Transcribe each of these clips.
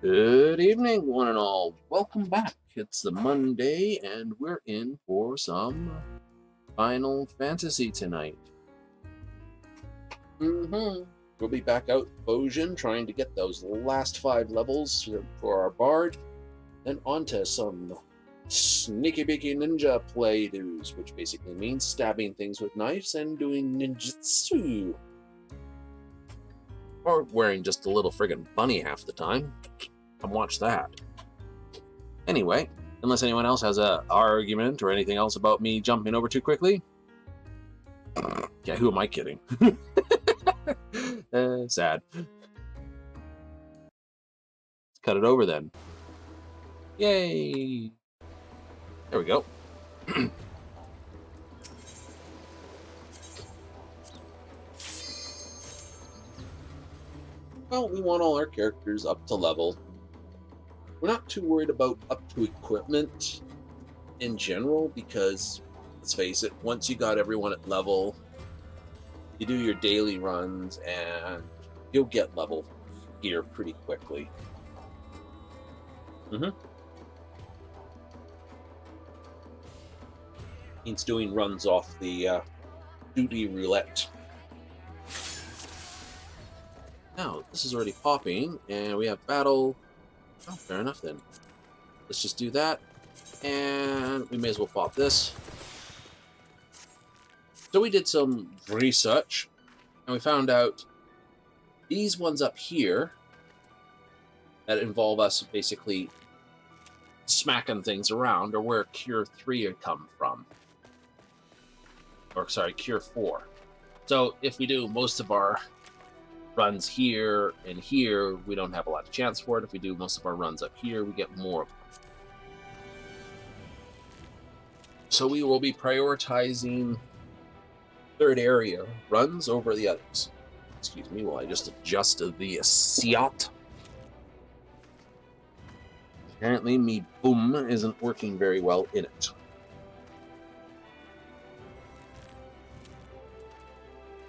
Good evening, one and all. Welcome back. It's the Monday, and we're in for some Final Fantasy tonight. We'll be back out Bozjan trying to get those last 5 levels for our bard, then onto some sneaky beaky ninja play do's, which basically means stabbing things with knives and doing ninjutsu. Or wearing just a little friggin' bunny half the time. Come watch that. Anyway, unless anyone else has an argument or anything else about me jumping over too quickly. Yeah, who am I kidding? Sad. Let's cut it over then. Yay! There we go. Well, we want all our characters up to level. We're not too worried about up to equipment in general because, let's face it, once you got everyone at level, you do your daily runs and you'll get level gear pretty quickly. Means doing runs off the duty roulette. Now, this is already popping, and we have battle. Oh, fair enough then. Let's just do that, and we may as well pop this. So we did some research, and we found out these ones up here that involve us basically smacking things around are where Cure 3 had come from. Or, sorry, Cure 4. So if we do most of our runs here and here, we don't have a lot of chance for it. If we do most of our runs up here, we get more of them. So we will be prioritizing third area runs over the others. Excuse me while I just adjust the SIAT. Apparently me boom isn't working very well in it.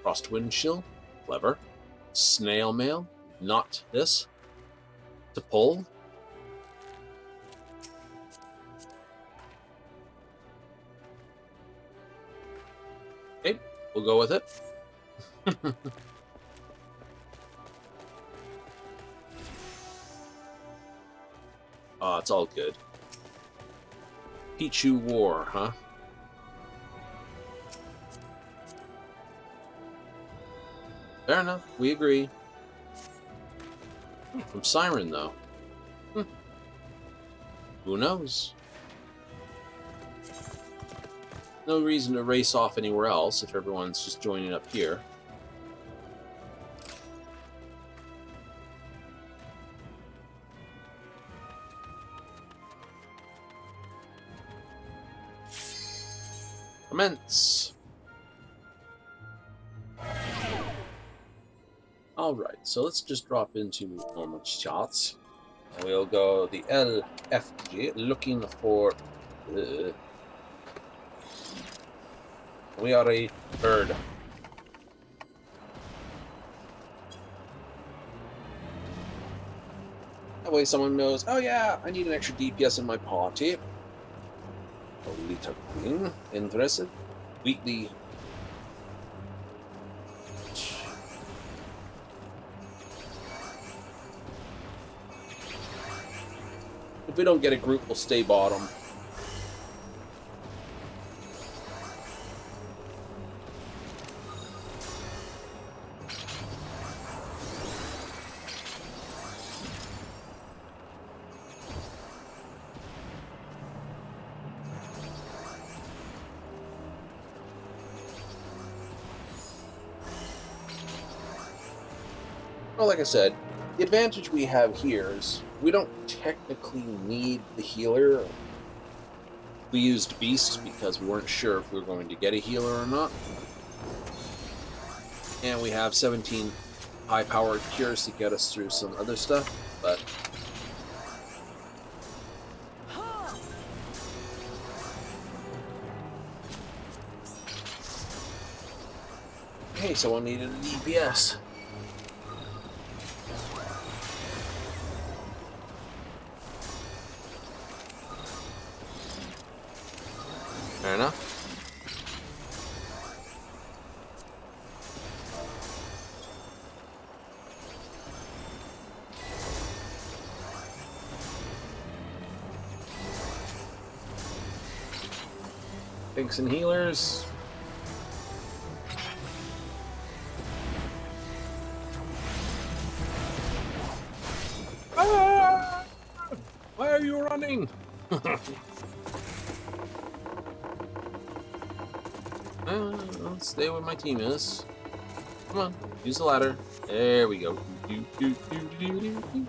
Frostwind Chill, clever. Snail Mail, not this. To pull. Okay, we'll go with it. It's all good. Pichu War, huh? Fair enough, we agree. From Siren, though. Who knows? No reason to race off anywhere else if everyone's just joining up here. Commence! Alright, so let's just drop into normal shots. And we'll go the LFG, looking for... we are a bird. That way someone knows, oh yeah, I need an extra DPS in my party. A little queen. Interested? Weekly. If we don't get a group, we'll stay bottom. Well, like I said, the advantage we have here is we don't technically need the healer. We used Beast because we weren't sure if we were going to get a healer or not. And we have 17 high-powered cures to get us through some other stuff, but... Hey, someone needed an DPS. Fair enough. Tanks and healers. Ah! Why are you running? Let's stay where my team is. Come on, use the ladder. There we go. Do, do, do, do, do, do.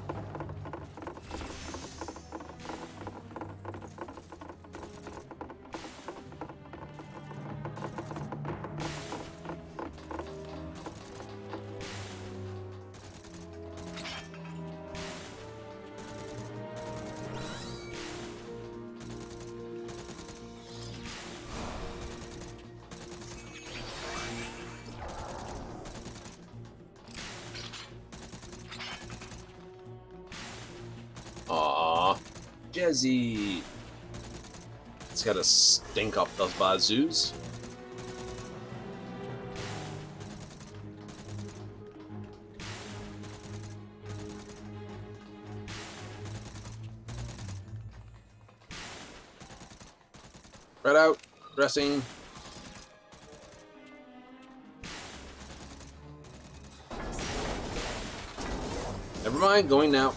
Aw, Jezzy. It's gotta stink up those bazoos. Spread out, dressing. Never mind, going now.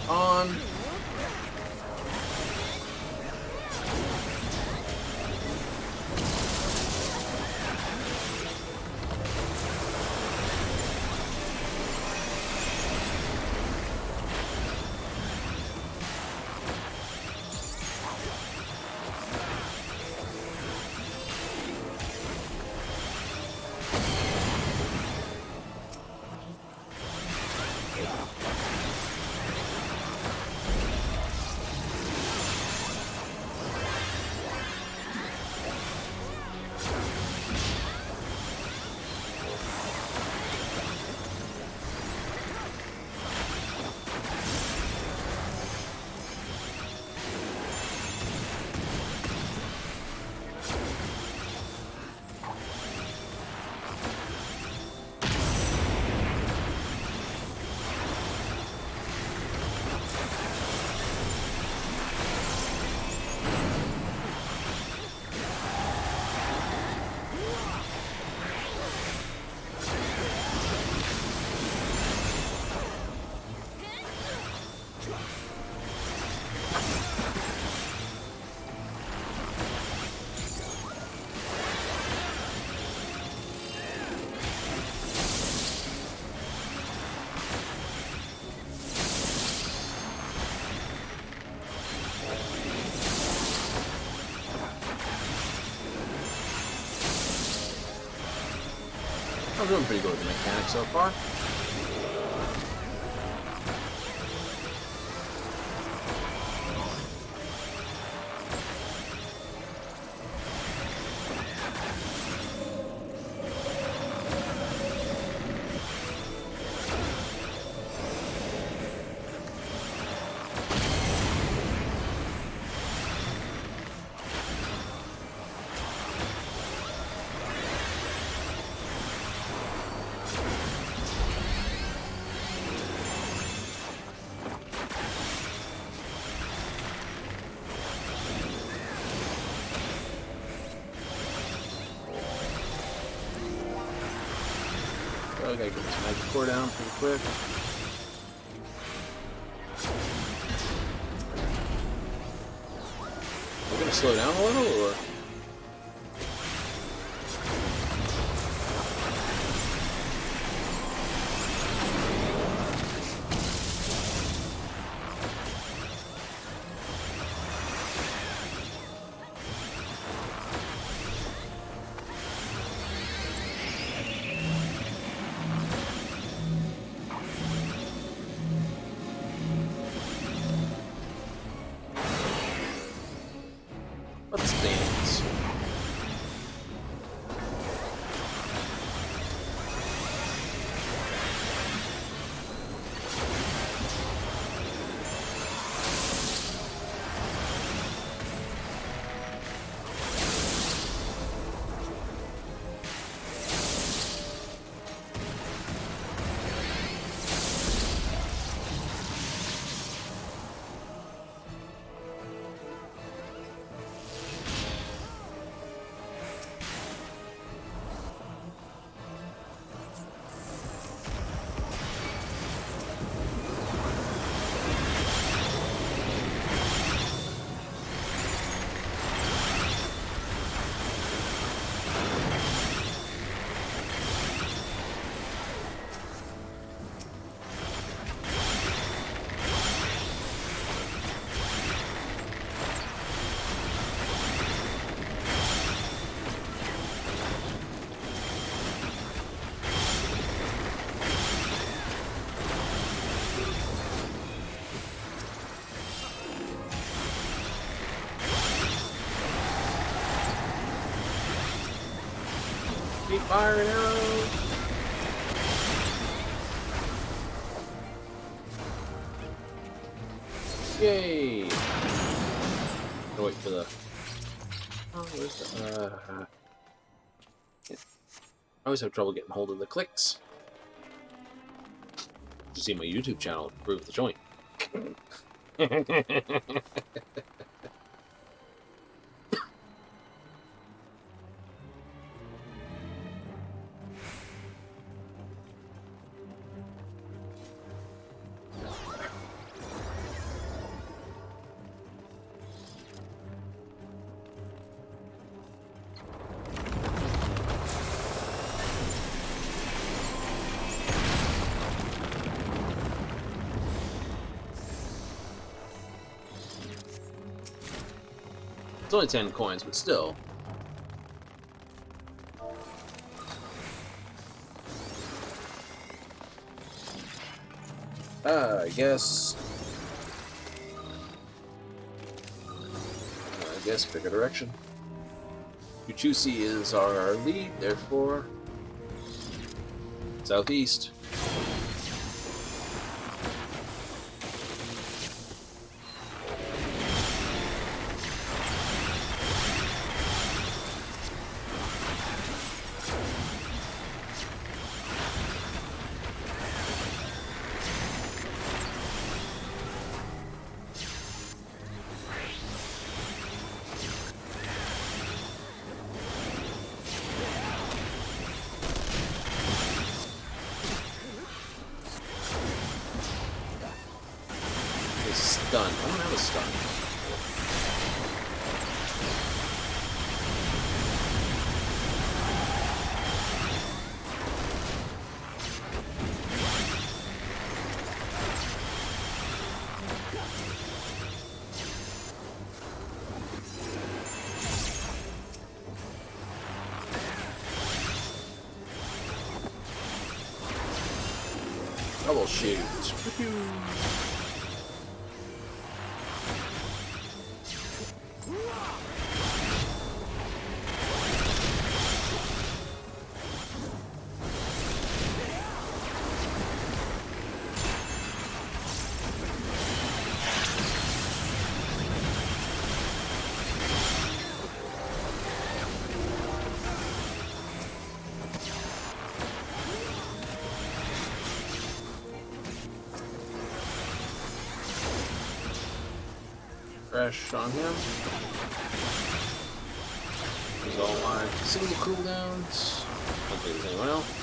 On. I'm doing pretty good with the mechanics so far. I gotta get this magic core down pretty quick. We're gonna slow down a little, or? Keep firing arrows! Yay! I'll wait for the... Oh, where's the... I always have trouble getting hold of the clicks. You see my YouTube channel, Prove the Joint. It's only 10 coins, but still. I guess pick a direction. Uchusi is our lead, therefore southeast. Stun. I don't have a stun. Troubleshoot. Fresh on him. Use all my single cooldowns. Don't think there's anyone else.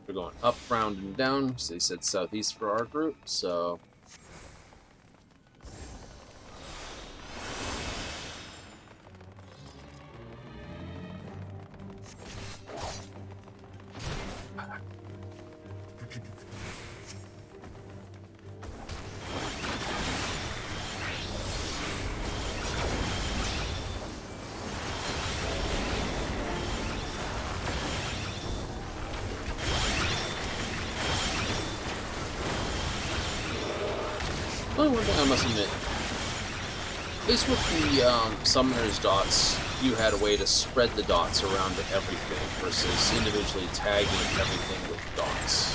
We're going up, round, and down. So they said southeast for our group, so... Only one thing I must admit, at least with the summoner's dots, you had a way to spread the dots around to everything versus individually tagging everything with dots.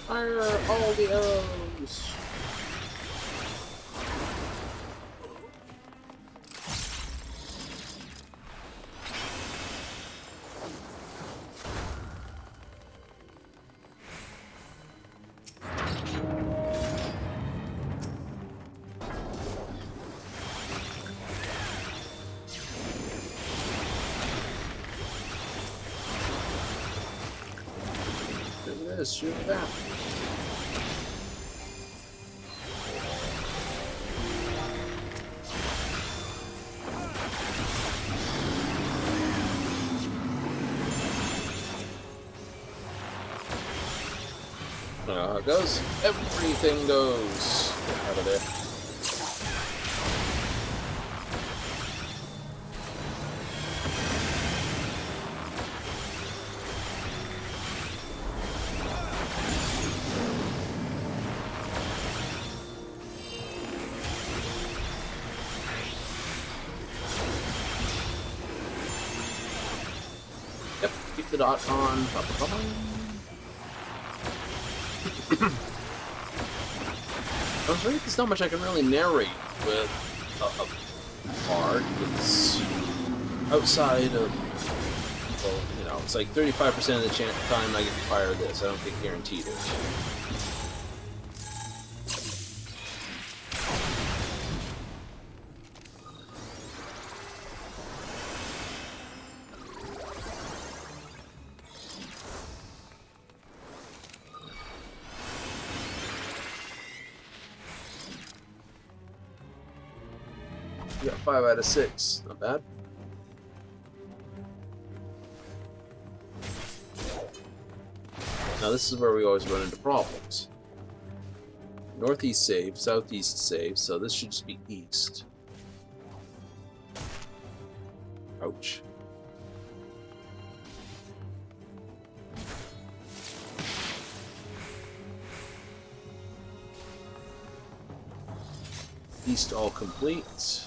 Fire all the arrows! just shoot that. How it goes? Everything goes. Get out of there. Yep, keep the dot on. I was worried there's not much I can really narrate with a bard that's outside of, well, you know, it's like 35% of the time I get to fire this. I don't get guaranteed it. We got 5 out of 6. Not bad. Now this is where we always run into problems. Northeast save, southeast save, so this should just be east. Ouch. East all complete.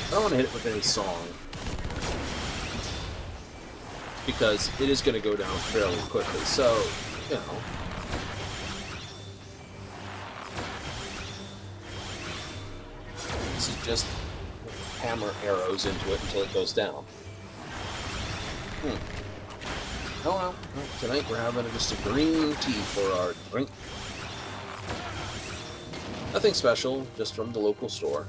I don't want to hit it with any song, because it is going to go down fairly quickly, so, you know. This is just hammer arrows into it until it goes down. Oh well, tonight we're having just a green tea for our drink. Nothing special, just from the local store.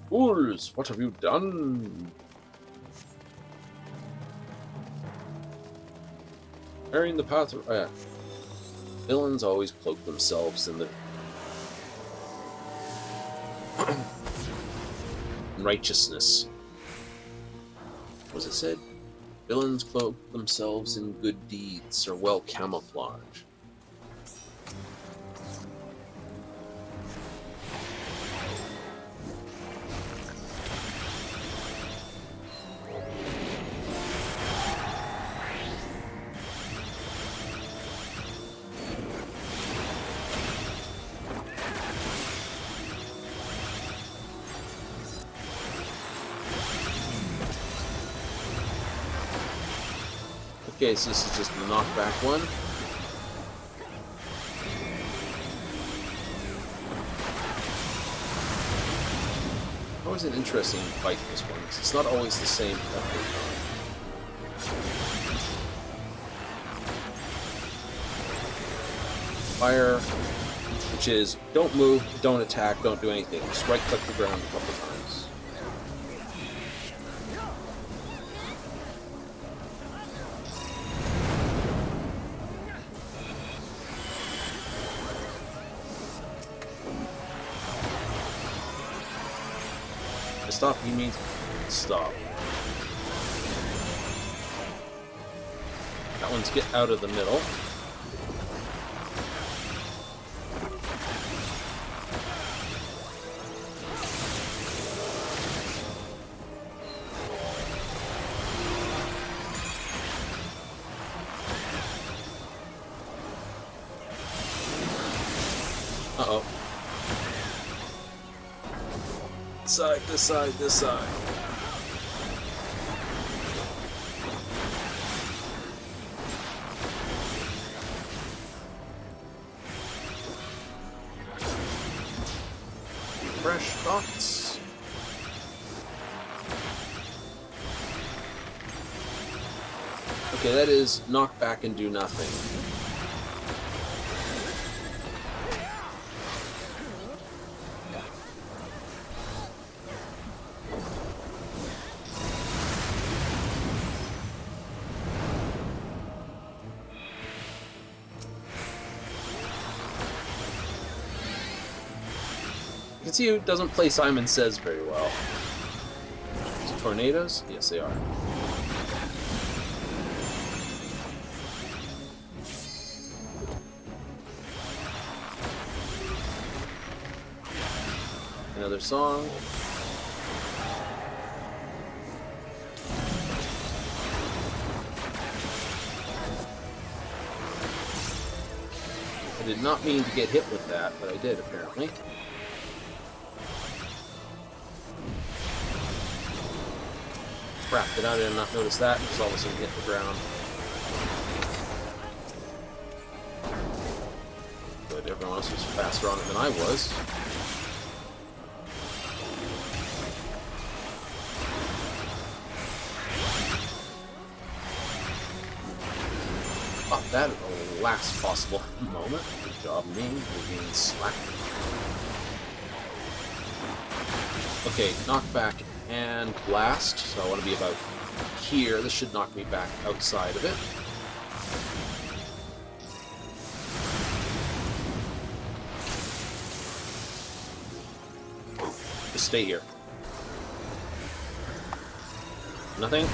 Fools, what have you done? Carrying the path of... villains always cloak themselves in the... righteousness. What was it said? Villains cloak themselves in good deeds, or well camouflaged. Okay, so this is just the knockback one. Always an interesting fight, this one. It's not always the same every time. Fire, which is don't move, don't attack, don't do anything. Just right-click the ground a couple times. Stop, you mean stop. That one's get out of the middle. Uh-oh. This side, this side, this side. Fresh thoughts. Okay, that is knock back and do nothing. You can see who doesn't play Simon Says very well. Is it tornadoes? Yes, they are. Another song. I did not mean to get hit with that, but I did apparently. Crap, did I not notice that? Just all of a sudden hit the ground. But everyone else was faster on it than I was. Got that at the last possible moment. Good job, me. You're being slack. Okay, knockback and blast. So I want to be about here. This should knock me back outside of it. Just stay here. Nothing?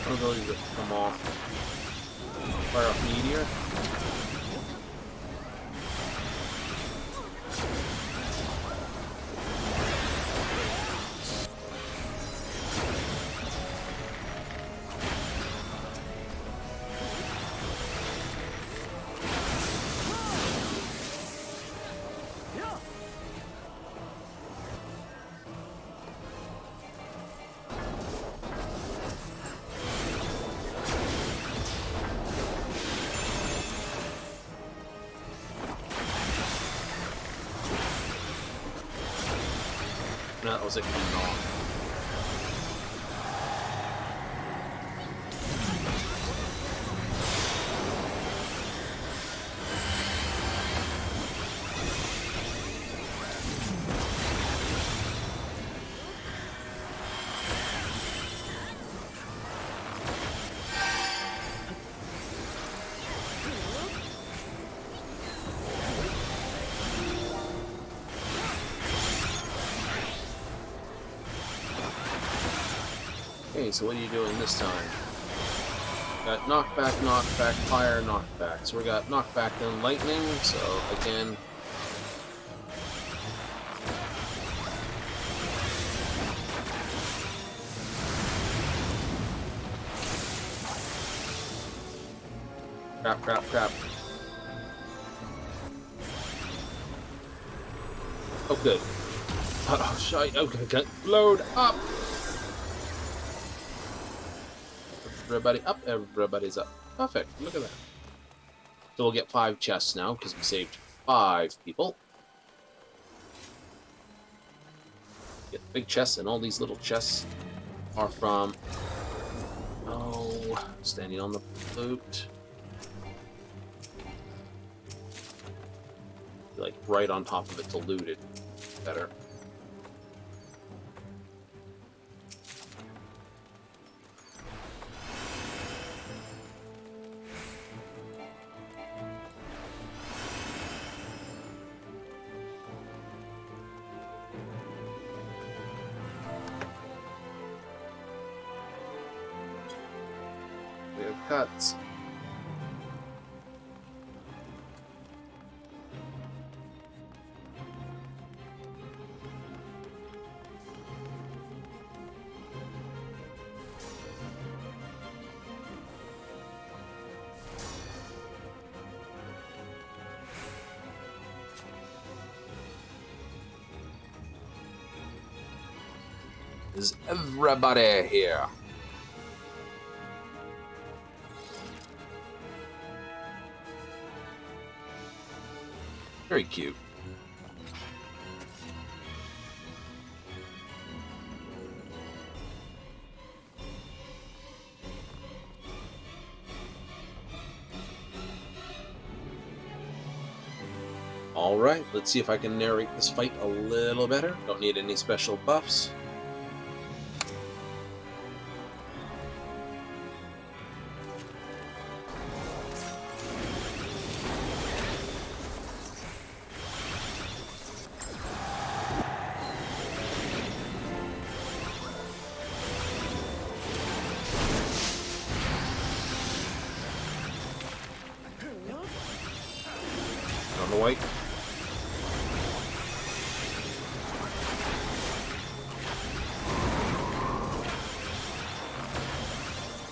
Ability to come off. Fire off meteor. That was a clean off. Okay, so what are you doing this time? Got knockback, knockback, fire, knockback. So we got knockback then lightning, so again. Crap, crap, crap. Oh, good. Oh, shite. Okay, load up! Everybody up, everybody's up. Perfect, look at that. So we'll get 5 chests now, because we saved 5 people. Get the big chests, and all these little chests are from... Oh, standing on the boat. Like, right on top of it to loot it. Better. cuts. Is everybody here? Very cute. Alright, let's see if I can narrate this fight a little better. Don't need any special buffs. On the white.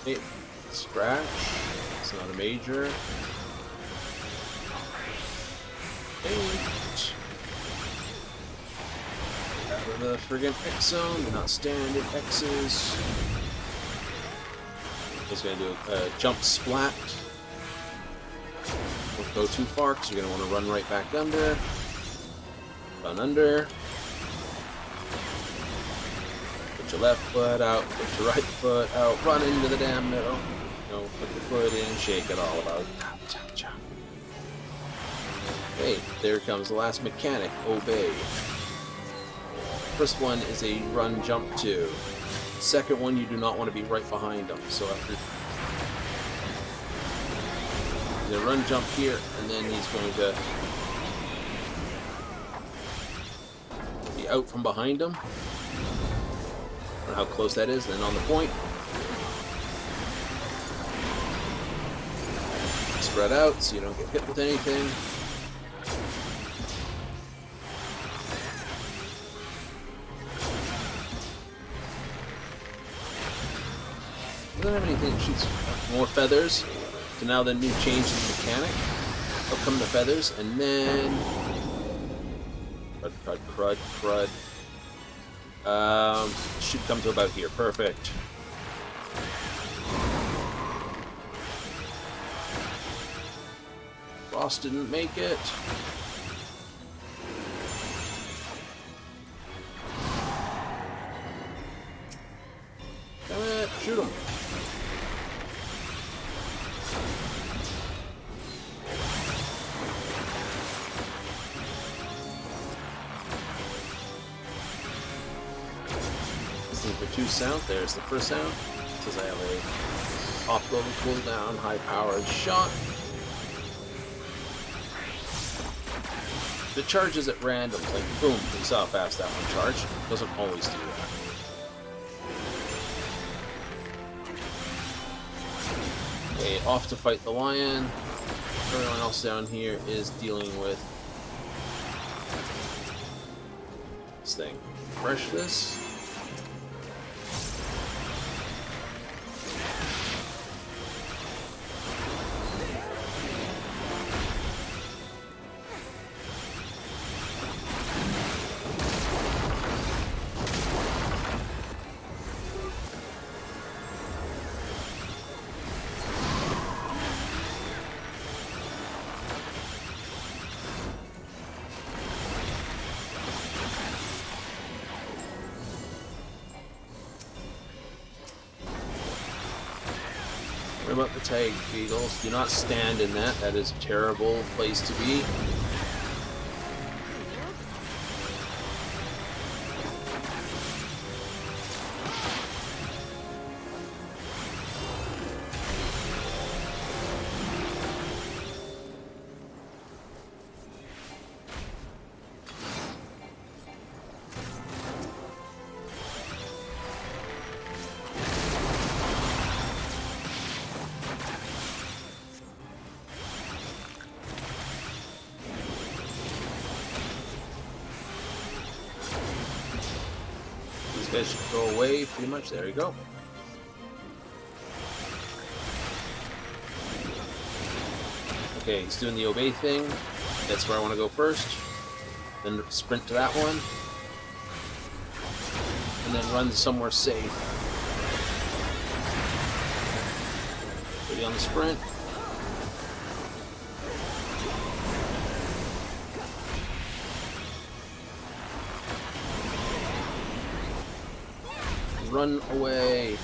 Hey, scratch. It's not a major. 8. Out of the friggin' X zone. Do not stand in X's. Just gonna do a jump splat. Don't go too far because you're gonna want to run right back under. Run under. Put your left foot out, put your right foot out, run into the damn middle. You know, put your foot in, shake it all about. Okay, there comes the last mechanic, obey. First one is a run jump 2. Second one, you do not want to be right behind them. So after the run jump here, and then he's going to be out from behind him. I don't know how close that is. Then on the point, spread out so you don't get hit with anything. Doesn't have anything that shoots more feathers. So now the new change in the mechanic. Up come the feathers, and then crud. Should come to about here. Perfect. Boss didn't make it. Damn it! Shoot him. For 2 sound, there's the first sound. It says I have a off-level cooldown, high-powered shot. The charges at random, like boom, you saw how fast that one charged. It doesn't always do that. Okay, off to fight the lion. Everyone else down here is dealing with this thing. Refresh this. What about the tag, Fiddles? Do not stand in that. That is a terrible place to be. guys should go away pretty much. There you go. Okay, he's doing the obey thing. That's where I want to go first. Then sprint to that one. And then run somewhere safe. 30 on the sprint. Run away.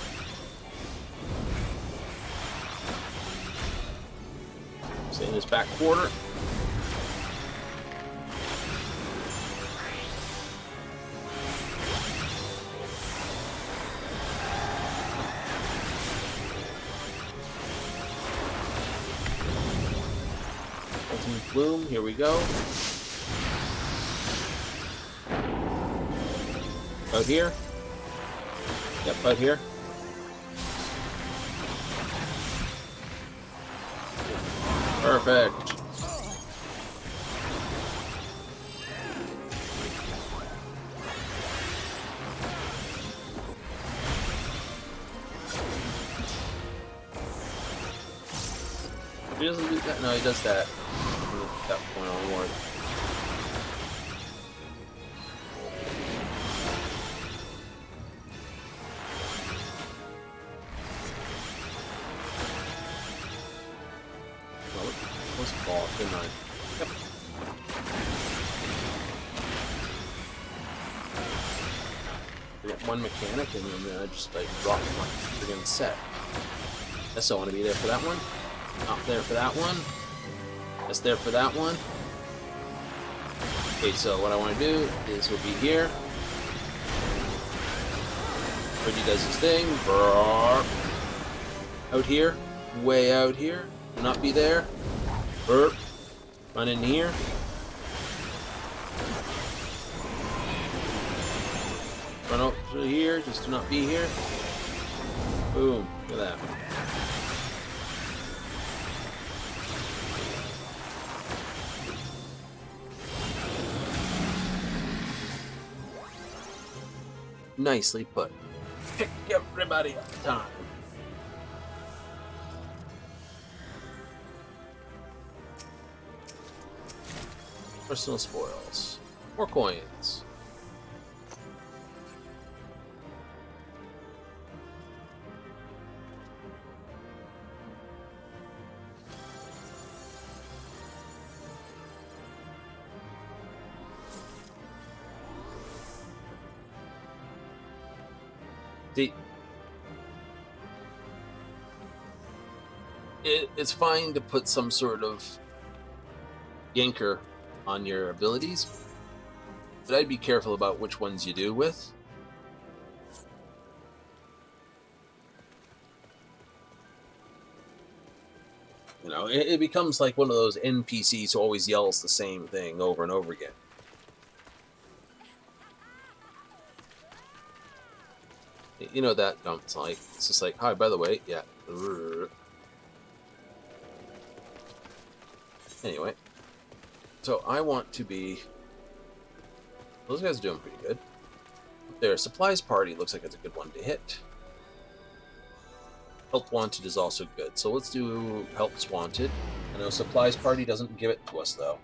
Stay in this back quarter. Ultimate Bloom, here we go. Out here. Yep, right here. Perfect. If he doesn't do that, no, he does that. From that point onward. Didn't I? Yep. I got one mechanic and then I just like dropped my friggin' set. Guess I want to be there for that one. Not there for that one. That's there for that one. Okay, so what I want to do is he'll be here. Pretty does his thing. Out here. Way out here. Do not be there. Burp. Run in here. Run up through here, just do not be here. Boom, look at that. Nicely put. Pick everybody up time. Personal spoils. More coins. See, it's fine to put some sort of yanker on your abilities, but I'd be careful about which ones you do with. You know, it becomes like one of those NPCs who always yells the same thing over and over again. You know that it's like, it's just like, hi, by the way, yeah. Anyway. So I want to be... Those guys are doing pretty good. Their supplies party looks like it's a good one to hit. Help wanted is also good. So let's do helps wanted. I know supplies party doesn't give it to us though.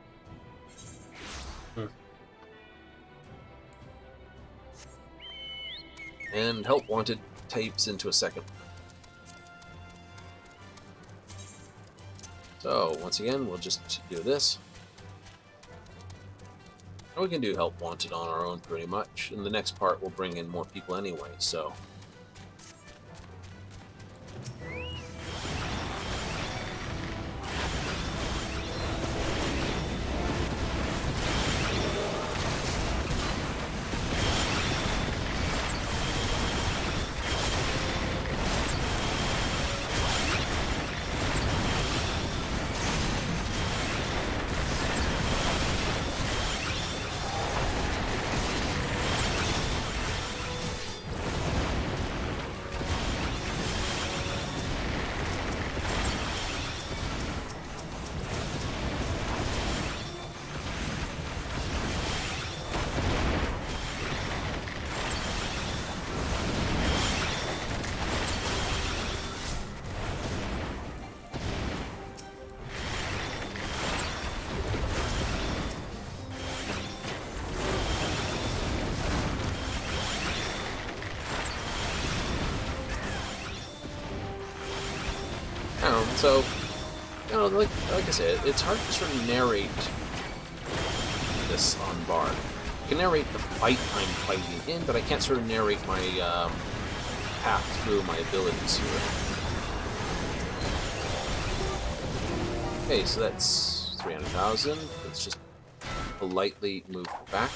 And help wanted tapes into a second. So once again, we'll just do this. We can do help wanted on our own pretty much. In the next part, we'll bring in more people anyway, so... So, you know, like I said, it's hard to sort of narrate this on Bard. I can narrate the fight I'm fighting in, but I can't sort of narrate my path through my abilities here. Okay, so that's 300,000. Let's just politely move back.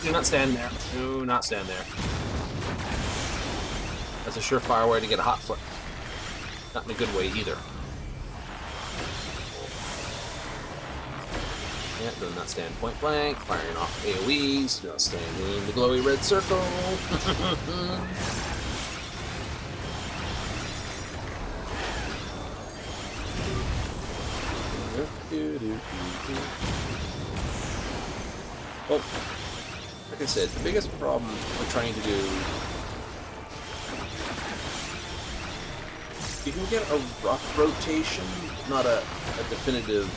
Do not stand there. Do not stand there. That's a surefire way to get a hot foot. Not in a good way either. Yeah, do not stand point blank. Firing off AoEs. Do not stand in the glowy red circle. Well, like I said, the biggest problem we're trying to do, you can get a rough rotation, not a definitive,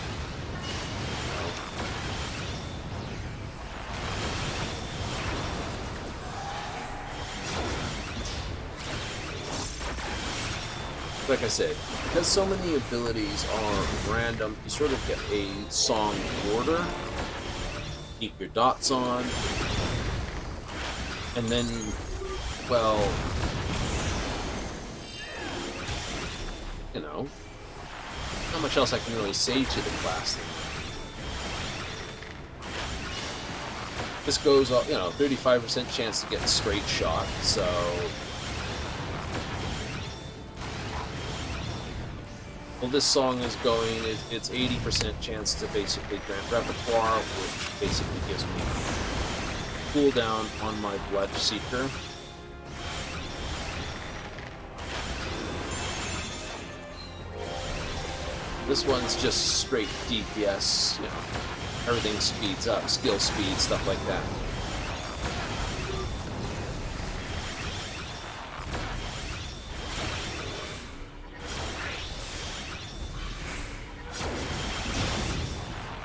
like I said, because so many abilities are random, you sort of get a song order. Keep your dots on, and then, well, you know, not much else I can really say to the class thing. This goes, you know, 35% chance to get a straight shot, so well, this song is going, it's 80% chance to basically grant repertoire, which basically gives me cooldown on my Blood Seeker. This one's just straight DPS, you know, everything speeds up, skill speed, stuff like that.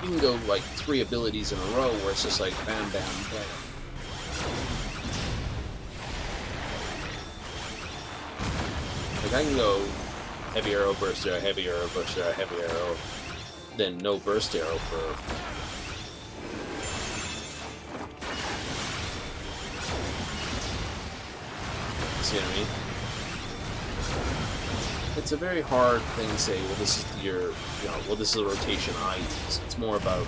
You can go like 3 abilities in a row where it's just like bam, bam, bam. Like I can go heavy arrow, burst arrow, heavy arrow, burst arrow, heavy arrow, then no burst arrow for see what I mean? It's a very hard thing to say, well, this is your, you know, well, this is a rotation I use. It's more about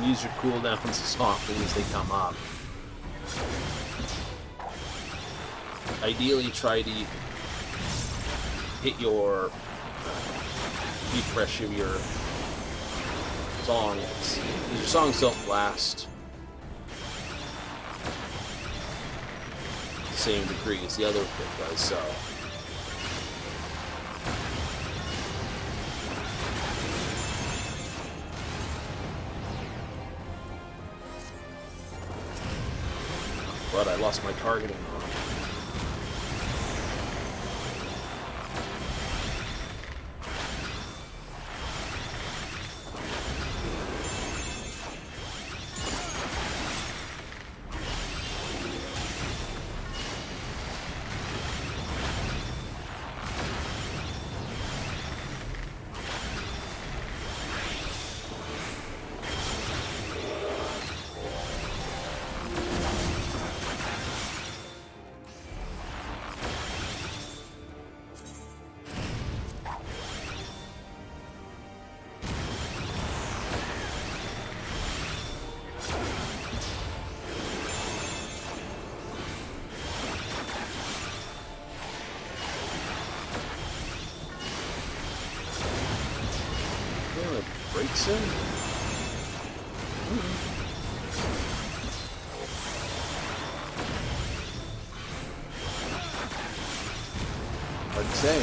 use your cooldowns as often as they come up. Ideally, try to hit your refresh of your songs, because your songs don't last the same degree as the other thing does, so. But I lost my targeting on it. break soon? Hard to say.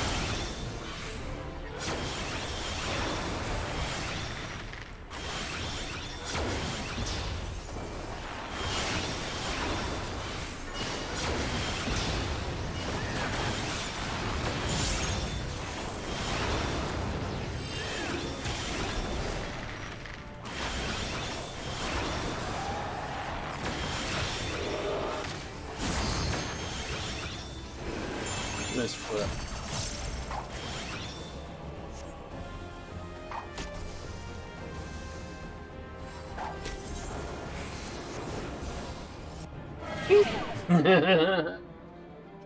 Nice flip.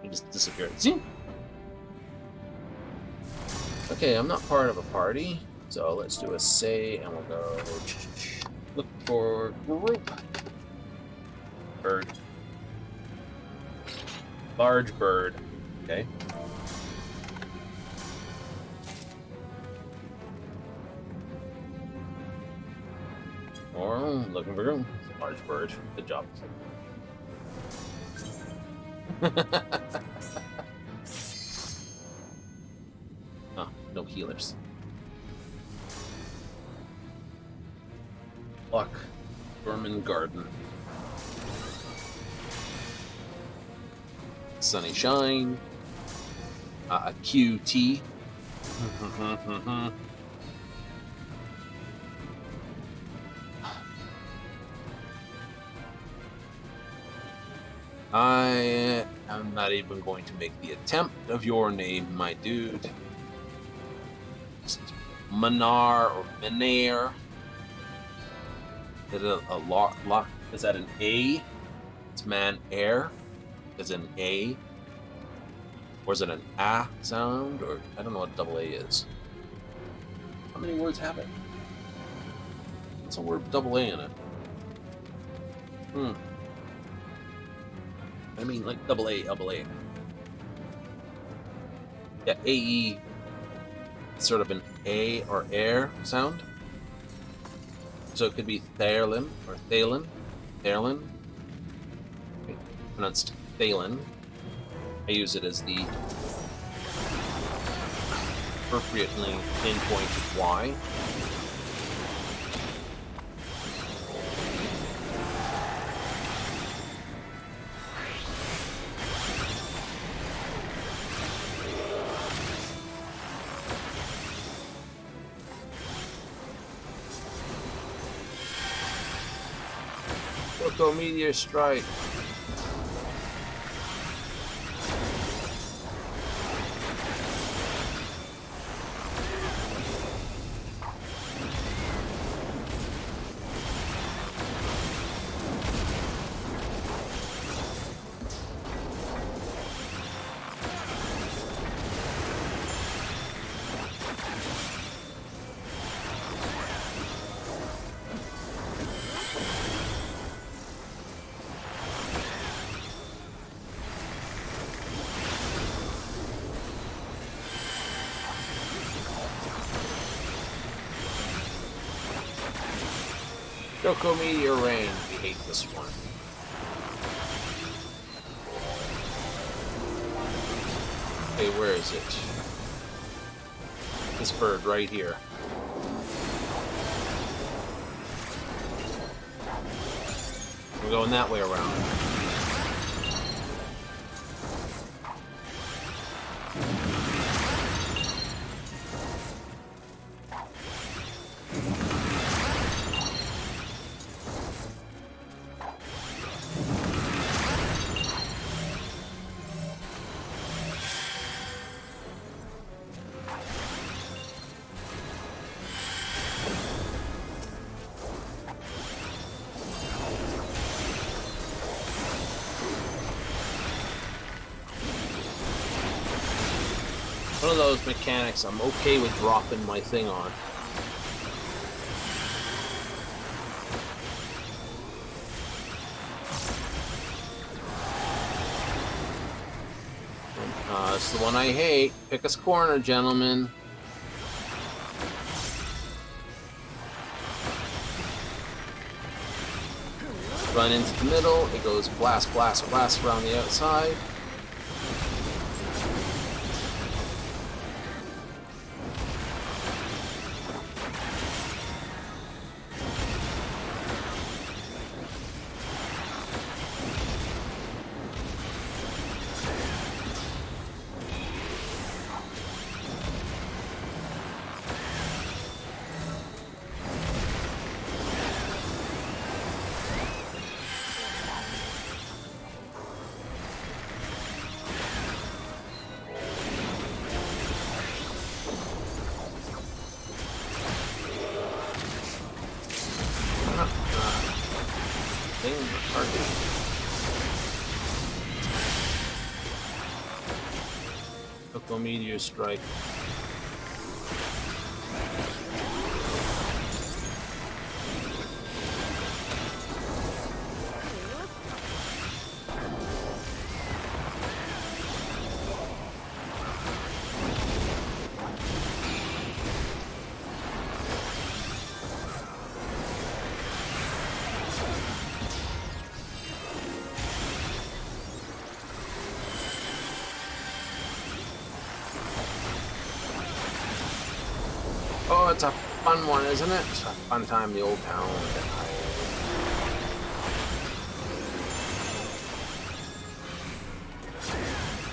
He just disappeared. See? Okay, I'm not part of a party, so let's do a say, and we'll go look for group. Bird. Large bird. Okay. Or looking for room. Large bird. Good job. Oh, no healers. Luck. Vermin Garden. Sunny Shine. QT. I am not even going to make the attempt of your name, my dude. Just Manar or Menair. Is it a lock? Is that an A? It's man air. Is it an A? Or is it an A sound? Or I don't know what double A is. How many words have it? It's a word with double A in it. I mean, like double A, double A. Yeah, AE. It's sort of an A or air sound. So it could be Thairlin or Thalin. Thairlin. Okay. Pronounced Thalin. I use it as the appropriately pinpointed Y. Go Meteor Strike. Choco Meteor Rain. We hate this one. Okay, where is it? This bird right here. We're going that way around. One of those mechanics I'm okay with dropping my thing on. It's the one I hate. Pick us corner, gentlemen. Run into the middle. It goes blast, blast, blast around the outside. Meteor strike. Oh, it's a fun one, isn't it? It's a fun time in the old town.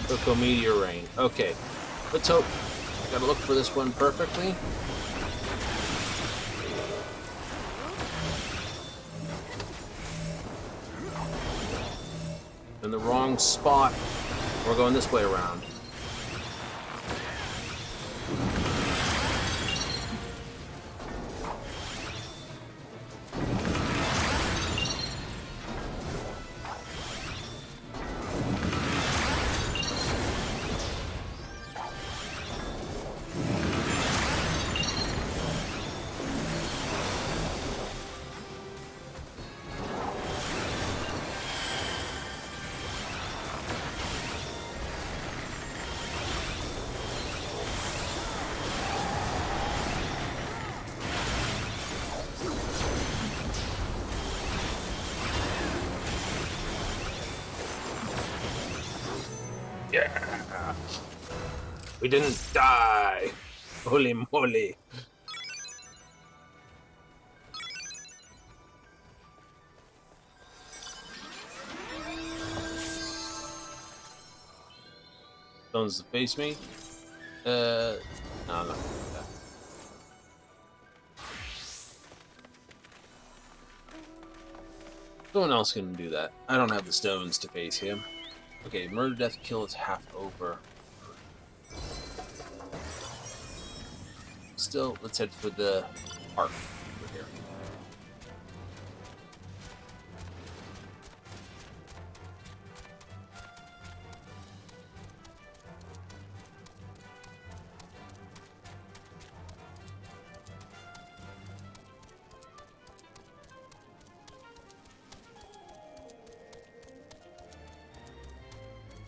Cocoa Meteor Rain. Okay, let's hope. I gotta look for this one perfectly. In the wrong spot. We're going this way around. Yeah! We didn't die! Holy moly! Stones to face me? No, I'm not gonna do that. Someone else can do that. I don't have the stones to face him. Okay, murder, death, kill is half over. Still, let's head for the park over here.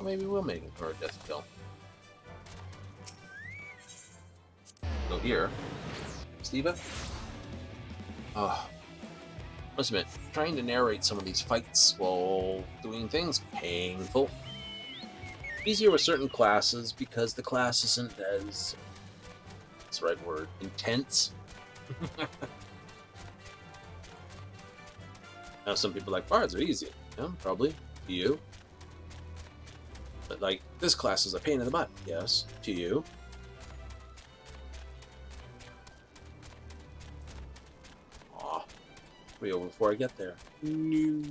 Or maybe we'll make it for a death kill. Go here. Steve? Oh. Must admit, trying to narrate some of these fights while doing things painful. Easier with certain classes because the class isn't as, what's the right word, intense. Now some people are like, bards are easy. Yeah, probably. To you. But like, this class is a pain in the butt. Yes, to you. Aw. Way over before I get there. No.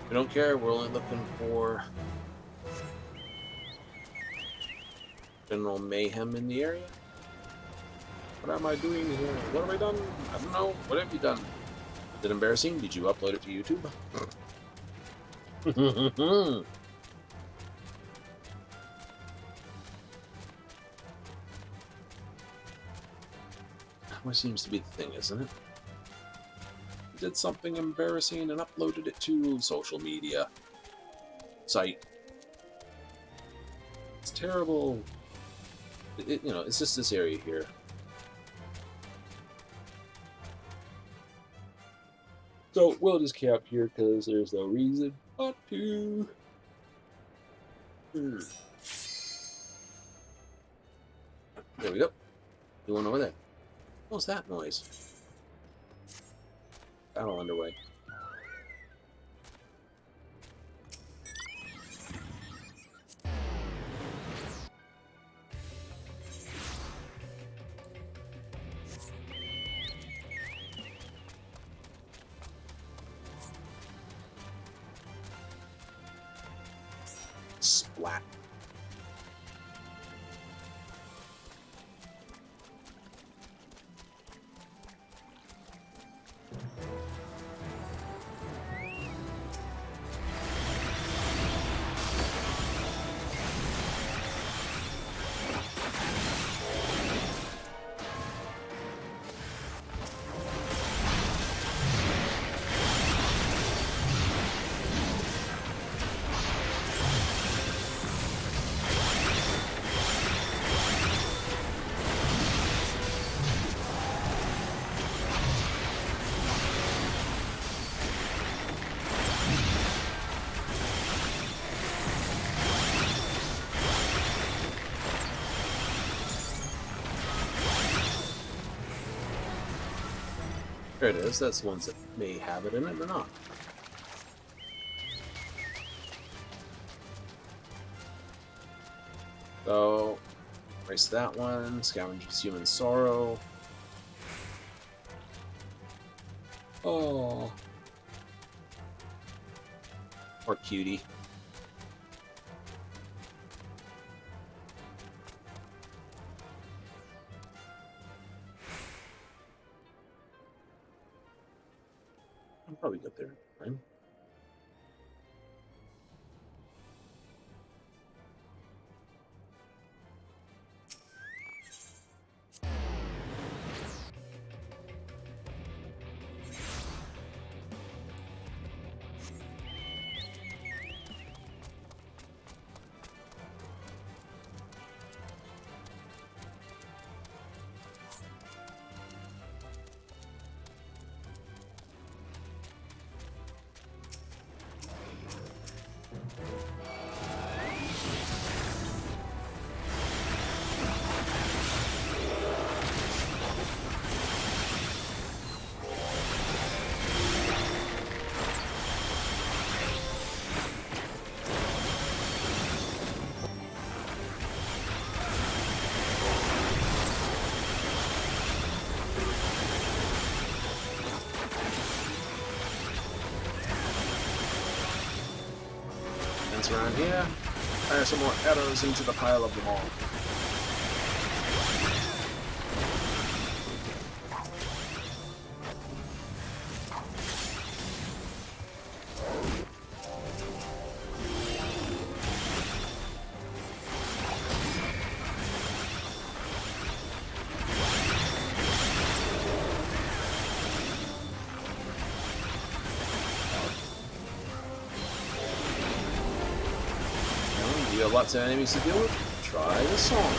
We don't care, we're only looking for general mayhem in the area. What am I doing here? What have I done? I don't know. What have you done? Is it embarrassing? Did you upload it to YouTube? Always seems to be the thing, isn't it? Did something embarrassing and uploaded it to social media site. It's terrible. You know, it's just this area here. So we'll just camp here because there's no reason not to. There we go. The one over there. What's that noise? Battle underway. Splat. There it is. That's the ones that may have it in it or not. So, erase that one. Scavenger's Human Sorrow. Oh. Or Cutie. I'll probably get there, right? Around here, fire some more arrows into the pile of them all. You have lots of enemies to deal with? Try the song.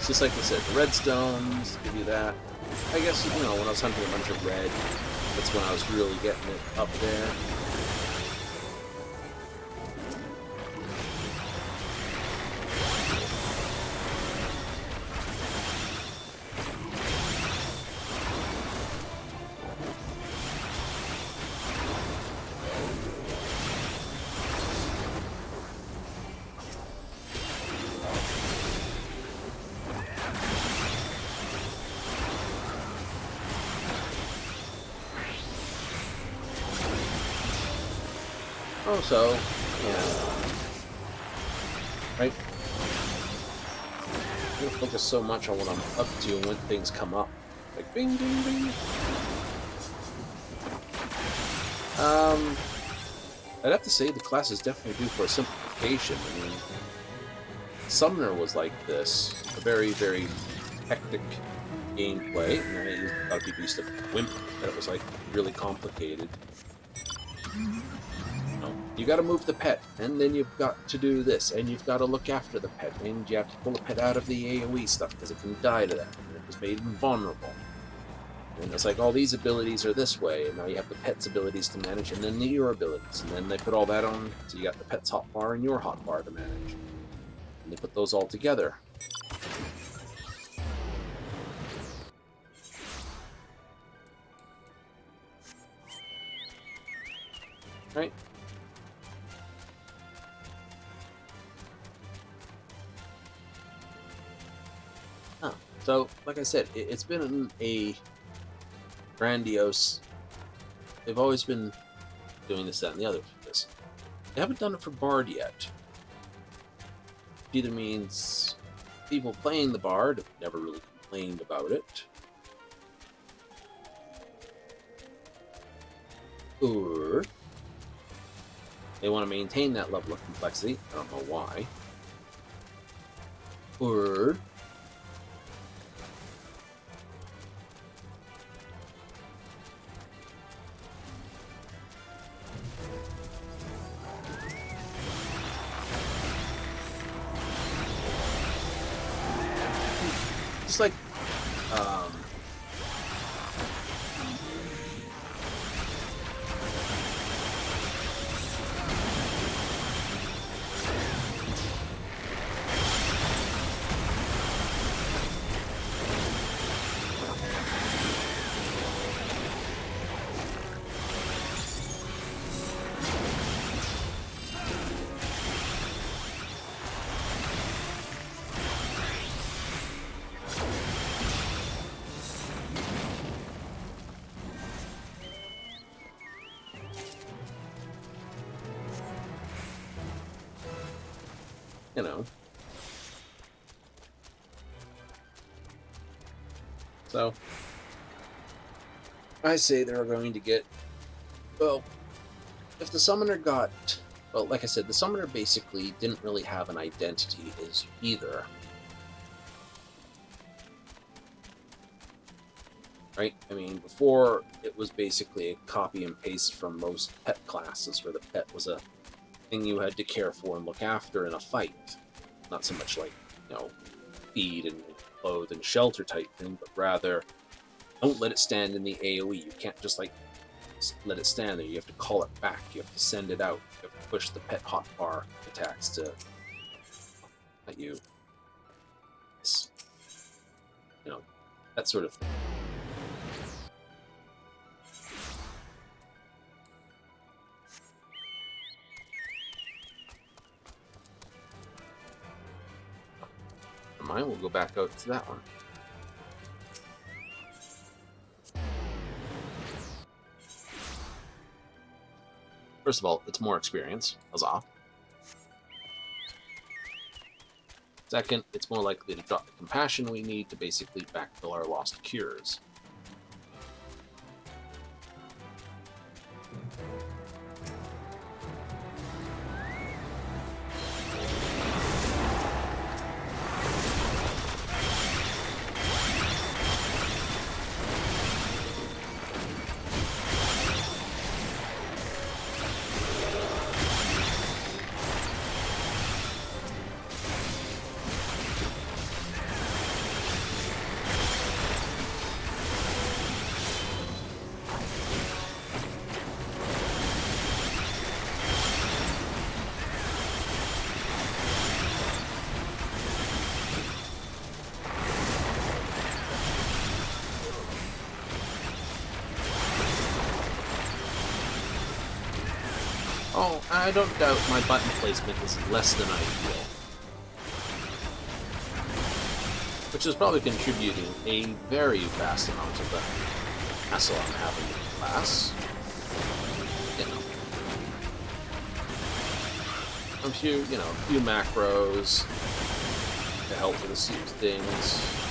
Just like I said, the redstones give you that. I guess, you know, when I was hunting a bunch of red, that's when I was really getting it up there. know, so, yeah. Right? I don't focus so much on what I'm up to and when things come up. Like, bing, bing, bing. I'd have to say the class is definitely due for a simplification. I mean, Summoner was like this. A very, very hectic gameplay. And a lot of people used to whimper that it was like really complicated. You got to move the pet, and then you've got to do this, and you've got to look after the pet, and you have to pull the pet out of the AoE stuff because it can die to that, and it was made invulnerable. And it's like all these abilities are this way, and now you have the pet's abilities to manage, and then your abilities, and then they put all that on, so you got the pet's hotbar and your hotbar to manage. And they put those all together. Right? So, like I said, it's been a grandiose... They've always been doing this, that, and the other for this. They haven't done it for Bard yet. It either means people playing the Bard have never really complained about it, or they want to maintain that level of complexity. I don't know why. Or it's like you know. So, I say they're going to get... Well, if the Summoner got... Well, like I said, the Summoner basically didn't really have an identity either. Right? I mean, before, it was basically a copy and paste from most pet classes, where the pet was a thing you had to care for and look after in a fight. Not so much like, you know, feed and clothe and shelter type thing, but rather don't let it stand in the AoE. You can't just like let it stand there. You have to call it back. You have to send it out. You have to push the pet hotbar attacks to let you, you know, that sort of thing. Mine will go back out to that one. First of all, it's more experience. Huzzah. Second, it's more likely to drop the compassion we need to basically backfill our lost cures. Oh, I don't doubt my button placement is less than ideal. Which is probably contributing a very vast amount of the hassle I'm having in class. You know. a few macros to help with a few things.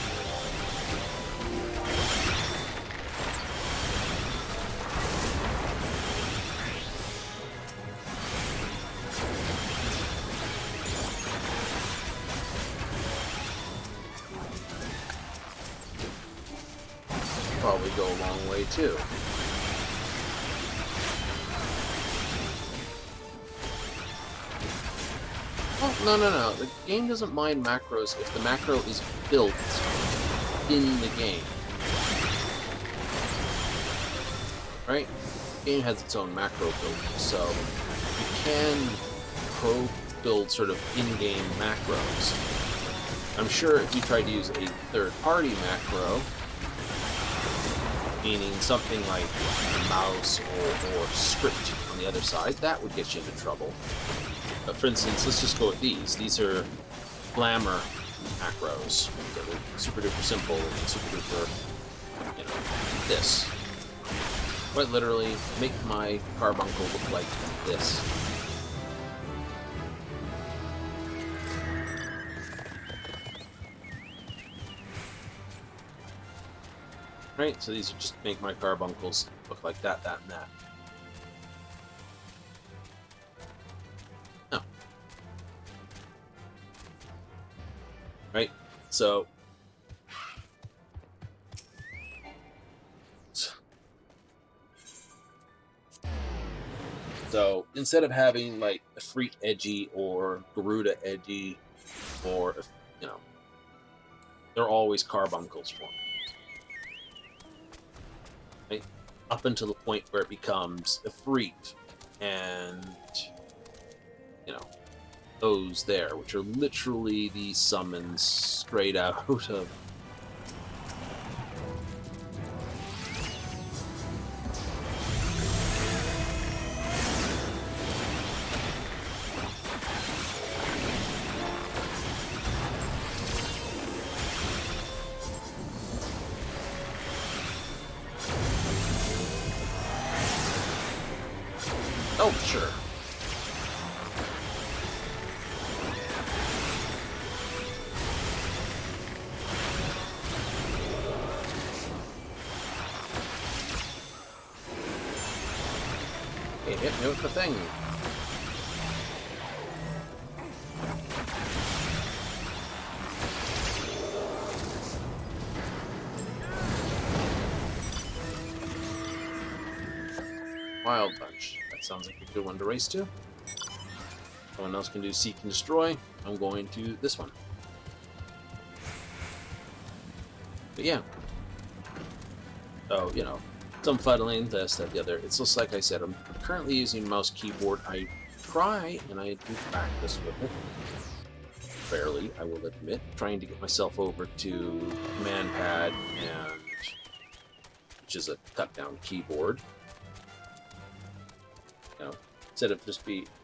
Probably go a long way too. Oh, no. The game doesn't mind macros if the macro is built in the game. Right? The game has its own macro build, so you can build sort of in-game macros. I'm sure if you tried to use a third-party macro, meaning something like a mouse or script on the other side, that would get you into trouble. But for instance, let's just go with these. These are glamour macros. They're super duper simple and super duper, this. Quite literally, make my carbuncle look like this. Right, so these are just make my carbuncles look like that, and that. No. Right, so instead of having like a Freak edgy or Garuda edgy, or they're always carbuncles for me. Right? Up until the point where it becomes a Freak and those there, which are literally the summons straight out of oh, sure. Hey, hit me with the thing. Wild Punch. That sounds like a good one to race to. Someone else can do Seek and Destroy. I'm going to this one. But yeah. So, some fuddling, this, that, the other. It's just like I said, I'm currently using mouse keyboard. I try, and I do practice with it. Fairly, I will admit. Trying to get myself over to command pad, which is a cut-down keyboard. Instead of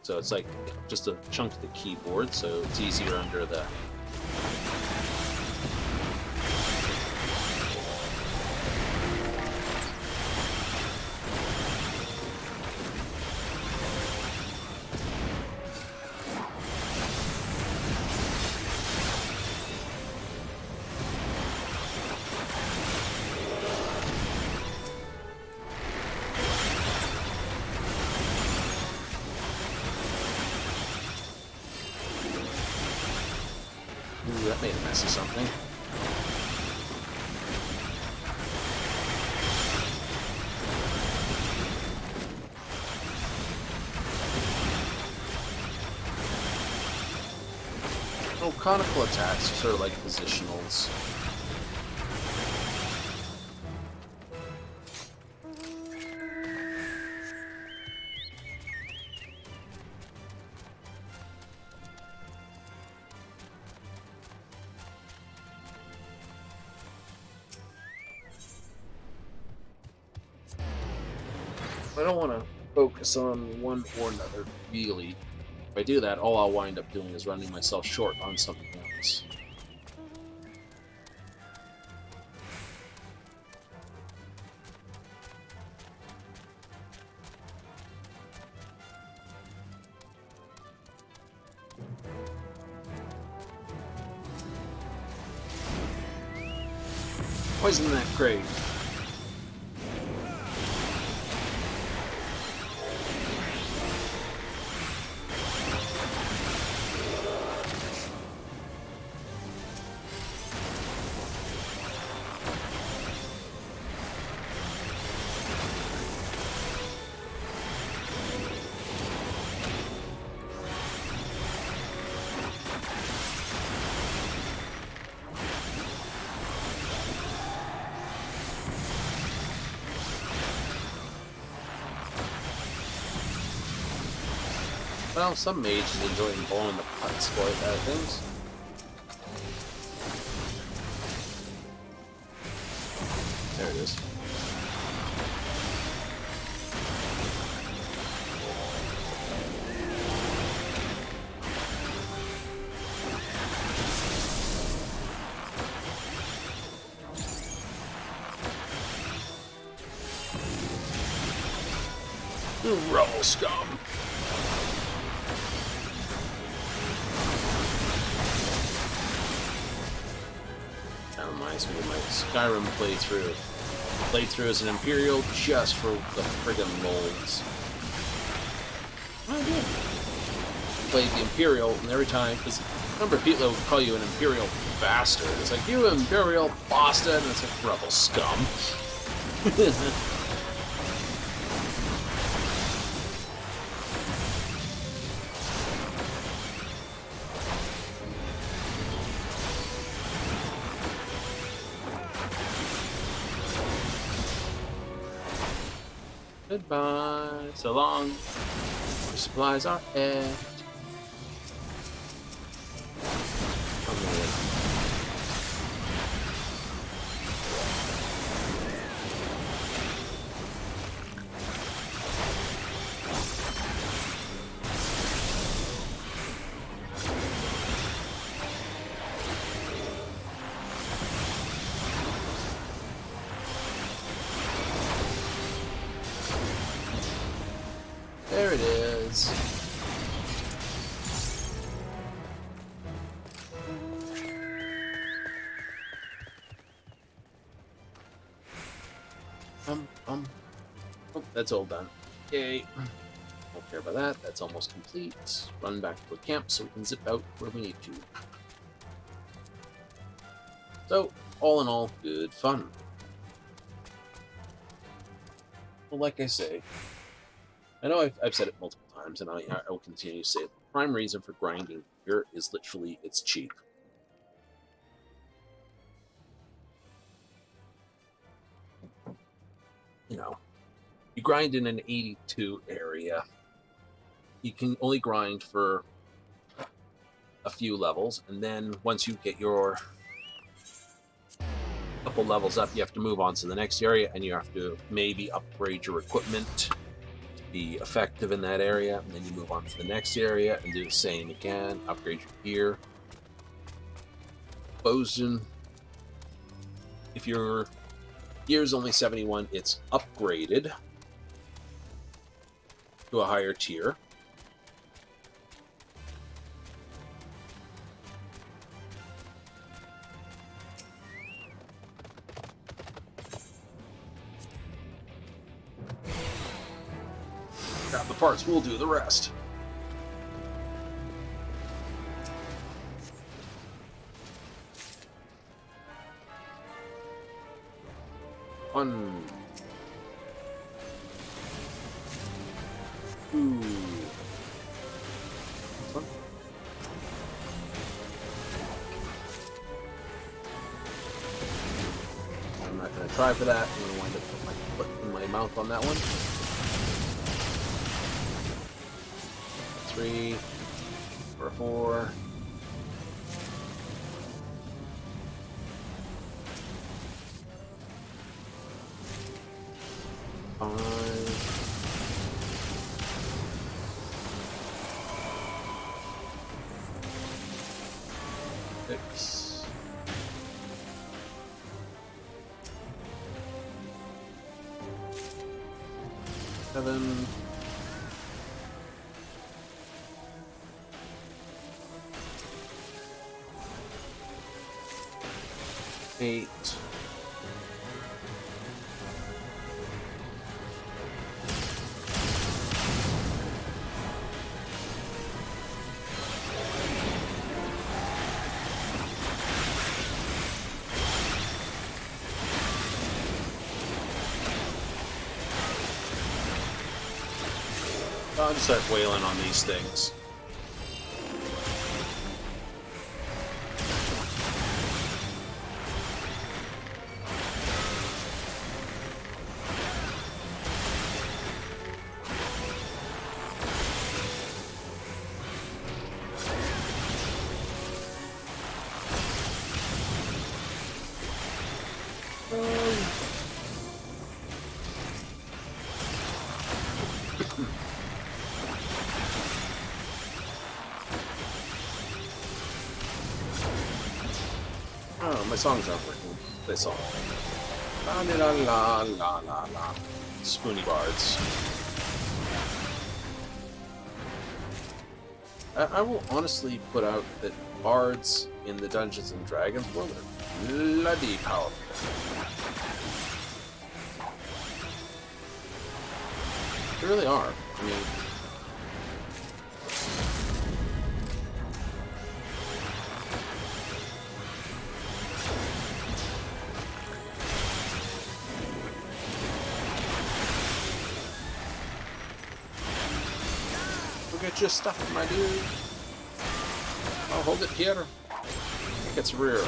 so it's like just a chunk of the keyboard, so it's easier under the Ooh, that made a mess of something. Oh, conical attacks are sort of like positionals. I don't want to focus on one or another, really. If I do that, all I'll wind up doing is running myself short on something else. Poison that crate. Well, some mages enjoy blowing the pot spoil out of things. There it is. Rubble scum. That reminds me of my Skyrim playthrough. Playthrough as an Imperial just for the friggin' lulz. I did. Played the Imperial, and every time, because a number of people would call you an Imperial bastard. It's like, you Imperial bastard, and it's like, rebel scum. Goodbye. So long. Your supplies are at. There it is. Oh, that's all done. Yay. Don't care about that. That's almost complete. Run back to the camp so we can zip out where we need to. So, all in all, good fun. Well, like I say, I know I've said it multiple times, and I will continue to say it. The prime reason for grinding here is literally it's cheap. You know, you grind in an 82 area, you can only grind for a few levels, and then once you get your couple levels up, you have to move on to the next area, and you have to maybe upgrade your equipment be effective in that area, and then you move on to the next area and do the same again, upgrade your gear. Bozjan, if your gear is only 71, it's upgraded to a higher tier. Grab the parts, we'll do the rest. One. Two. One. I'm not going to try for that. I'm going to wind up with my foot in my mouth on that one. 3 or 4. 5. 6. 7. 8. I'll just start wailing on these things. Oh, my songs aren't working. They saw. La la la la la la. Spoony bards. I will honestly put out that bards in the Dungeons and Dragons world are bloody powerful. They really are. I mean, go get your stuff, my dude. I'll hold it here. It gets rear.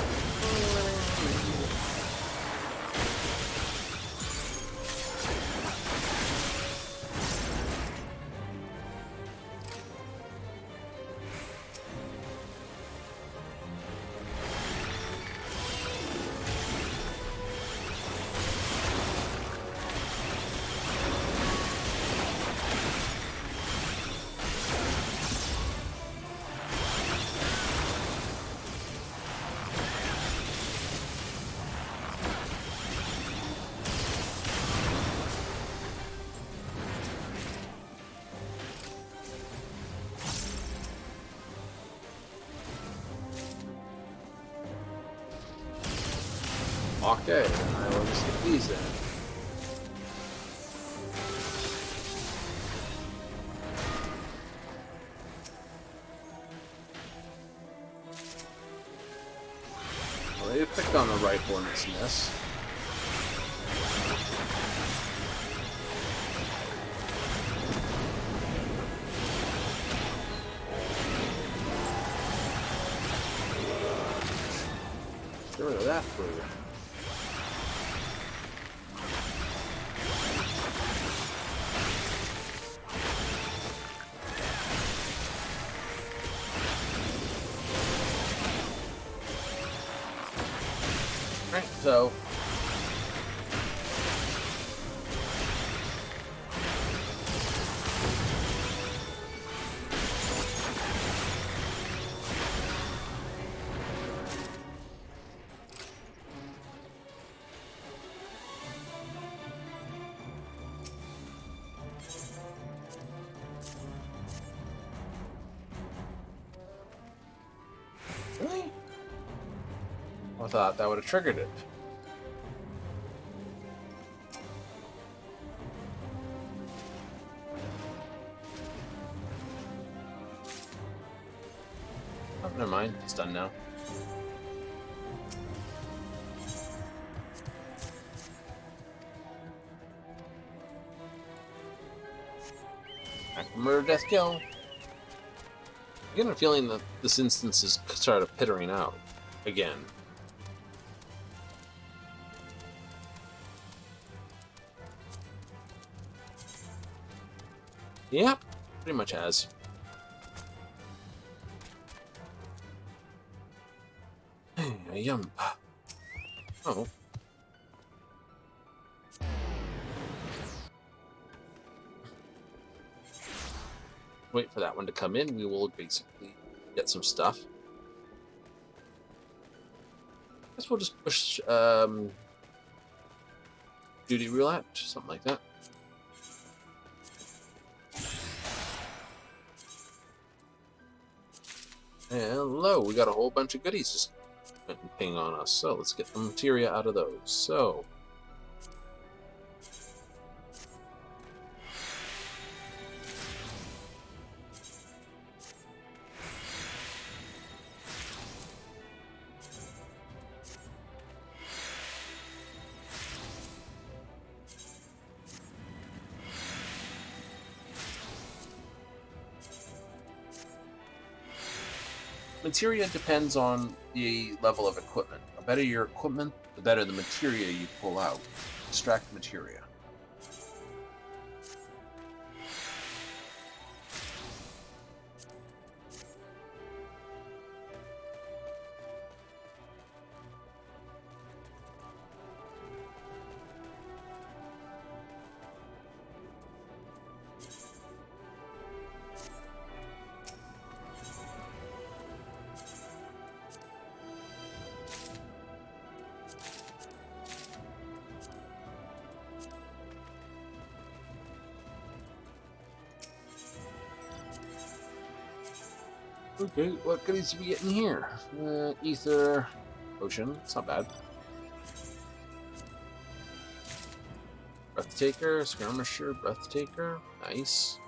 Okay, I will just get these then. Well, they picked on the right hornet's nest. Get rid of that for you. Right, so really? I thought that would have triggered it. Oh, never mind. It's done now. Murder, death, kill. I get a feeling that this instance is sort of pittering out again. Yep, pretty much has. Yum. Oh. Wait for that one to come in. We will basically get some stuff. Guess we'll just push duty roulette, something like that. Hello, we got a whole bunch of goodies just ping on us. So let's get the materia out of those. So materia depends on the level of equipment. The better your equipment, the better the materia you pull out. Extract materia. Okay, what goodies do we get in here? Ether, potion, it's not bad. Breathtaker, skirmisher, breathtaker, nice.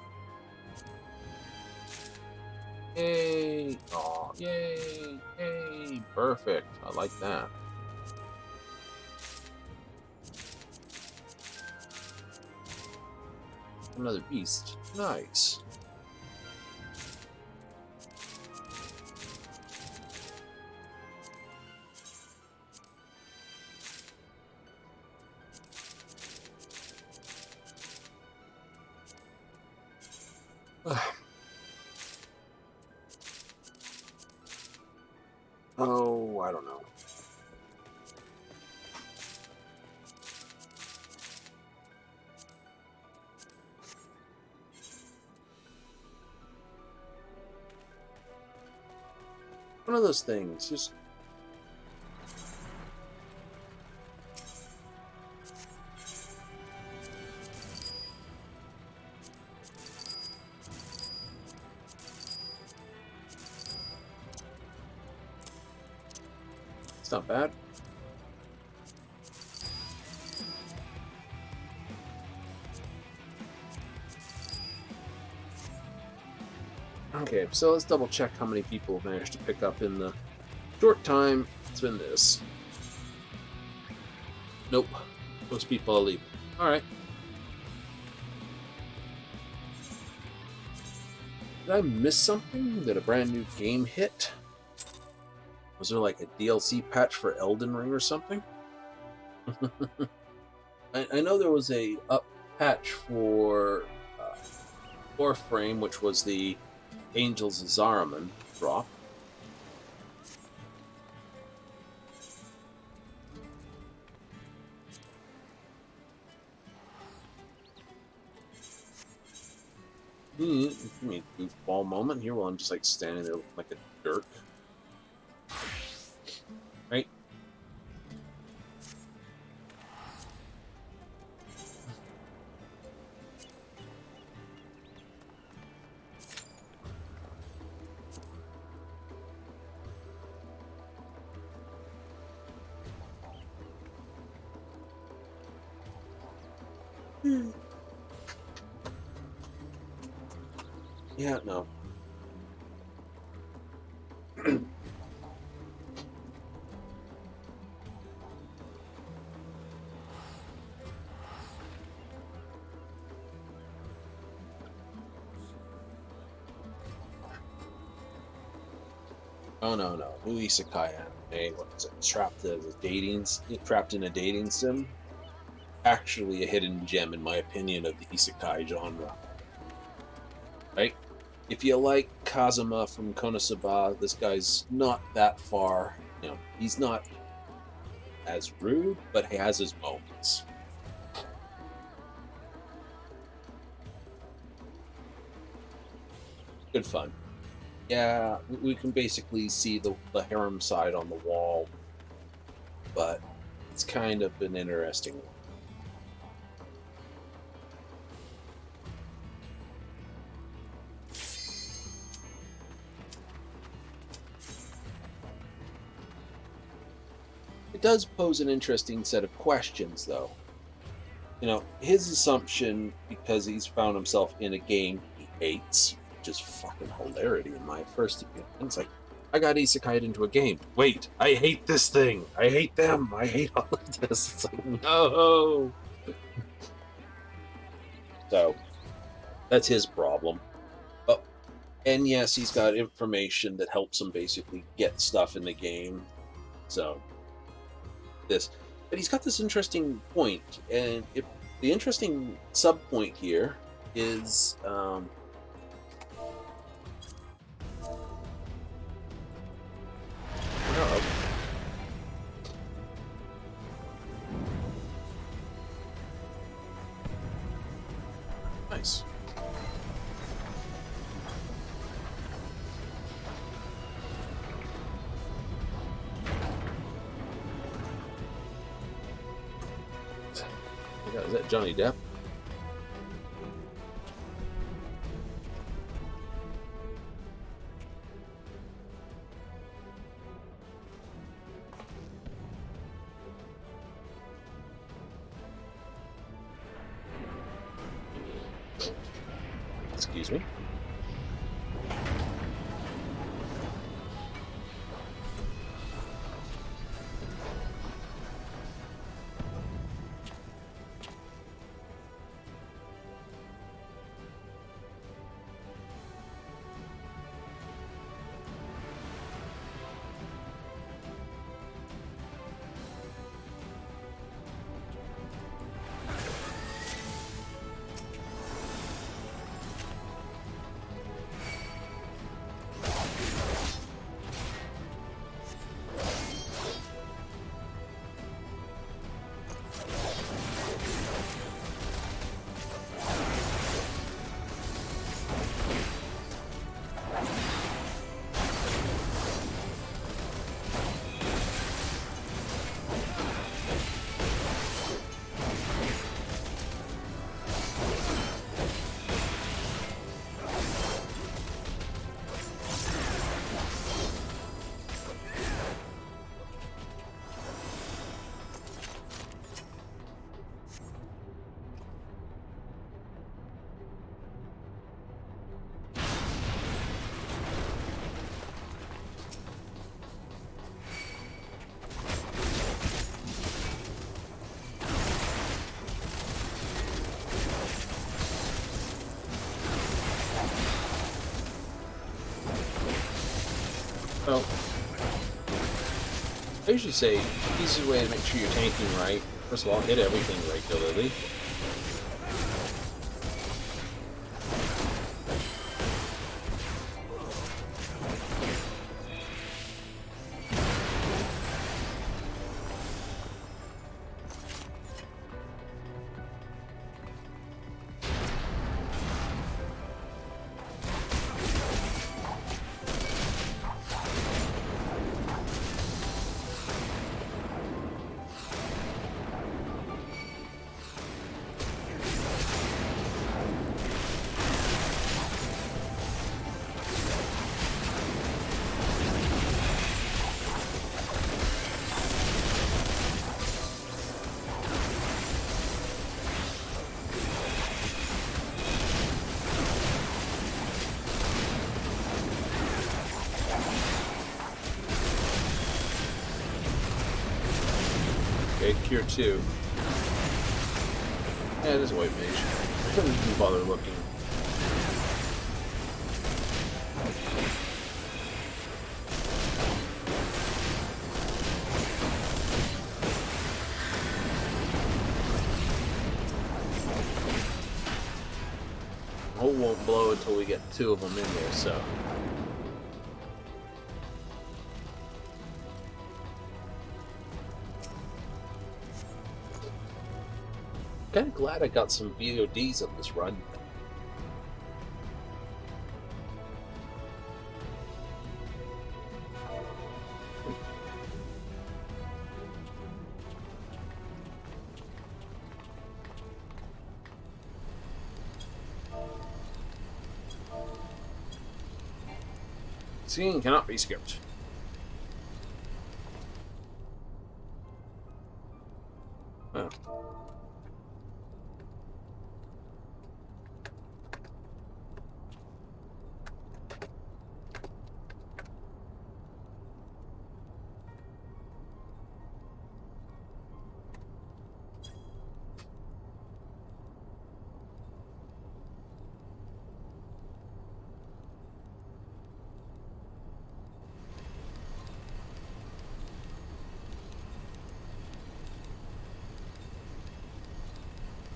Yay! Oh, yay! Yay! Perfect. I like that. Another beast. Nice. Oh, I don't know. One of those things, just it's not bad. Okay, so let's double check how many people have managed to pick up in the short time it's been this. Nope. Most people are leaving. Alright. Did I miss something? Did a brand new game hit? Was there like a DLC patch for Elden Ring or something? I know there was a up patch for Warframe, which was the Angels of Zariman drop. Give me a goofball moment here while I'm just like standing there looking like a jerk. Right? Yeah, no. Oh no. New isekai anime. What is it? Trapped in a dating sim. Actually, a hidden gem in my opinion of the isekai genre. Right? If you like Kazuma from Konosuba, this guy's not that far. You know, he's not as rude, but he has his moments. Good fun. Yeah, we can basically see the harem side on the wall, but it's kind of an interesting one. It does pose an interesting set of questions, though. You know, his assumption, because he's found himself in a game he hates, which is fucking hilarity in my first opinion. It's like, I got isekai'd into a game. Wait, I hate this thing. I hate them. I hate all of this. It's like, no. So, that's his problem. But And yes, he's got information that helps him basically get stuff in the game. So this, but he's got this interesting point, and the interesting sub point here is Nice. is that Johnny Depp? Excuse me. Well, I usually say the easiest way to make sure you're tanking right, first of all, hit everything regularly. Okay, Cure 2. Yeah, it is a white mage. I couldn't even bother looking. The hole won't blow until we get 2 of them in there, so... Kind of glad I got some VODs on this run. Seeing cannot be skipped. Oh.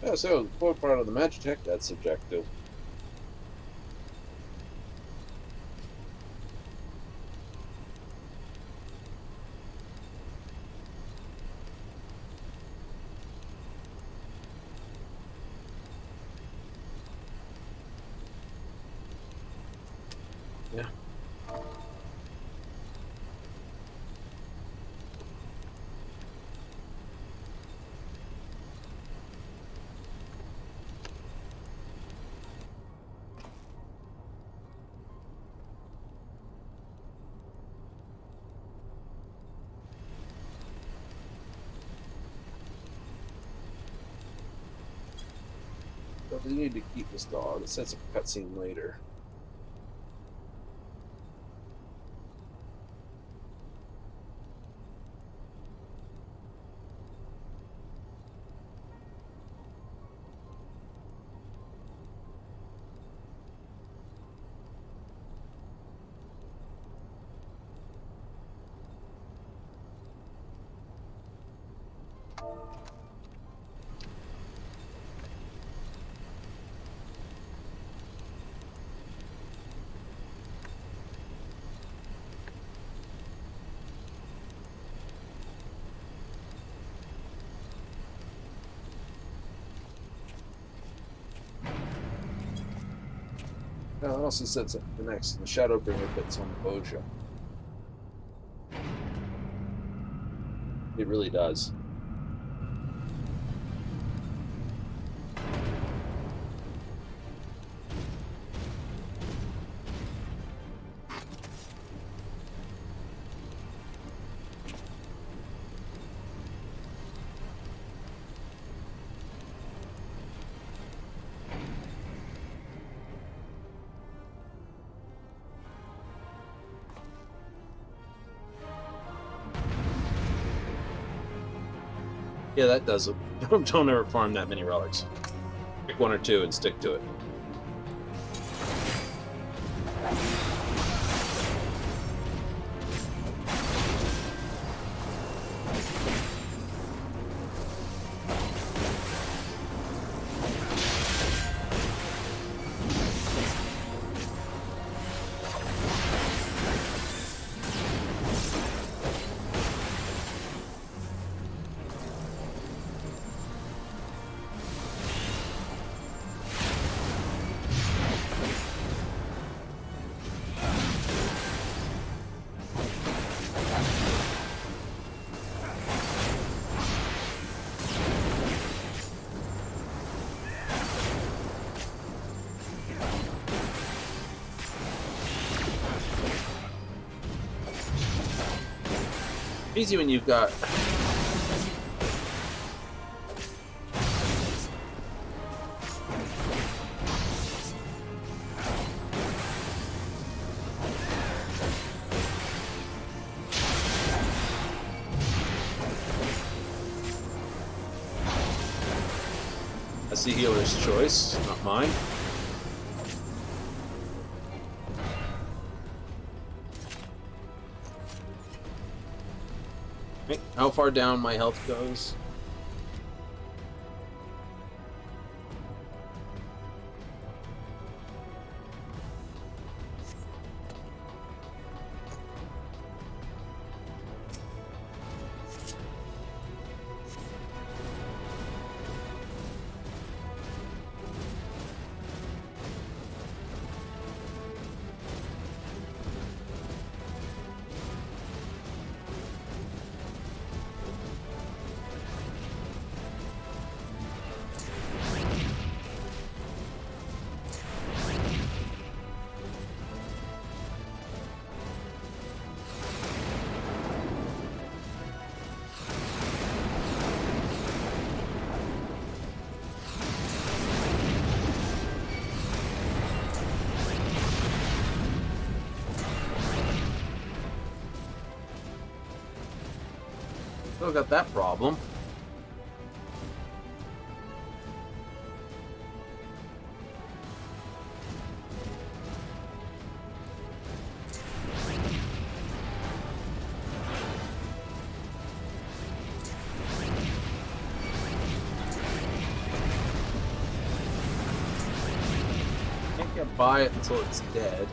Yeah, so the fourth part of the magic check, that's subjective. Yeah. But we need to keep this dog. It sets up a cutscene later. Now, it also sets up the next, the Shadowbringer bits on Bozjan. It really does. Yeah, that does it. Don't ever farm that many relics. Pick one or two and stick to it. Easy when you've got that's the healer's choice, not mine. Okay, how far down my health goes? Still got that problem. buy it until it's dead.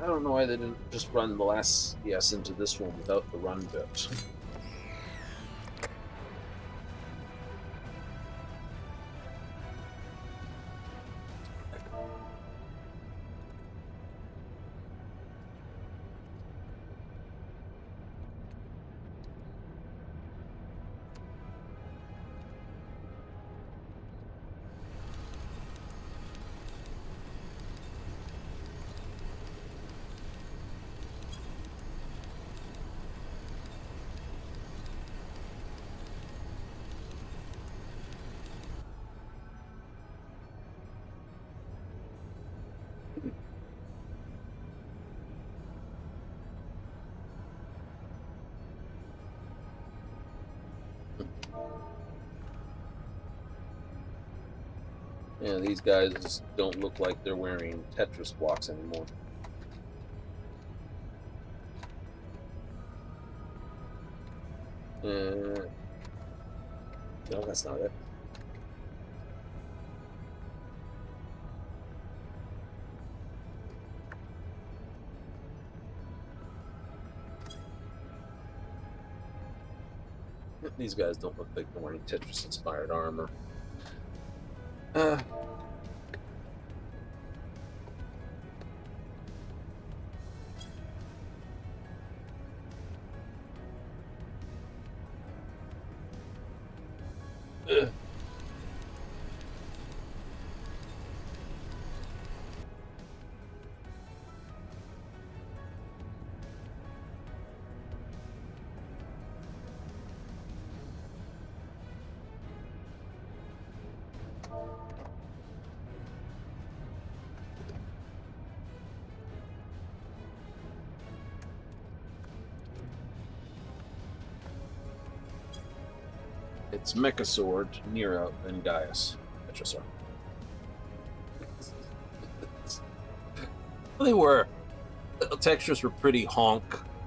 I don't know why they didn't just run the last CS into this one without the run bit. Yeah, these guys just don't look like they're wearing Tetris blocks anymore. No, that's not it. These guys don't look like they're wearing Tetris-inspired armor. It's Mecha Sword, Nero, and Gaius. Metrosaur. They were. The textures were pretty honk.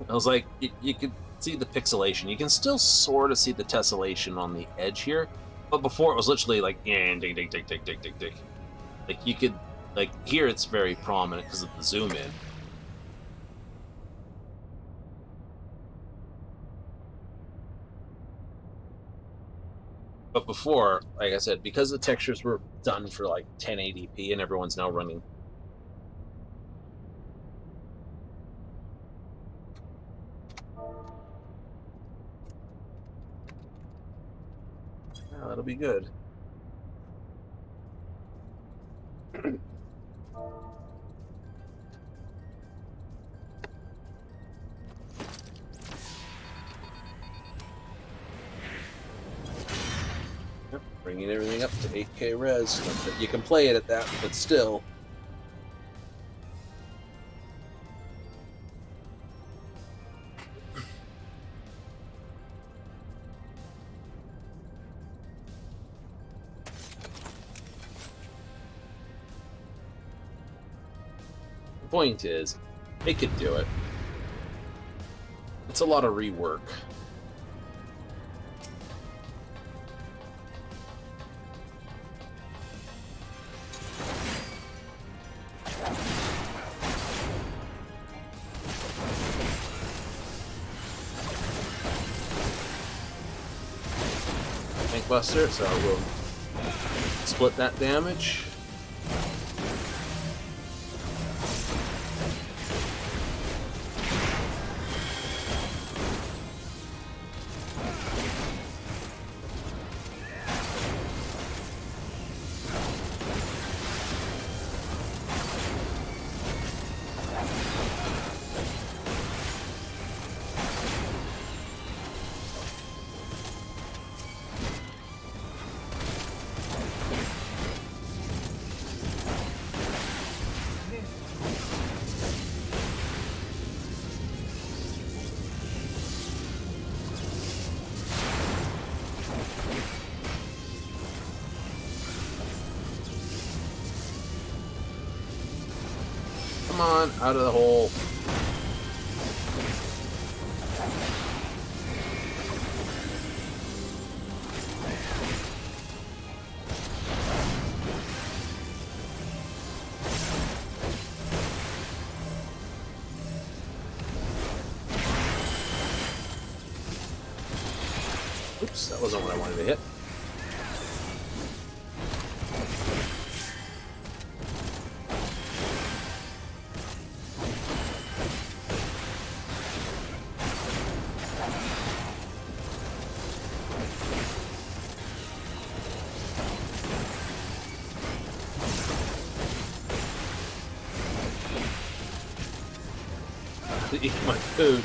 I was like, you could see the pixelation. You can still sort of see the tessellation on the edge here, but before it was literally like, yeah, dig, dig, dig, dig, dig, dig, dig. Like you could, like here it's very prominent because of the zoom in. But before, like I said, because the textures were done for like 1080p and everyone's now running. Oh, that'll be good. Yep, bringing everything up to 8K res. You can play it at that, but still. The point is, they could do it. It's a lot of rework. Tank Buster, so we'll split that damage. Come on, out of the hole. Oops, that wasn't what I wanted to hit. To eat my food.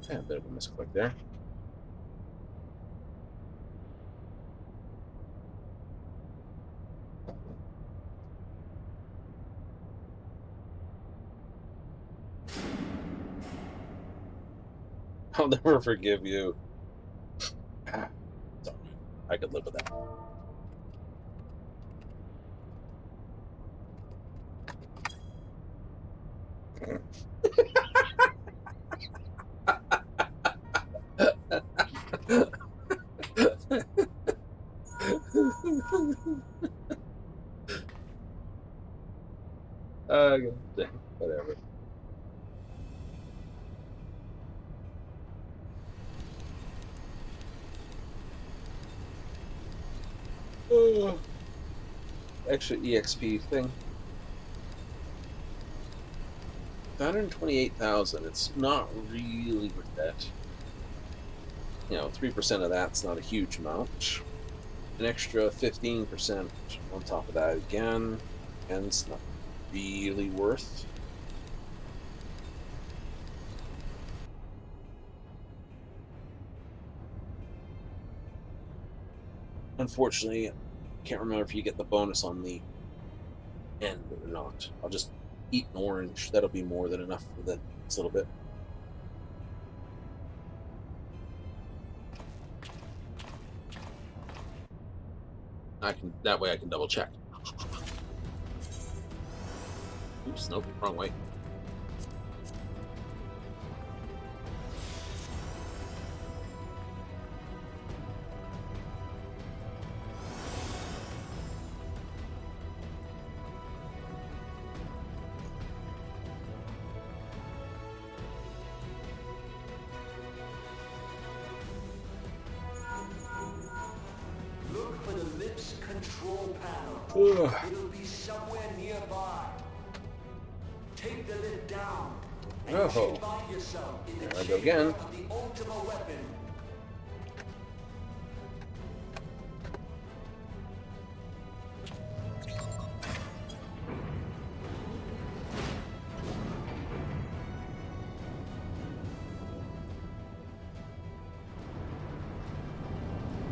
Yeah, a bit of a misclick there. I'll never forgive you. Ah, it's all right. I could live with that. Whatever. Extra EXP thing. 128,000. It's not really worth that. You know, 3% of that's not a huge amount. An extra 15% on top of that again, and it's not really worth. Unfortunately, can't remember if you get the bonus on the end or not. I'll just eat an orange. That'll be more than enough for the next little bit. That way I can double check. Oops, nope, wrong way. Look for the lips control panel. Ugh. It'll be somewhere nearby. Take the lid down. And Oh. you should find yourself in the There I go chamber again. of the ultimate weapon.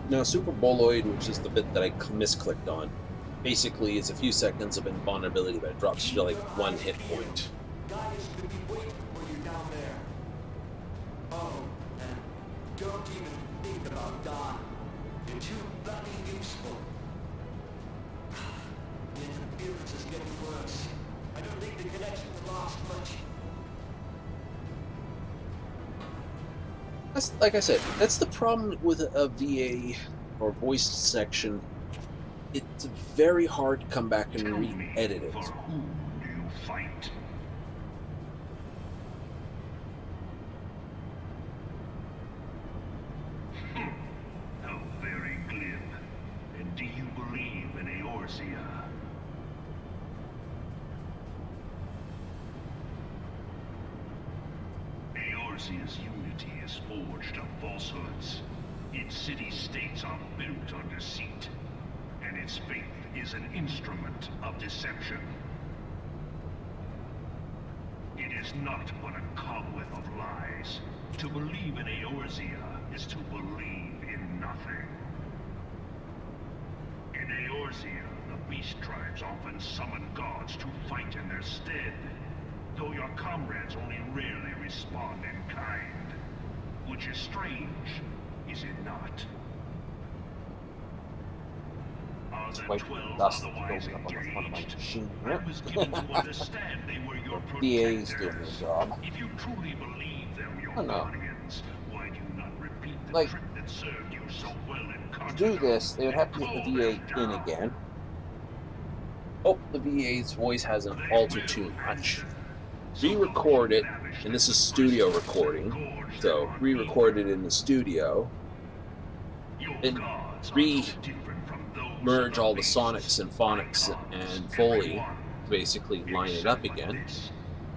Now, Super Boloid, which is the bit that I misclicked on, basically is a few seconds of invulnerability that drops you to like 1 hit point. Guys could be waiting for you down there. Oh, and don't even think about dying. You're too bloody useful. The interference is getting worse. I don't think the connection will last much. That's, like I said, that's the problem with a VA or voice section. It's very hard to come back and re-edit it. For whom do you fight? How very glib. And do you believe in Eorzea? Eorzea's unity is forged of falsehoods. Its city-states are built on deceit. And its faith is an instrument of deception. It is not but a cobweb of lies. To believe in Eorzea is to believe in nothing. In Eorzea, the beast tribes often summon gods to fight in their stead, though your comrades only rarely respond in kind. Which is strange, is it not? Are the Wipe 12 dust otherwise building up on the front of my engaged? machine I here. was given to understand they were your VA's protectors. doing their job. If you truly believe them your I know. guardians, why do you not repeat the Like, trick that served you so well in To Continent? do this, they would have to get Call the VA them in down. again. Oh, the VA's voice hasn't They altered will too much. answer. So Re-record don't it, lavish and this is the studio merciless recording, gorge so them on re-record me. it in the studio, Your and gods are re- no different from those merge of all the beasts. sonics and phonics Icons, and Foley, everyone. basically line it up Except for again. this,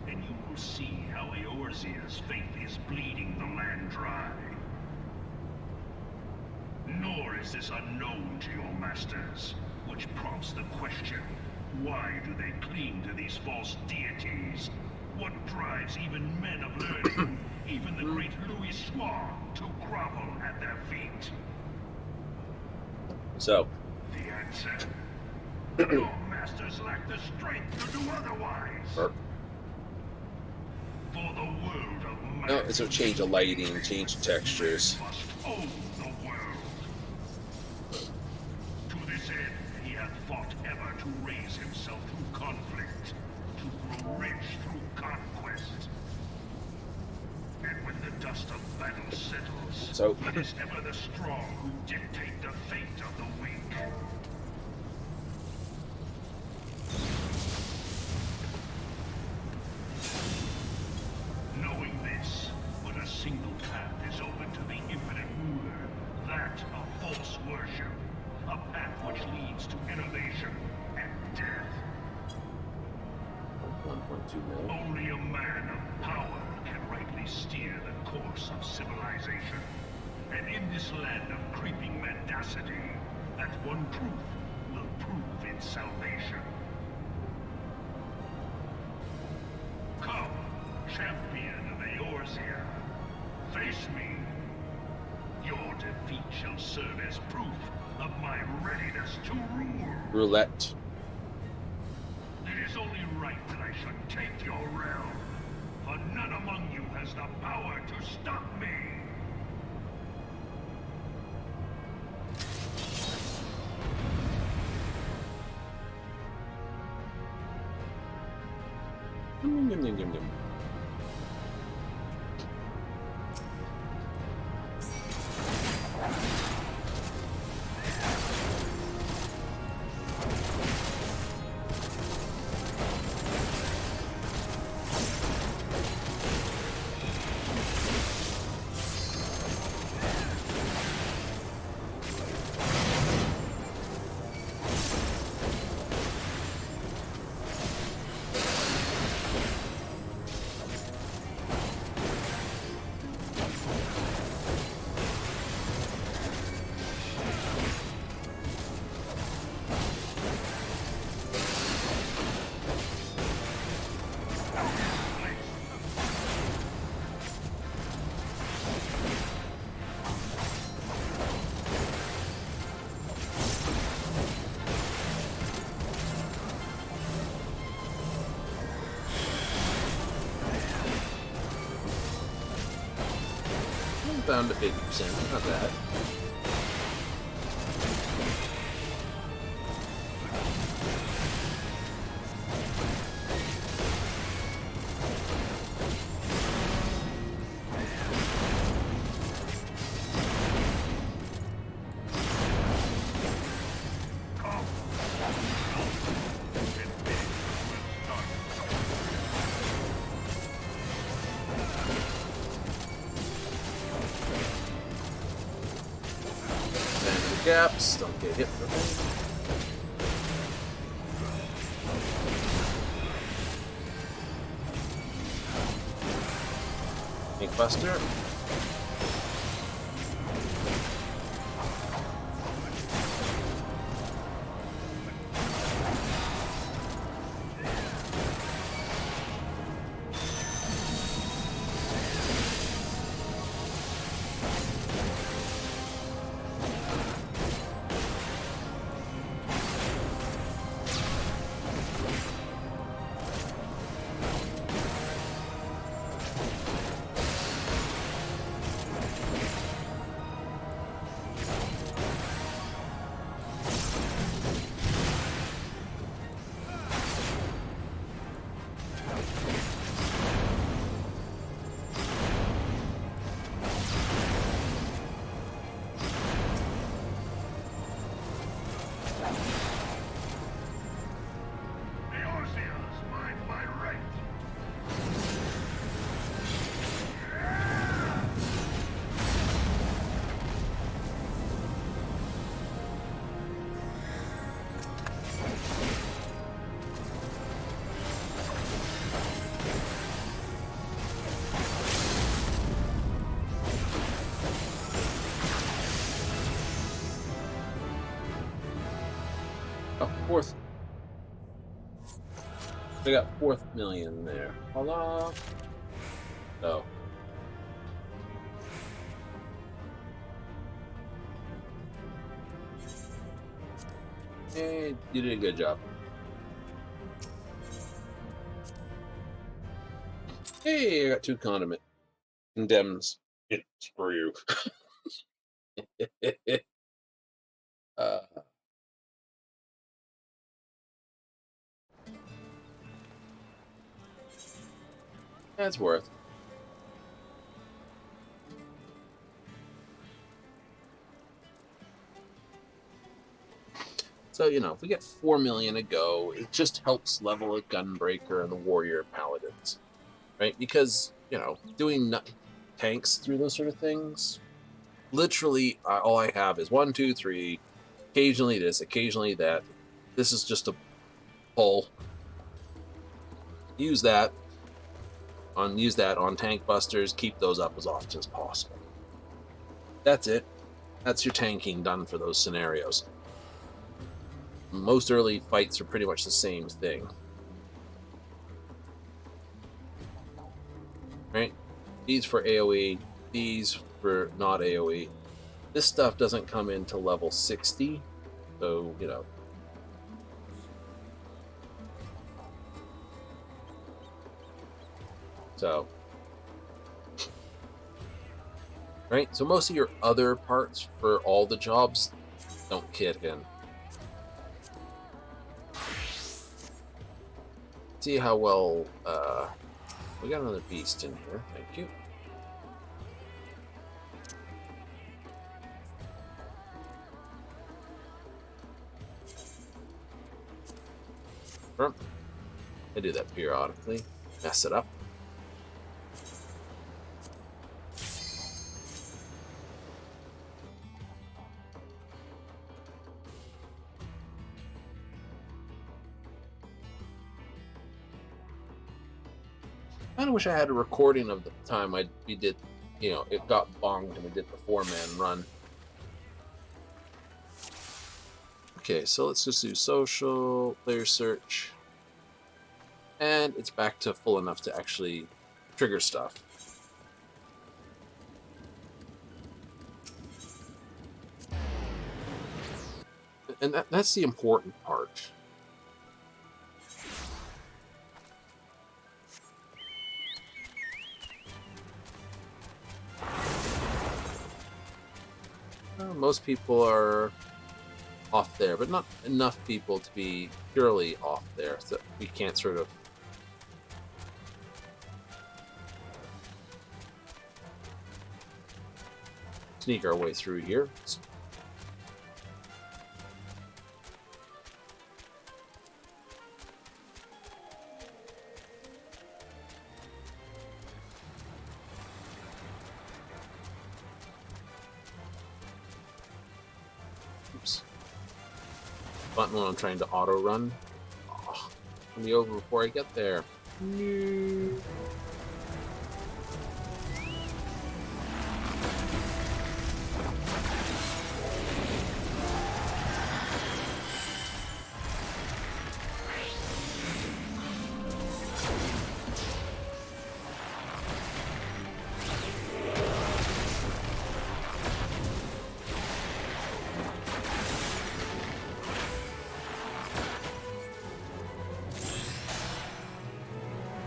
and you will see how Eorzea's faith is bleeding the land dry. Nor is this unknown to your masters, which prompts the question, why do they cling to these false deities? What drives even men of learning, even the great Louis Soir, to grovel at their feet? So, The answer? Your masters lack the strength to do otherwise. or, For the world of man. no, it's a change of lighting, change of textures. Must own the world. To this end, he hath fought ever to raise himself through conflict, to grow rich through conquest. And when the dust of battle settles, So- it is ever the strong who dictate the fate of the weak. Knowing this, but a single path is open to the infinite ruler, that of false worship, a path which leads to innovation and death. 1.2 mil. Only a man of power can rightly steer the course of civilization. And in this land of creeping mendacity, that one truth will prove its salvation. Come, champion of Eorzea, face me. Your defeat shall serve as proof of my readiness to rule. Roulette. It is only right that I should take your realm, for none among you has the power to stop me. Yum, yum, yum, yum, yum. Down to 50%, not bad. Gaps, don't get hit for me. Ink Buster. Fourth. We got fourth million there. Hello. Oh. Hey, you did a good job. Hey, I got 2 condiment. Condemns. It's for you. That's worth. So, you know, if we get 4 million a go, it just helps level a Gunbreaker and the Warrior Paladins. Right? Because, you know, doing tanks through those sort of things, literally all I have is 1, 2, 3, occasionally this, occasionally that. This is just a pull. Use that on tank busters, keep those up as often as possible. That's it. That's your tanking done for those scenarios. Most early fights are pretty much the same thing. Right? These for AoE, these for not AoE. This stuff doesn't come into level 60 So, you know. So, right? So most of your other parts for all the jobs don't kick in. See how well, we got another beast in here. Thank you. I do that periodically. Mess it up. I kind of wish I had a recording of the time we did, you know, it got bonged and we did the 4-man run. Okay, so let's just do social, player search. And it's back to full enough to actually trigger stuff. And that's the important part. Most people are off there, but not enough people to be purely off there, so we can't sort of sneak our way through here. Oops. Button when I'm trying to auto run. Oh, let me over before I get there. No.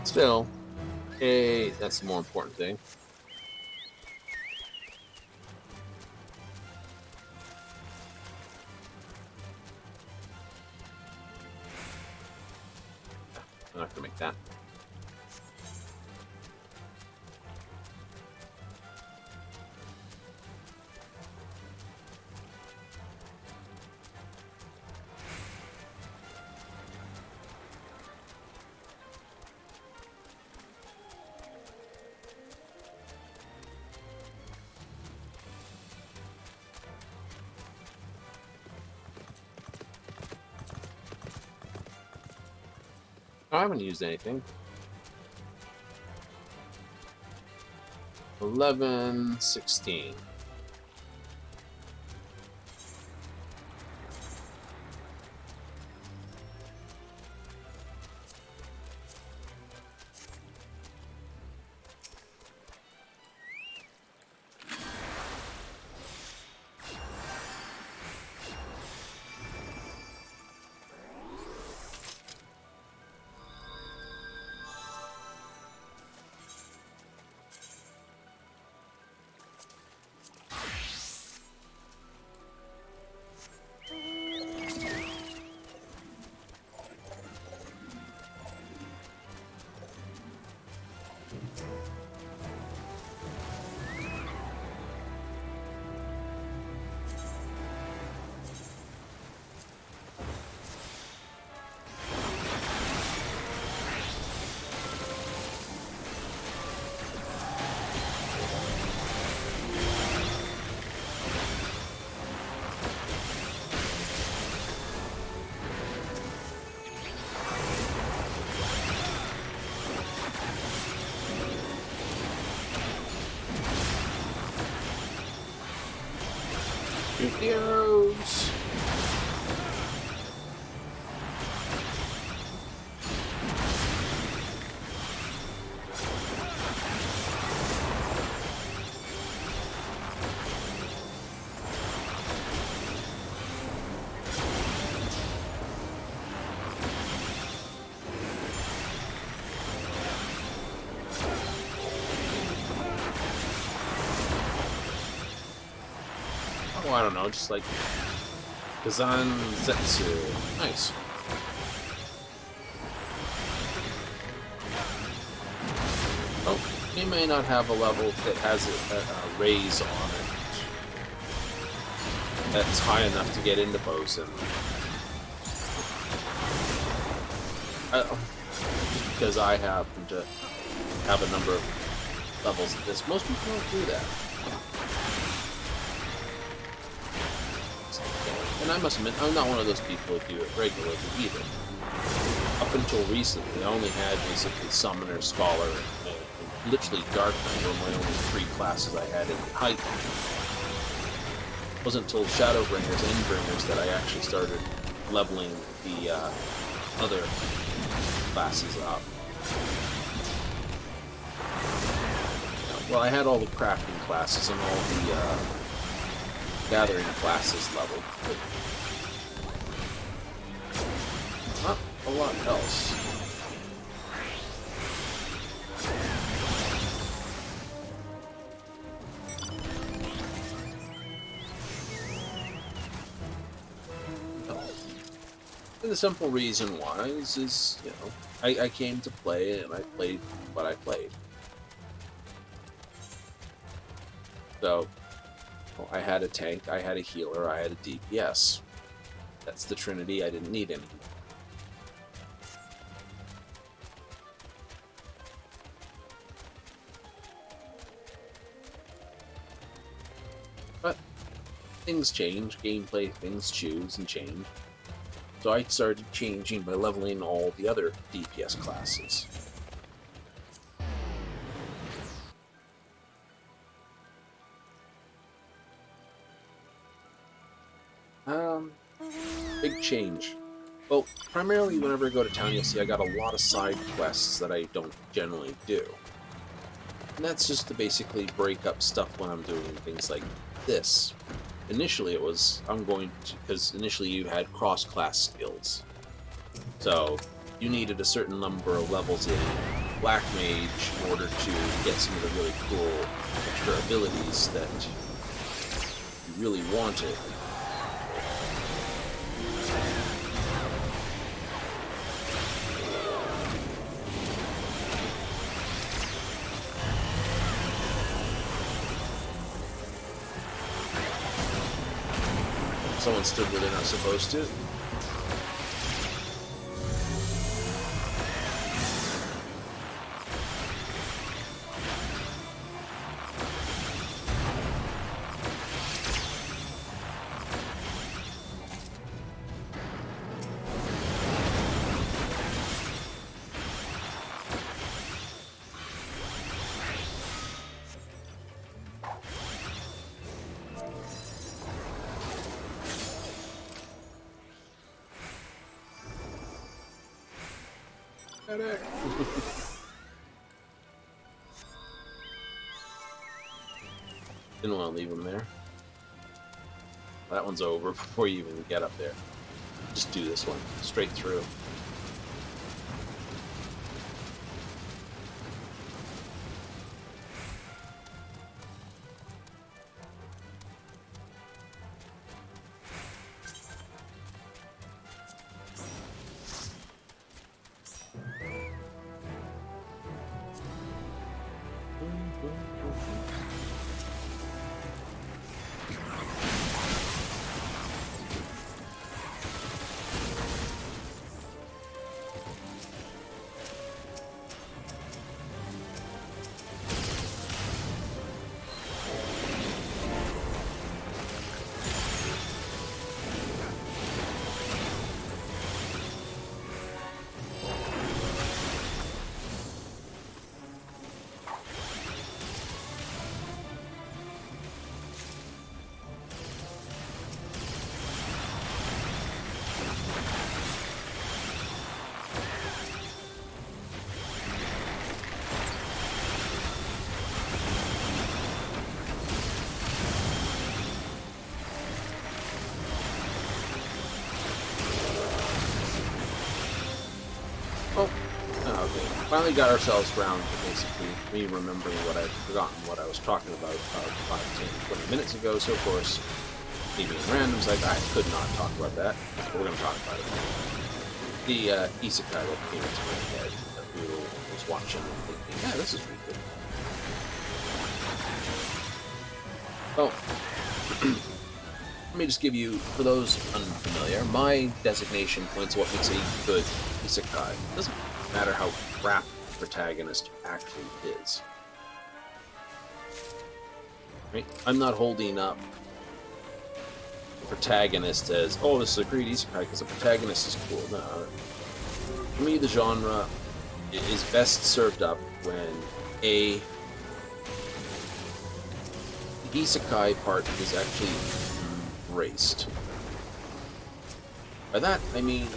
Still, hey, that's the more important thing. I'm not gonna make that. I haven't used anything. 11, 16. Shoot the arrows. I don't know, just like Kazan Zetsu. Nice. Oh, he may not have a level that has a raise on it that's high enough to get into Bozjan. Just because I happen to have a number of levels of this. Most people don't do that. And I must admit, I'm not one of those people who do it regularly either. Up until recently, I only had basically Summoner, Scholar, and literally Dark Knight were my only 3 classes I had in height. It wasn't until Shadowbringers, Endbringers that I actually started leveling the other classes up. Well, I had all the crafting classes and all the gathering classes leveled, but not a lot else. And the simple reason why is, you know, I came to play and I played what I played. So, well, I had a tank, I had a healer, I had a DPS. That's the trinity. I didn't need any. But things change, gameplay, things choose and change. So I started changing by leveling all the other DPS classes. Big change. Well, primarily whenever I go to town, you'll see I got a lot of side quests that I don't generally do. And that's just to basically break up stuff when I'm doing things like this. Initially it was, because initially you had cross-class skills. So, you needed a certain number of levels in Black Mage in order to get some of the really cool extra abilities that you really wanted. Someone stood where they're not supposed to. Didn't want to leave him there. That one's over before you even get up there. Just do this one, straight through. Finally got ourselves around to basically me remembering what I'd forgotten what I was talking about 5, 10, 20 minutes ago. So of course, me being random is like, I could not talk about that. But we're going to talk about it. The isekai that came into my head that we was watching and thinking, yeah, this is pretty good. Oh, let me just give you, for those unfamiliar, my designation points what makes a good isekai. It doesn't matter how crap the protagonist actually is. Right? I'm not holding up the protagonist as, oh, this is a great isekai because the protagonist is cool. No. For me, the genre is best served up when the isekai part is actually embraced. By that, I mean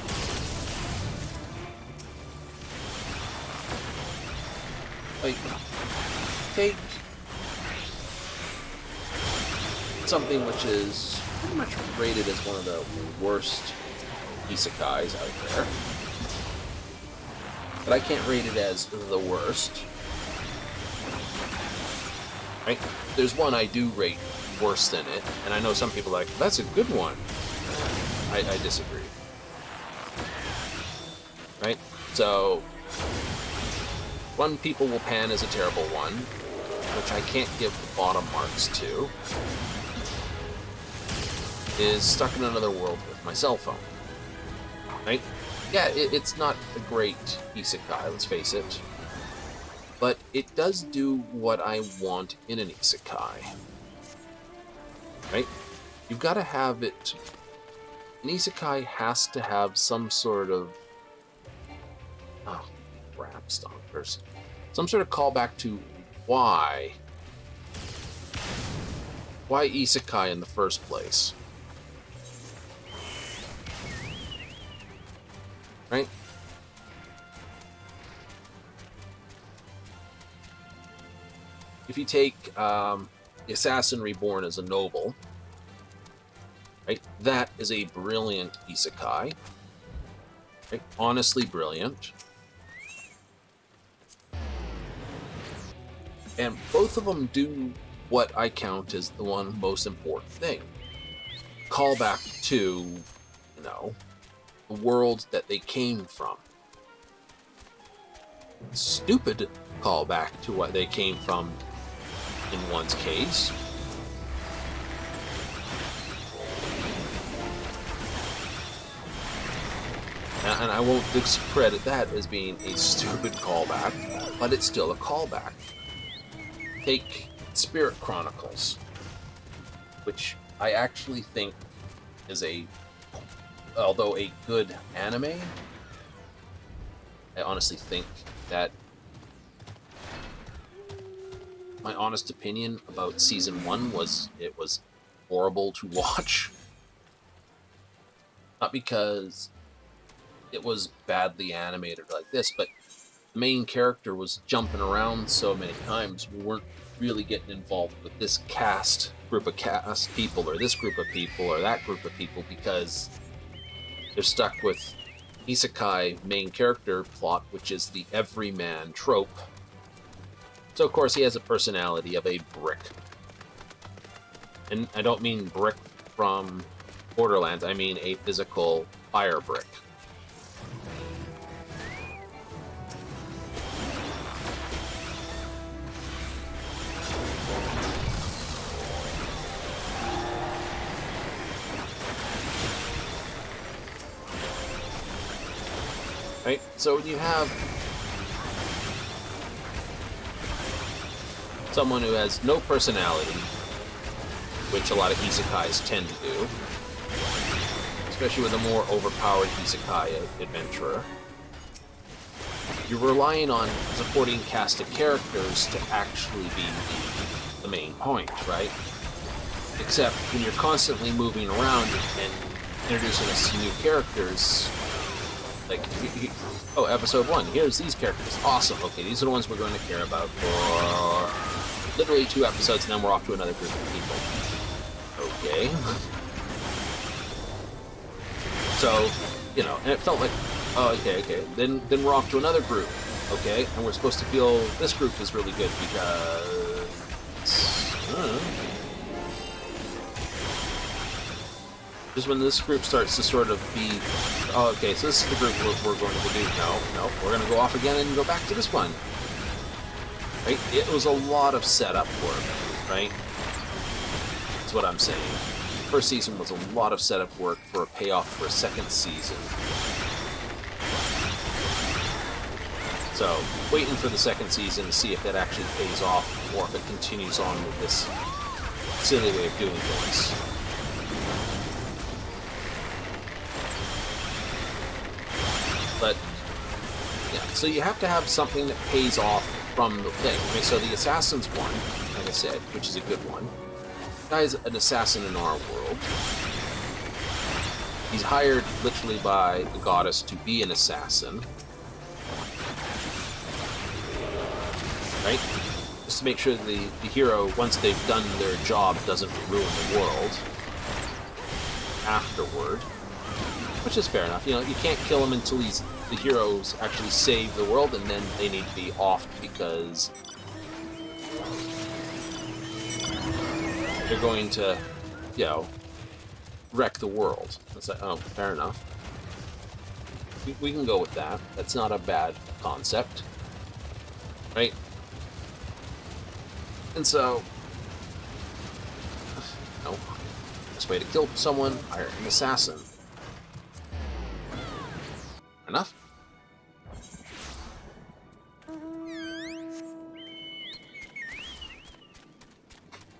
like, take something which is pretty much rated as one of the worst isekais out there, but I can't rate it as the worst. Right? There's one I do rate worse than it, and I know some people are like, that's a good one. I disagree. Right? So, one people will pan as a terrible one, which I can't give the bottom marks to, is Stuck in Another World with my cell phone. Right? Yeah, it's not a great isekai, let's face it. But it does do what I want in an isekai. Right? You've got to have it... An isekai has to have some sort of... Oh, crap, stompers. Some sort of callback to why isekai in the first place. Right? If you take the Assassin Reborn as a noble, right? That is a brilliant isekai. Right? Honestly brilliant. And both of them do what I count as the one most important thing. Call back to, you know, the world that they came from. Stupid callback to what they came from in one's case. And I won't discredit that as being a stupid callback, but it's still a callback. Take Spirit Chronicles, which I actually think is although a good anime, I honestly think that my honest opinion about season 1 was it was horrible to watch. Not because it was badly animated like this, but the main character was jumping around so many times, we weren't really getting involved with this group of cast people, or this group of people, or that group of people, because they're stuck with isekai main character plot, which is the everyman trope. So, of course, he has a personality of a brick. And I don't mean brick from Borderlands, I mean a physical fire brick. Right? So when you have someone who has no personality, which a lot of isekais tend to do, especially with a more overpowered isekai adventurer, you're relying on a supporting cast of characters to actually be the main point, right? Except when you're constantly moving around and introducing us to new characters, like, oh, episode 1, here's these characters. Awesome. Okay, these are the ones we're going to care about for literally 2 episodes, and then we're off to another group of people. Okay. So, you know, and it felt like, oh, okay. Then we're off to another group. Okay, and we're supposed to feel this group is really good because... Just when this group starts to sort of be, oh, okay, so this is the group we're going to do. No, we're going to go off again and go back to this one. Right? It was a lot of setup work, right? That's what I'm saying. First season was a lot of setup work for a payoff for a second season. So, waiting for the second season to see if that actually pays off or if it continues on with this silly way of doing things. But, yeah, so you have to have something that pays off from the thing. I mean, so the Assassin's one, like I said, which is a good one. The guy is an assassin in our world. He's hired literally by the goddess to be an assassin. Right? Just to make sure the hero, once they've done their job, doesn't ruin the world afterward. Which is fair enough. You know, you can't kill him until the heroes actually save the world, and then they need to be offed because they're going to, you know, wreck the world. It's like, oh, fair enough. We can go with that. That's not a bad concept. Right? And so, you know, best way to kill someone, hire an assassin. Enough?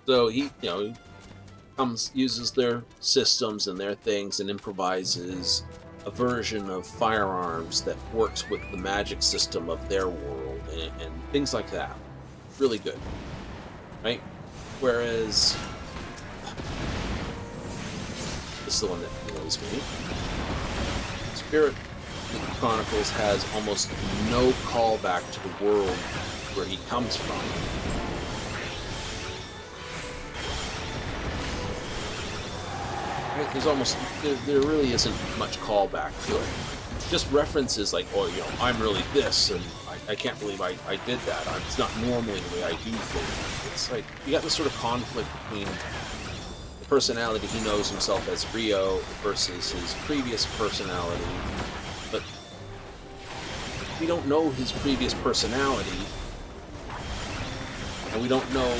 So he, you know, uses their systems and their things and improvises a version of firearms that works with the magic system of their world and things like that. Really good, right? Whereas this is the one that annoys me. Spirit Chronicles has almost no callback to the world where he comes from. There's almost, there really isn't much callback to it. Just references like, oh, you know, I'm really this, and I can't believe I did that. It's not normally the way I do things. It's like, you got this sort of conflict between the personality he knows himself as Rio versus his previous personality. But we don't know his previous personality, and we don't know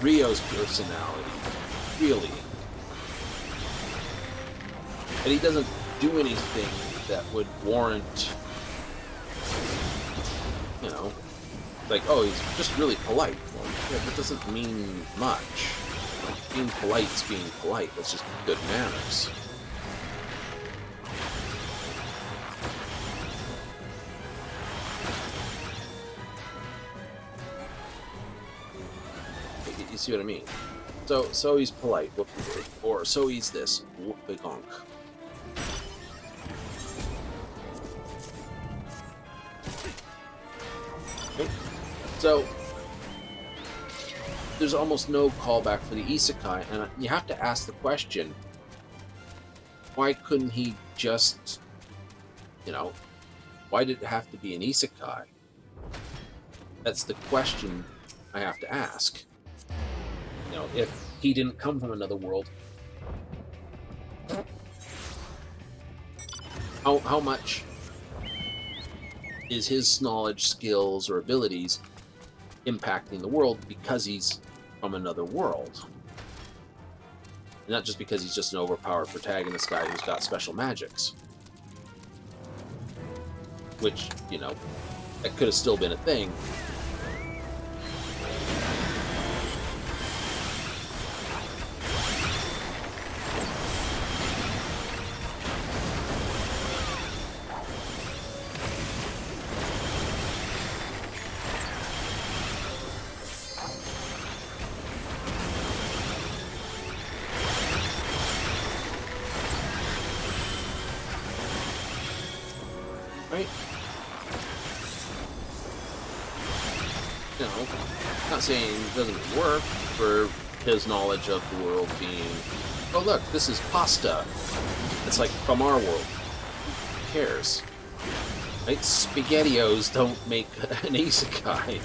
Rio's personality, really. And he doesn't do anything that would warrant, you know, like, oh, he's just really polite. Well, yeah, that doesn't mean much. Being polite is being polite. That's just good manners. You see what I mean? So he's polite, or so he's this, whoop-a-gonk. Okay. So there's almost no callback for the isekai, and you have to ask the question, why couldn't he just, you know, why did it have to be an isekai? That's the question I have to ask. You know, if he didn't come from another world, how much is his knowledge, skills, or abilities impacting the world because he's from another world? And not just because he's just an overpowered protagonist guy who's got special magics. Which, you know, that could have still been a thing. Right? You know, not saying it doesn't work for his knowledge of the world being, oh look, this is pasta. It's like from our world. Who cares? Right? SpaghettiOs don't make an isekai.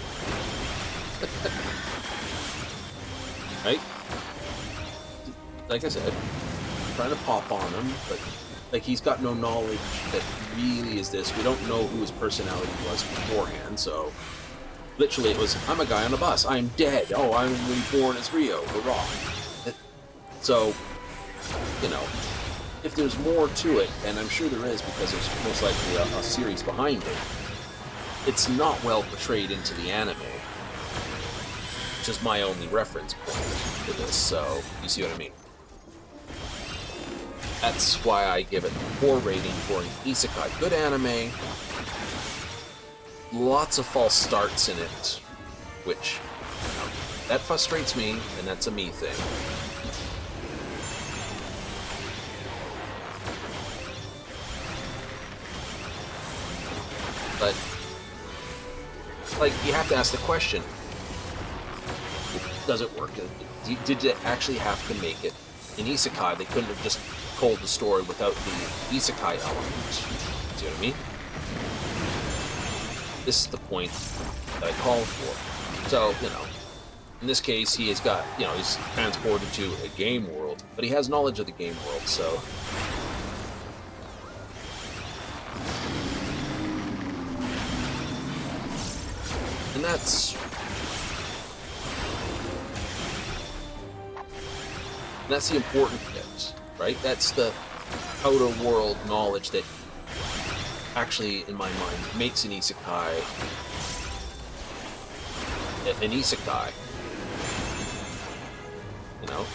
Right? Like I said, trying to pop on him, but like he's got no knowledge that really is this. We don't know who his personality was beforehand, so literally it was, I'm a guy on a bus, I'm dead, oh, I'm reborn as Rio, hurrah. So, you know, if there's more to it, and I'm sure there is because there's most likely a series behind it, it's not well portrayed into the anime, which is my only reference point to this, so you see what I mean. That's why I give it a 4 rating for an isekai. Good anime, lots of false starts in it, which, you know, that frustrates me, and that's a me thing. But, like, you have to ask the question, does it work? Did it actually have to make it an isekai? They couldn't have just told the story without the isekai element. See what I mean? This is the point that I called for. So, you know, in this case, he has got, you know, he's transported to a game world, but he has knowledge of the game world, so... And that's the important bit, right? That's the outer world knowledge that actually, in my mind, makes an isekai an isekai. You know?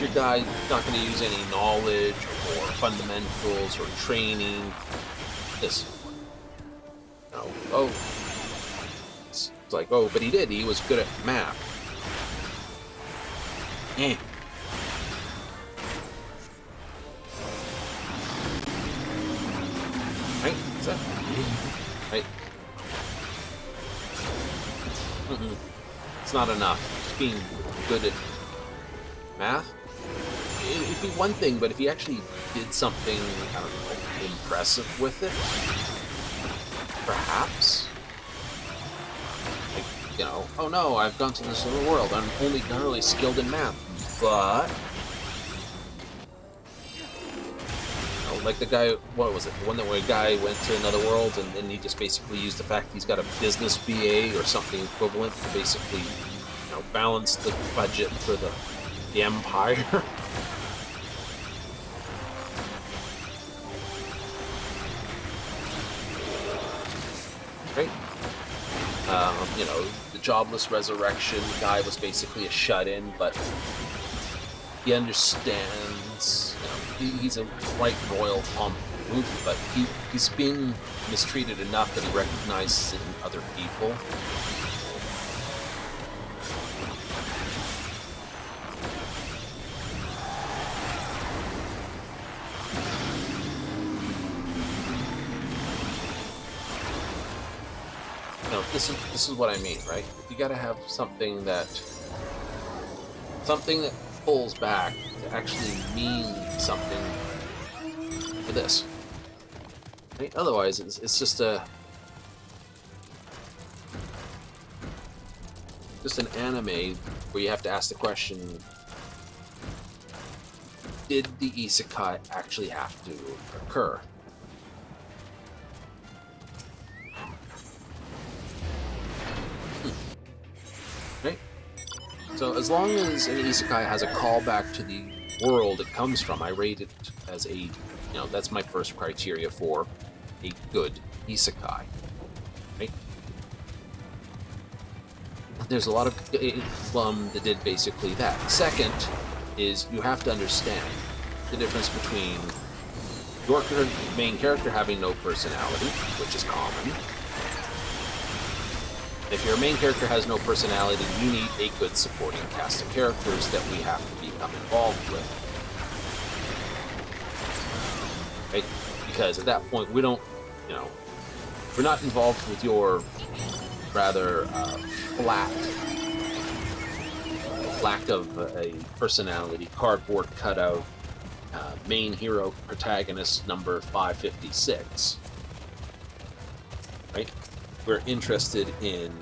Your guy's not going to use any knowledge or fundamentals or training. This. No. Oh. It's like, oh, but he did. He was good at math. Eh. Right? Is that? Right. It's not enough. Just being good at math. It'd be one thing, but if he actually did something, I don't know, impressive with it, perhaps. Like, you know, oh no, I've gone to this other world. I'm only generally skilled in math, but you know, like the guy, what was it? The one that where a guy went to another world and then he just basically used the fact he's got a business BA or something equivalent to basically, you know, balance the budget for the empire. Right? You know, the jobless resurrection guy was basically a shut-in, but he understands, you know, he's a white royal on the movie, but he's been mistreated enough that he recognizes it in other people. This is what I mean, right? You gotta have something that pulls back to actually mean something for this. Right? Otherwise, it's just an anime where you have to ask the question: did the isekai actually have to occur? Right? So as long as an isekai has a callback to the world it comes from, I rate it as a, you know, that's my first criteria for a good isekai. Right? There's a lot of that did basically that. Second is you have to understand the difference between your main character having no personality, which is common. If your main character has no personality, you need a good supporting cast of characters that we have to become involved with. Right? Because at that point, we don't, you know, we're not involved with your rather flat lack of a personality, cardboard cutout, main hero protagonist number 556. Right? We're interested in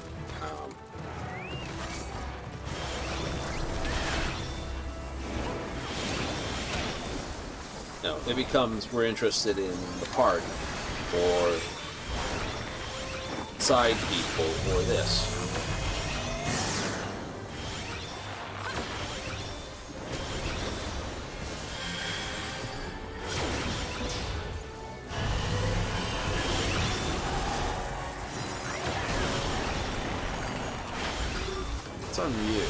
No, it becomes we're interested in the party, or side people, or this. It's on you.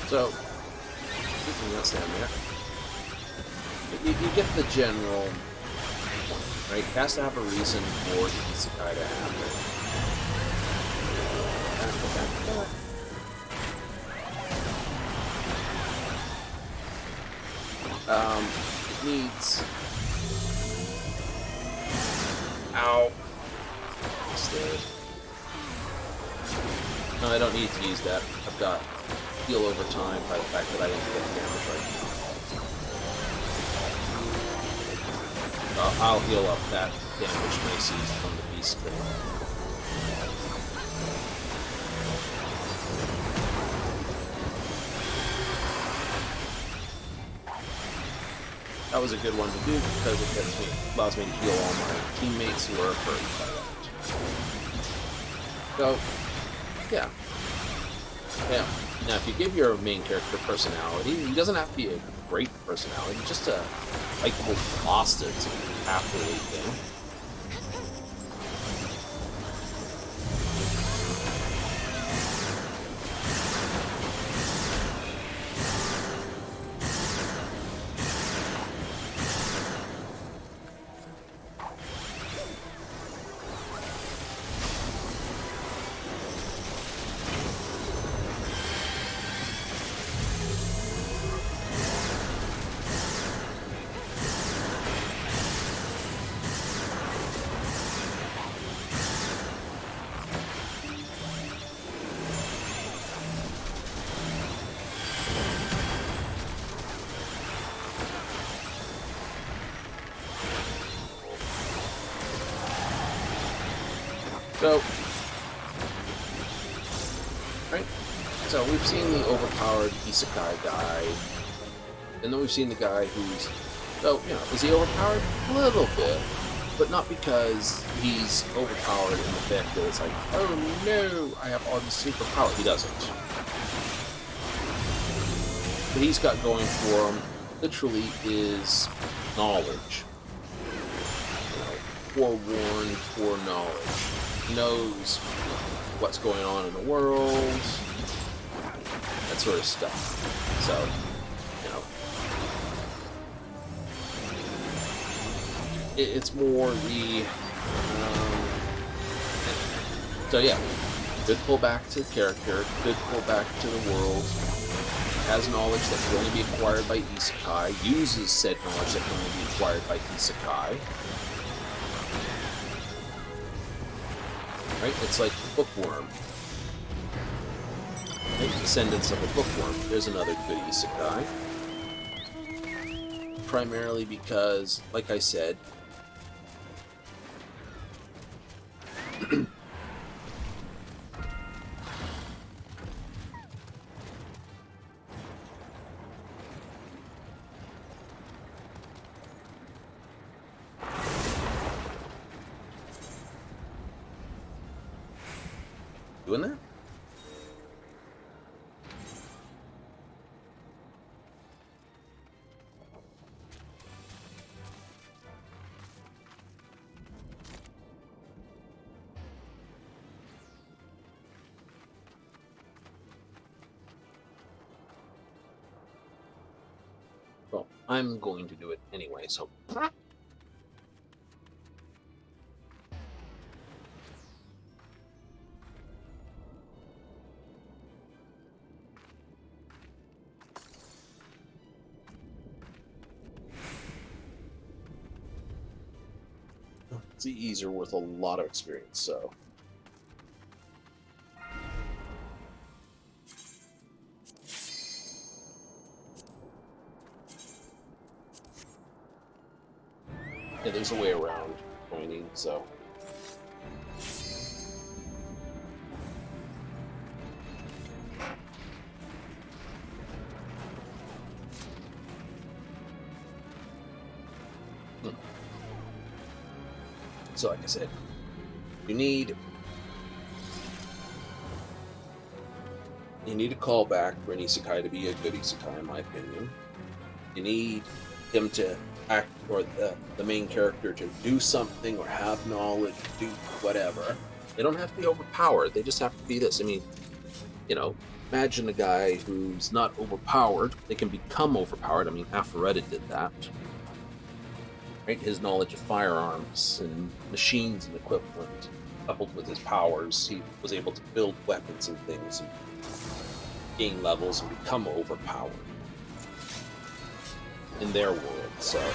So, you can stand there. You get the general point, right? It has to have a reason for the isekai to happen. It needs... Ow. Stay. No, I don't need to use that. I've got heal over time by the fact that I didn't get damage right now. I'll heal up that damage Macy's from the beast thing. That was a good one to do because it allows me to heal all my teammates who are hurt by that. So, yeah. Yeah. Now, if you give your main character personality, he doesn't have to be a great personality, just a likable boss that's a happily thing. So, right? So we've seen the overpowered isekai guy, and then we've seen the guy who's, so, you know, is he overpowered? A little bit, but not because he's overpowered in the fact that it's like, oh no, I have all this superpower. He doesn't. What he's got going for him, literally, is knowledge. You know, forewarned, foreknowledge. He knows what's going on in the world, that sort of stuff. So, you know, it's more the, so yeah, good pullback to the character, good pullback to the world, has knowledge that can only be acquired by isekai, uses said knowledge that can only be acquired by isekai. Right? It's like bookworm. Right? Descendants of a bookworm. There's another good isekai. Primarily because, like I said, doing that? Well, I'm going to do it anyway, so... CEs are worth a lot of experience, so. Yeah, there's a way around joining, so. So, like I said, you need a callback for an isekai to be a good isekai, in my opinion. You need him to act, or the main character to do something, or have knowledge, do whatever. They don't have to be overpowered. They just have to be this. I mean, you know, imagine a guy who's not overpowered. They can become overpowered. I mean, Aphrodite did that. Right? His knowledge of firearms and machines and equipment, coupled with his powers, he was able to build weapons and things and gain levels and become overpowered in their world. So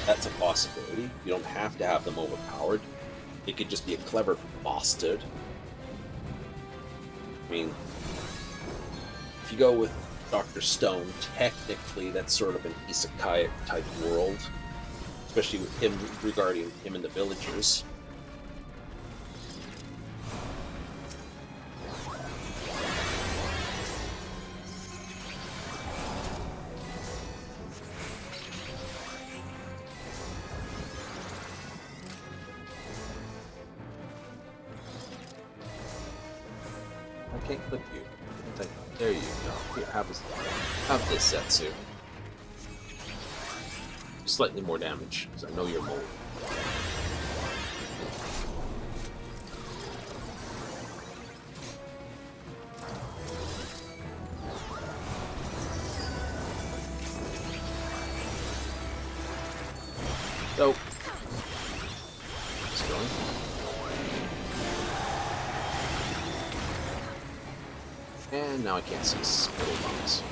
that's a possibility. You don't have to have them overpowered. It could just be a clever bastard. I mean, if you go with Dr. Stone, technically that's sort of an isekai type world, especially with him, regarding him and the villagers. I can't click you. There you go. Here, have this Setsu. Slightly more damage, because I know you're mold. So, it's going. And now I can't see spittle bombs.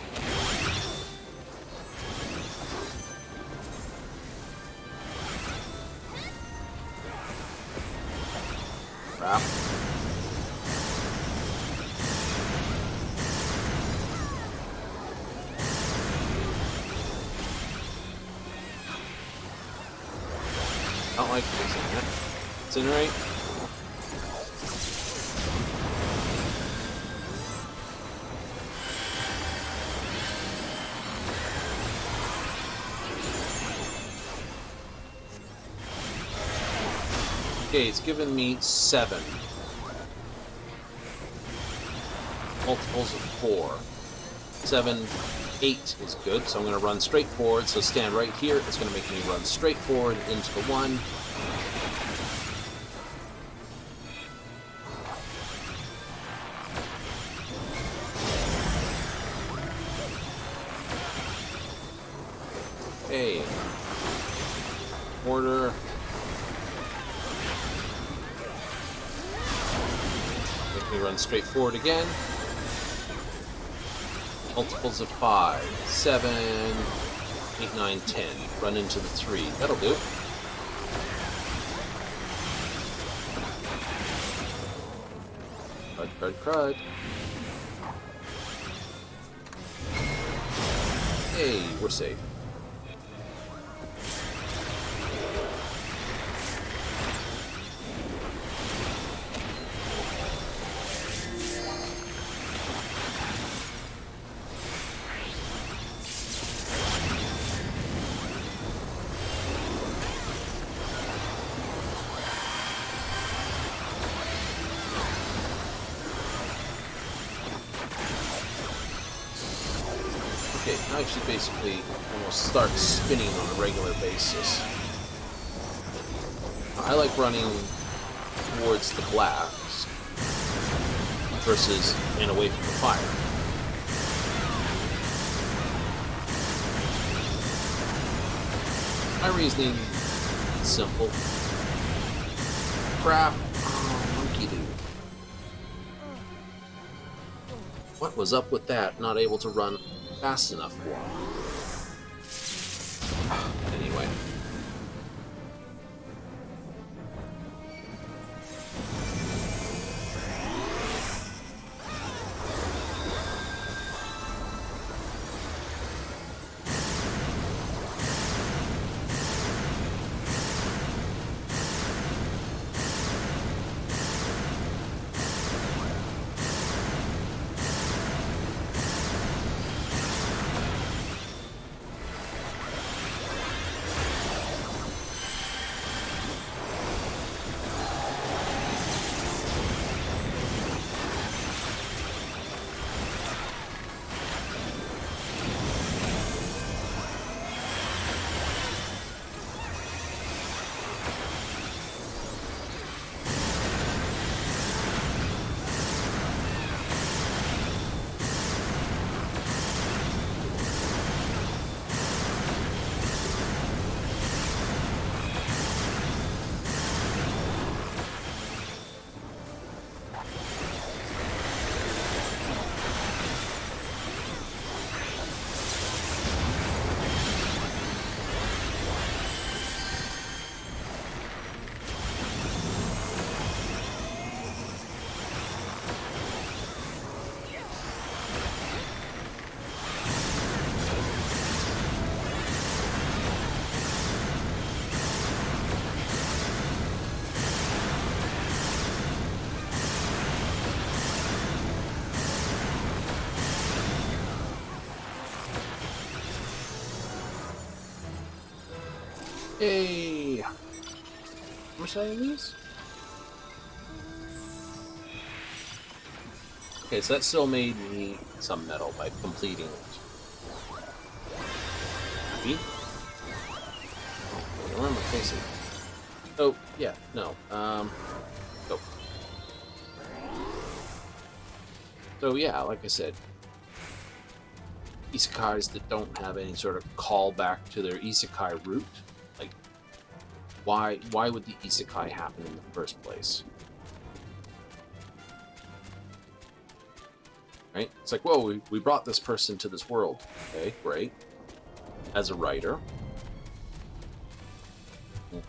Crap. I don't like this in it. Incinerate. Okay, it's given me 7. Multiples of 4. 7, 8 is good, so I'm going to run straight forward. So stand right here. It's going to make me run straight forward into the 1. Okay. Order. Run straight forward again. Multiples of 5, 7, 8, 9, 10. Run into the 3. That'll do. Crud, crud, crud. Hey, we're safe. Okay, now I should basically almost start spinning on a regular basis. I like running towards the blast versus and away from the fire. My reasoning is simple. Crap. Oh, monkey dude. What was up with that? Not able to run fast enough for him. Anyway. Hey! How much did I lose? Okay, so that still made me some metal by completing it. Happy? Where am I facing? Oh, yeah, no. Go. So yeah, like I said, isekais that don't have any sort of callback to their isekai root, like why would the isekai happen in the first place? Right? It's like, well, we brought this person to this world. Okay, great. As a writer,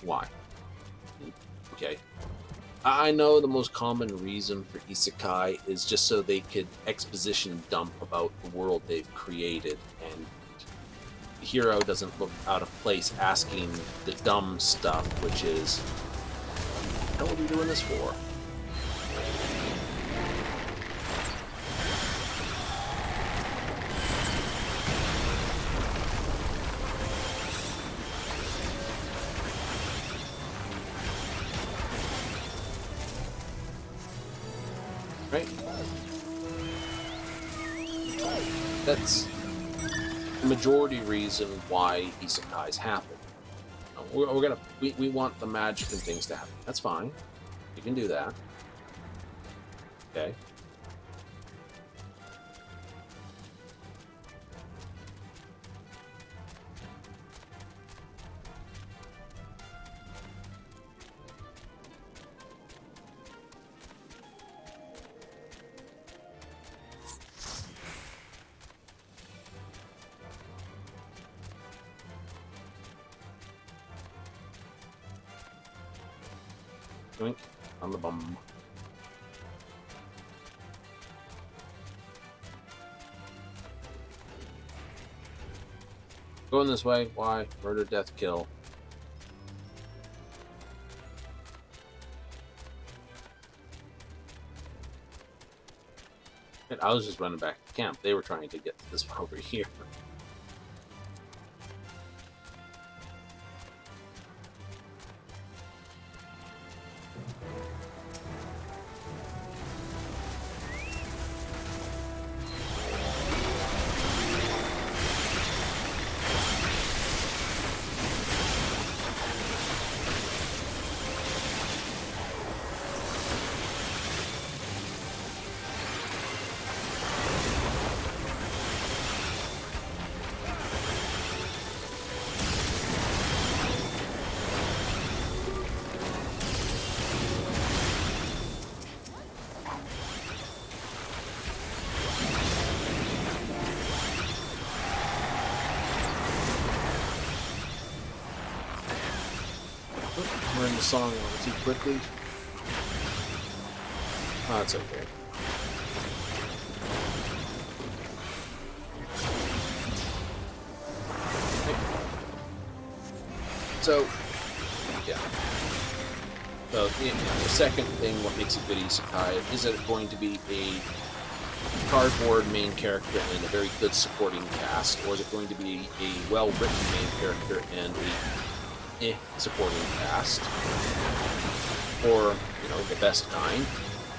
why? Okay. I know the most common reason for isekai is just so they could exposition dump about the world they've created, and the hero doesn't look out of place asking the dumb stuff, which is, what the hell are we doing this for? Right? That's the majority reason why isekais happen. We want the magic and things to happen. That's fine. You can do that. Okay. Doink on the bum. Going this way. Why? Murder, death, kill. And I was just running back to camp. They were trying to get this one over here. We're in the song a little too quickly. Oh, it's okay. So, yeah. So, the second thing, what makes a good isekai, is it going to be a cardboard main character and a very good supporting cast, or is it going to be a well-written main character and a supporting cast, or, the best kind,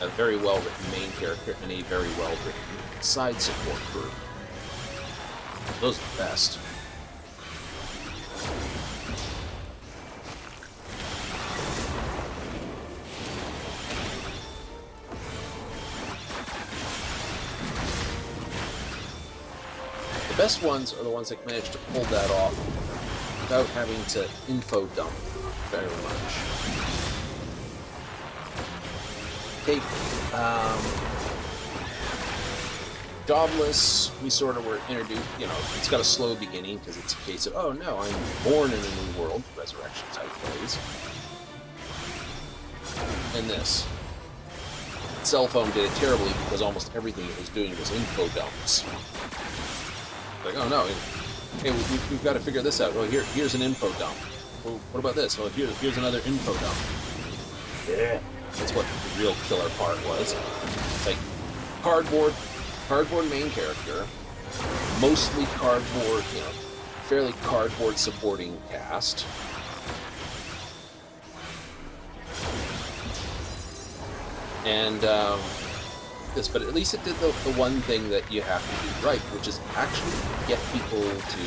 a very well-written main character and a very well-written side support group. Those are the best. The best ones are the ones that manage to pull that off without having to info dump very much. Take Jobless, we sort of were introduced, it's got a slow beginning because it's a case of, oh no, I'm born in a new world, resurrection type plays. And this. Cell phone did it terribly because almost everything it was doing was info dumps. Like, oh no, hey, we've got to figure this out. Oh, here's an info dump. Well, what about this? Oh, here's another info dump. Yeah, that's what the real killer part was. It's like cardboard main character, mostly cardboard, fairly cardboard supporting cast, And this, but at least it did the one thing that you have to do right, which is actually get people to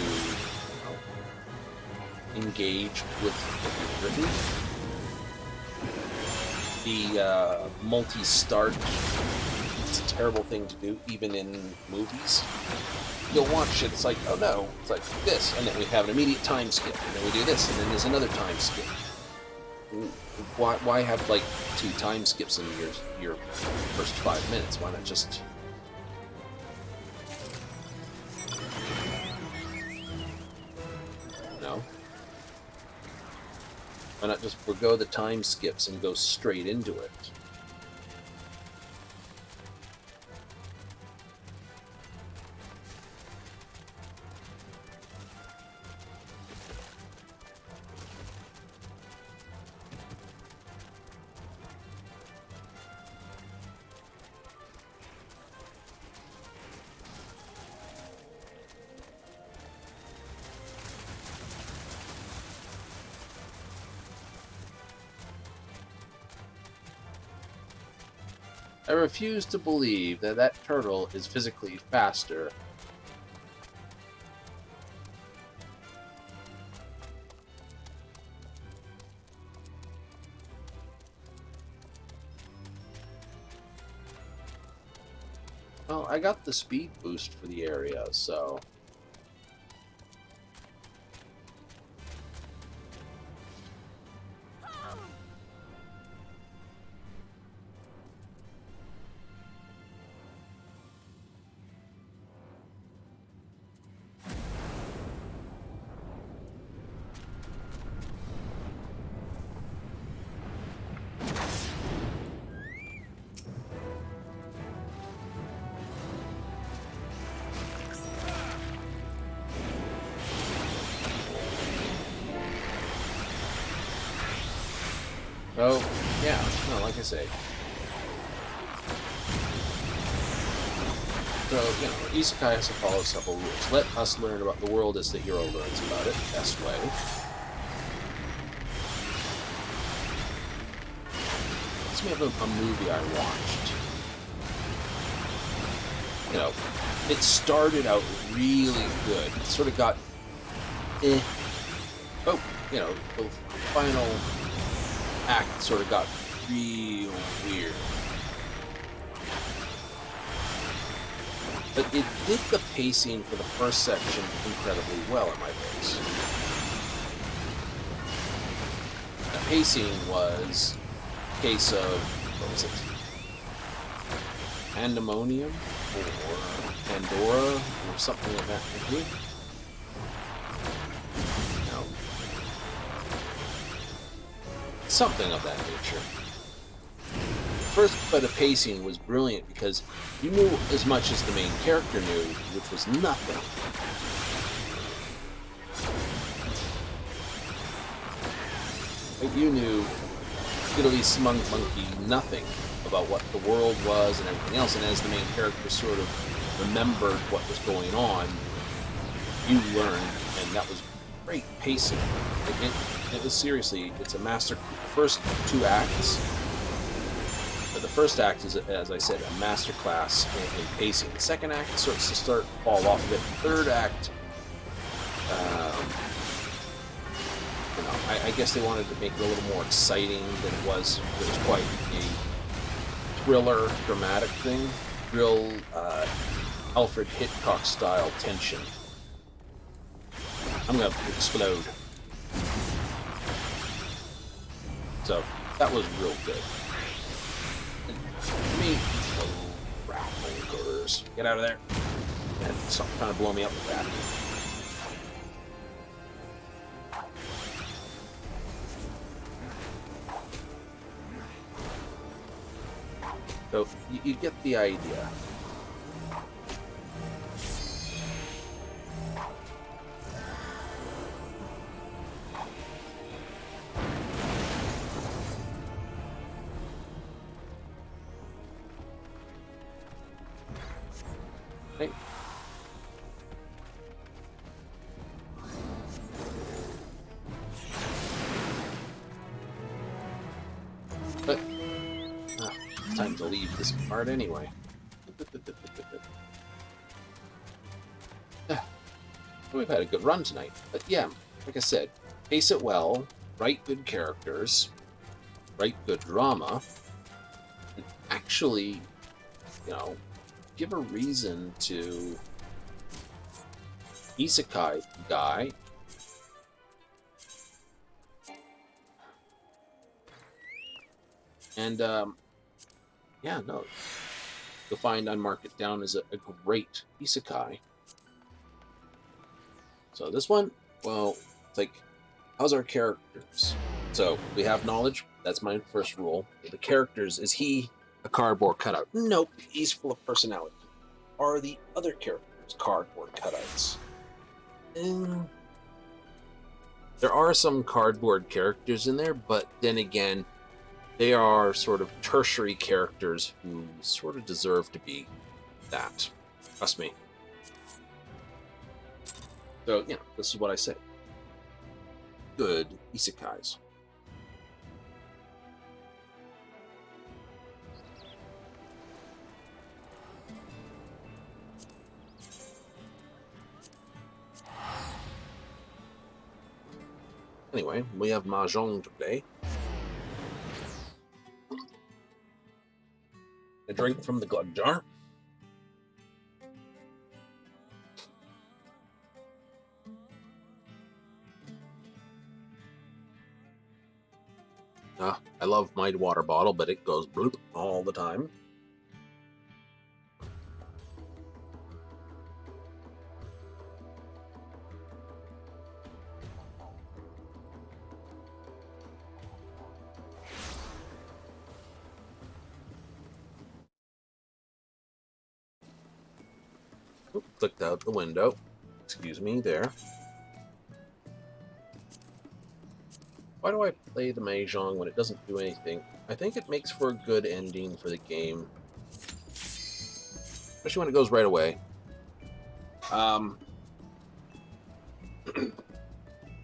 engage with what you've written. The multi-start, it's a terrible thing to do, even in movies. You'll watch it, it's like, oh no, it's like this, and then we have an immediate time skip, and then we do this, and then there's another time skip. Why have like 2 time skips in your first 5 minutes? Why not just... No? Why not just forgo the time skips and go straight into it? I refuse to believe that that turtle is physically faster. Well, I got the speed boost for the area, so... Oh, yeah, no, like I say. So, you know, Isekai has to follow several rules. Let us learn about the world as the hero learns about it, best way. Let's me have a movie I watched. You know, it started out really good. It sort of got Oh, you know, the final act sort of got real weird. But it did the pacing for the first section incredibly well in my books. The pacing was a case of, what was it? Pandemonium or Pandora or something like that. No. Something of that nature. First bit of pacing was brilliant because you knew as much as the main character knew, which was nothing. But you knew Fiddly Smug Monkey nothing about what the world was and everything else, and as the main character sort of remembered what was going on, you learned, and that was great pacing. It was seriously, it's a master. First 2 acts. The first act is, as I said, a master class in pacing. The second act starts to fall off a bit. The third act, you know, I guess they wanted to make it a little more exciting than it was. It was quite a thriller, dramatic thing. Real Alfred Hitchcock style tension. I'm gonna explode. So that was real good. Me, Endwalkers, get out of there! And something trying to blow me up with that. So you get the idea. Hey. But it's time to leave this part anyway. We've had a good run tonight. But yeah, like I said, pace it well, write good characters, write good drama, and actually, you know, give a reason to isekai guy. And, yeah, no, you'll find Unmark It Down is a great isekai. So this one, well, it's like, how's our characters? So we have knowledge. That's my first rule. The characters, is he a cardboard cutout? Nope, he's full of personality. Are the other characters cardboard cutouts? There are some cardboard characters in there, but then again, they are sort of tertiary characters who sort of deserve to be that. Trust me. So, yeah, this is what I say. Good isekais. Anyway, we have mahjong to play. A drink from the glug jar. I love my water bottle, but it goes bloop all the time. Oop, clicked out the window. Excuse me there. Why do I play the mahjong when it doesn't do anything? I think it makes for a good ending for the game. Especially when it goes right away.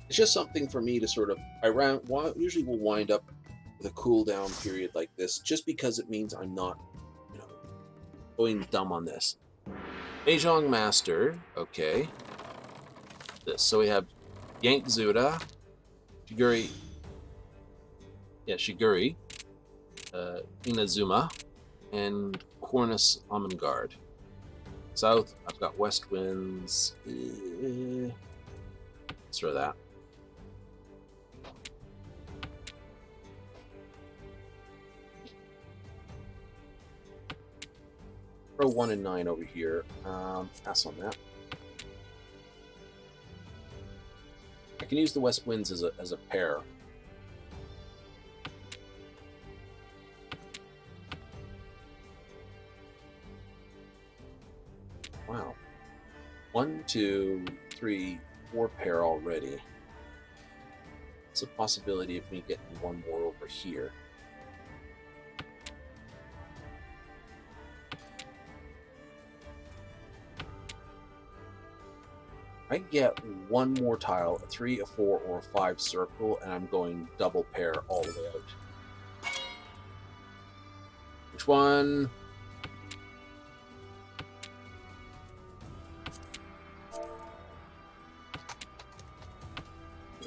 It's just something for me to sort of... usually will wind up with a cooldown period like this, just because it means I'm not, you know, going dumb on this. Mahjong Master, okay. This. So we have Yank Zuda, Shiguri... Yeah, Shiguri, Inazuma, and Cornus Amangard. South, I've got West Winds. Let's throw that. Throw 1 and 9 over here. Pass on that. I can use the West Winds as a pair. Wow. 1, 2, 3, 4 pair already. It's a possibility of me getting one more over here. I get one more tile, a 3, a 4, or a 5 circle, and I'm going double pair all the way out. Which one?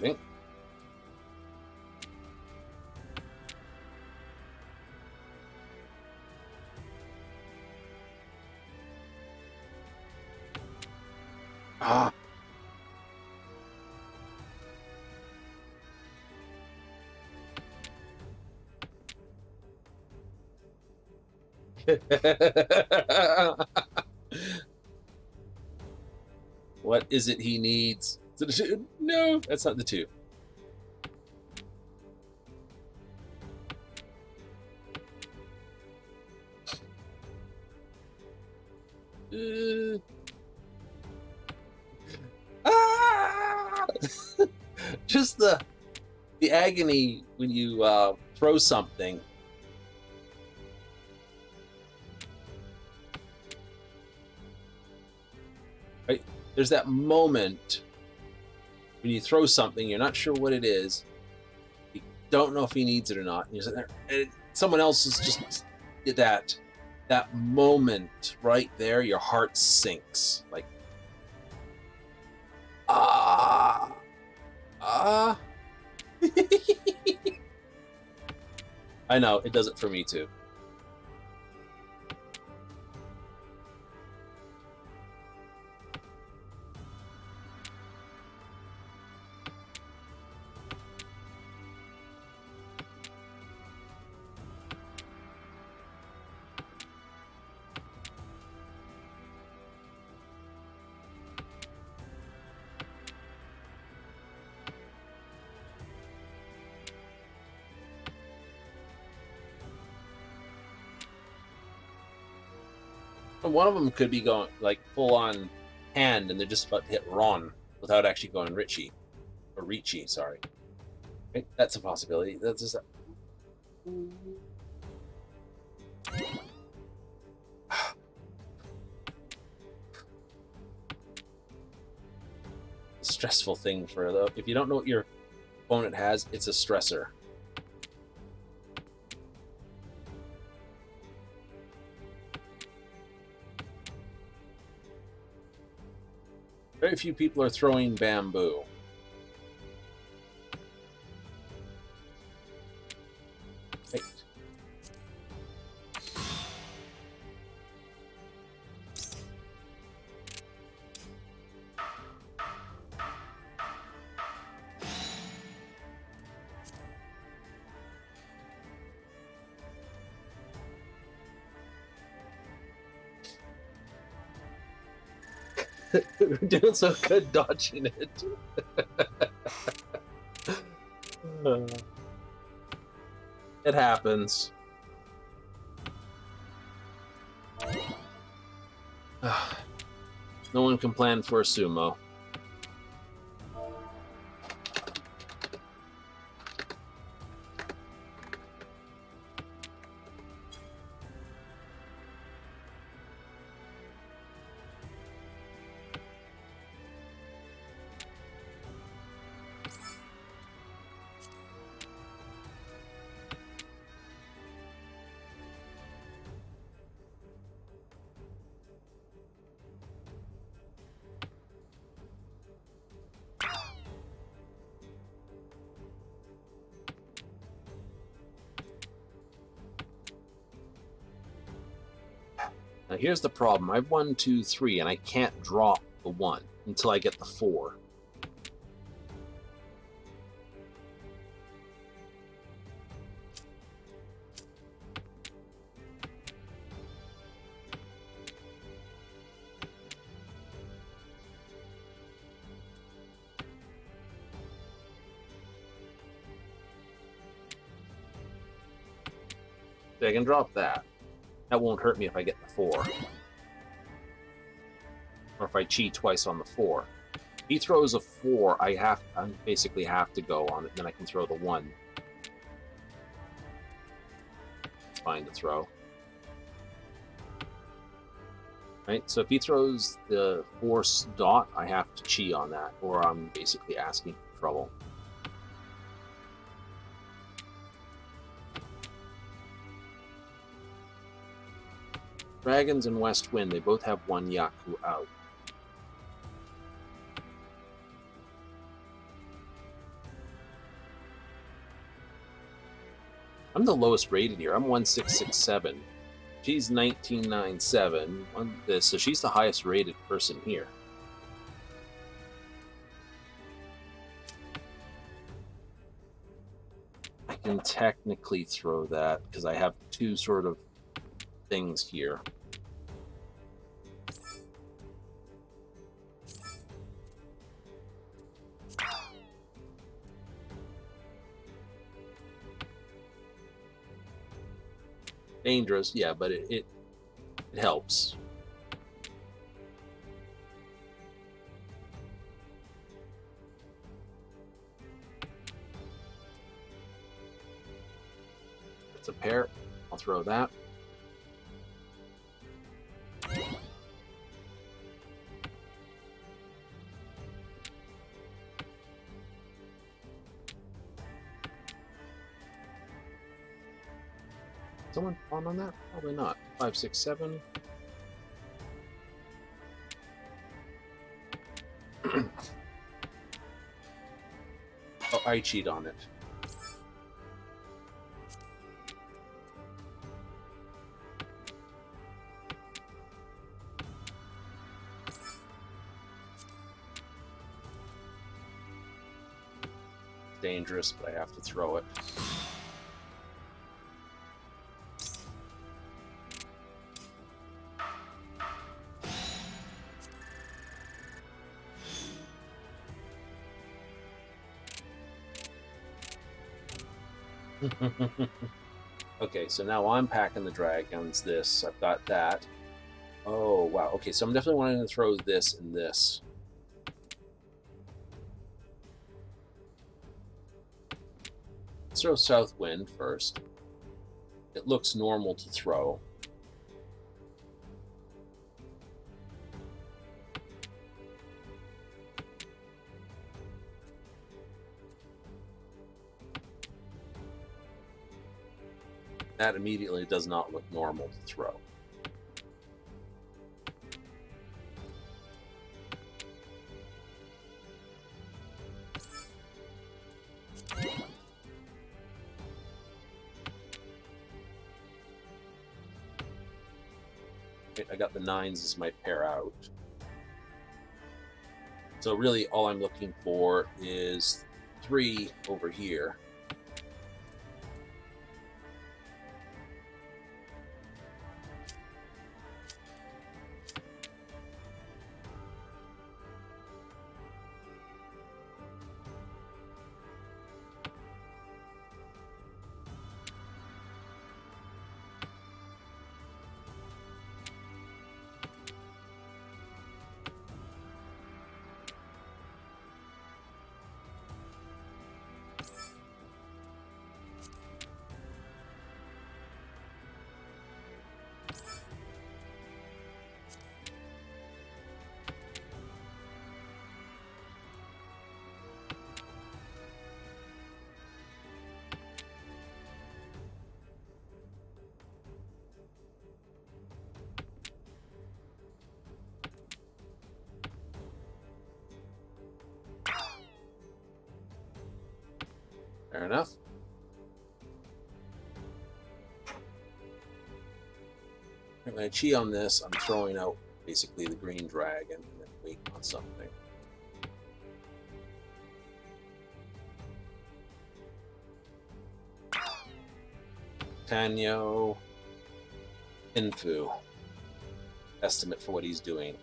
Okay. Ah. What is it he needs? Is it a 2? No, that's not the 2. Just the agony when you throw something. Right? There's that moment when you throw something, you're not sure what it is. You don't know if he needs it or not. And you're sitting there, and someone else is just, that moment right there, your heart sinks. Like, ah. I know, it does it for me too. And one of them could be going like full on hand, and they're just about to hit Ron without actually going Richie or Ricci. Sorry, right? That's a possibility. That's just a stressful thing for though. If you don't know what your opponent has, it's a stressor. Very few people are throwing bamboo. Right. We're doing so good dodging it. It happens. No one can plan for a sumo. Now here's the problem. I have 1, 2, 3, and I can't drop the 1 until I get the 4. I can drop that. That won't hurt me if I get the 4. Or if I cheat twice on the 4. If he throws a 4, I basically have to go on it, then I can throw the 1. It's fine to throw. Right, so if he throws the force dot, I have to cheat on that, or I'm basically asking for trouble. Dragons and West Wind, they both have 1 Yaku out. I'm the lowest rated here. I'm 1667. She's 1997. So she's the highest rated person here. I can technically throw that because I have 2 sort of things here. Dangerous, yeah, but it helps. It's a pair. I'll throw that. Someone on that? Probably not. 5, 6, 7. Oh, I cheat on it. Dangerous, but I have to throw it. Okay, so now I'm packing the dragons. This, I've got that. Oh, wow. Okay, so I'm definitely wanting to throw this and this. Let's throw South Wind first. It looks normal to throw. That immediately does not look normal to throw. I got the 9s as my pair out. So really all I'm looking for is 3 over here. Fair enough. If I cheat on this, I'm throwing out basically the green dragon and then waiting on something. Tanyo Infu. Estimate for what he's doing.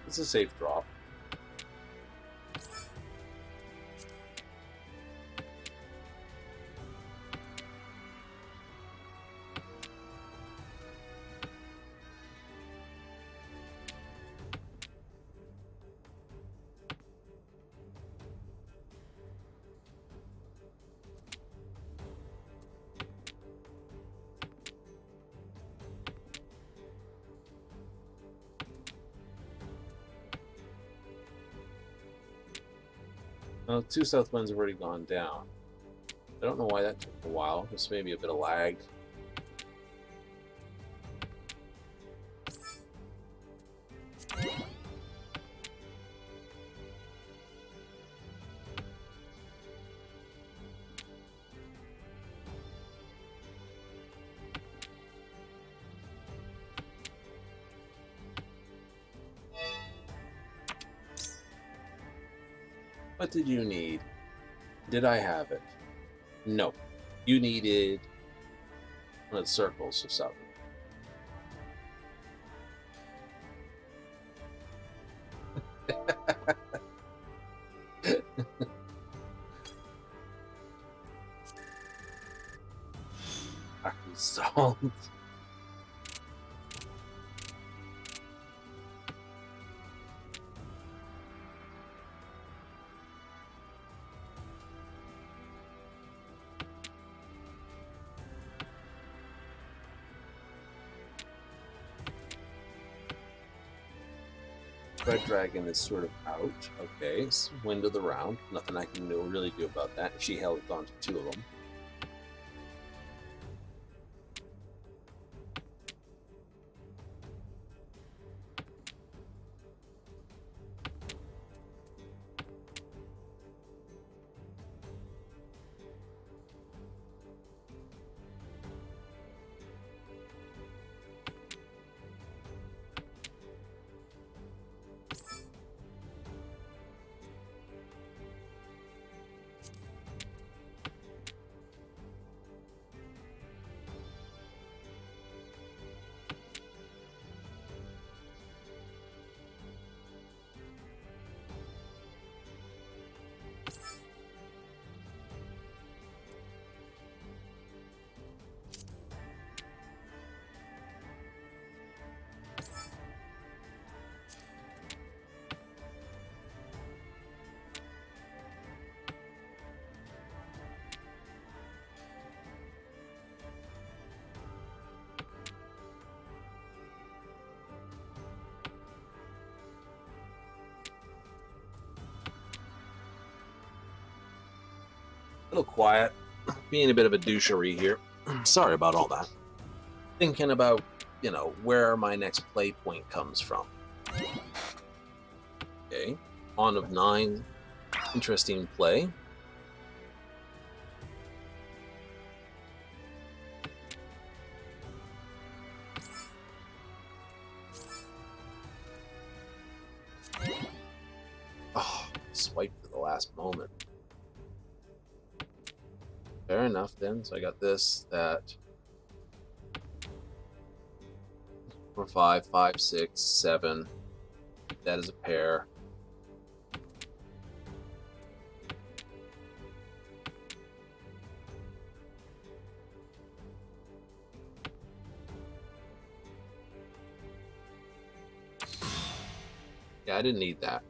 It's a safe drop. Well, 2 south winds have already gone down. I don't know why that took a while. This may be a bit of lag. What did you need? Did I have it? No. You needed one of the circles or something. Salt. Red Dragon is sort of out. Okay, it's wind of the round. Nothing I can really do about that. She held on to two of them. A little quiet, being a bit of a douchery here. Sorry about all that. Thinking about, where my next play point comes from. Okay, pawn of 9, interesting play. Oh, swiped at the last moment. Fair enough then. So I got this, that. 4, 5, 5, 6, 7. That is a pair. Yeah, I didn't need that.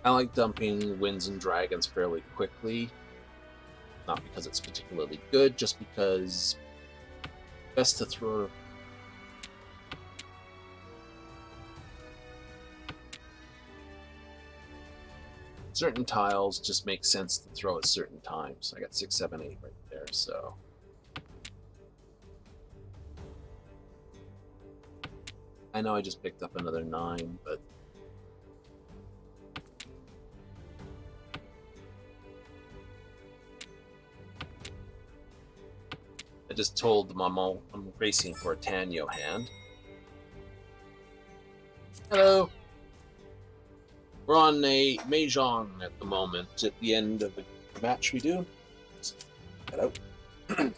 I like dumping Winds and Dragons fairly quickly. Not because it's particularly good, just because best to throw. Certain tiles just make sense to throw at certain times. I got 6, 7, 8 right there, so. I know I just picked up another 9, but I just told them I'm racing for a Tanyo hand. Hello. We're on a Mahjong at the moment. At the end of the match we do. Let's get that out.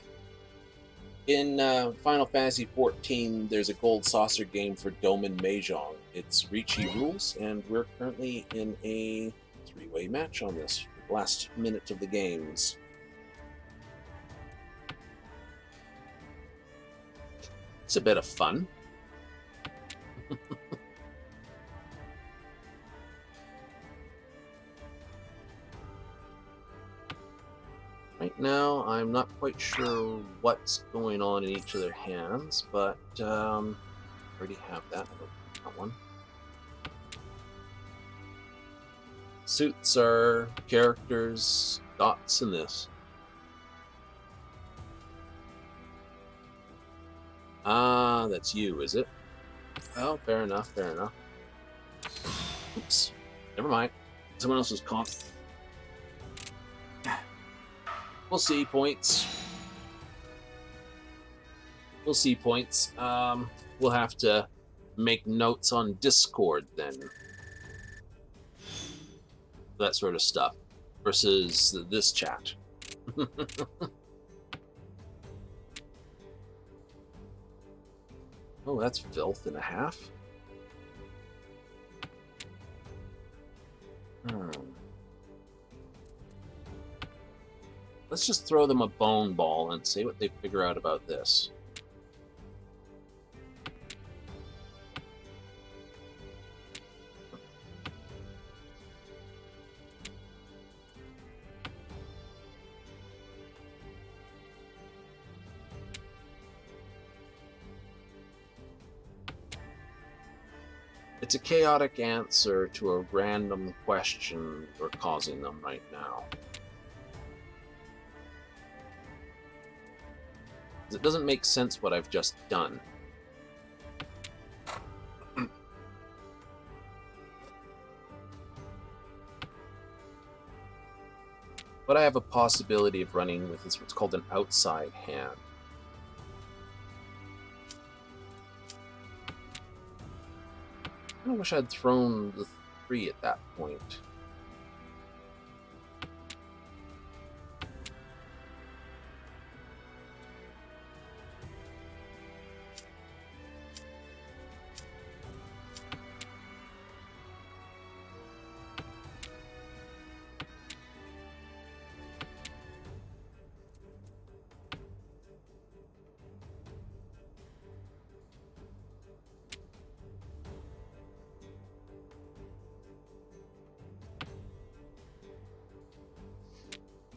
In Final Fantasy XIV, there's a gold saucer game for Doman Mahjong. It's Ricci rules, and we're currently in a 3-way match on this. Last minute of the games. It's a bit of fun. Right now, I'm not quite sure what's going on in each of their hands, but already have that. I don't need that one. Suits are characters, dots in this. Ah, that's you, is it? Oh, fair enough, fair enough. Oops. Never mind. Someone else's comp. We'll see points. We'll see points. We'll have to make notes on Discord then. That sort of stuff. Versus this chat. Oh, that's filth and a half. Let's just throw them a bone ball and see what they figure out about this. It's a chaotic answer to a random question we're causing them right now. It doesn't make sense what I've just done. What I have a possibility of running with is what's called an outside hand. I kinda wish I'd thrown the 3 at that point.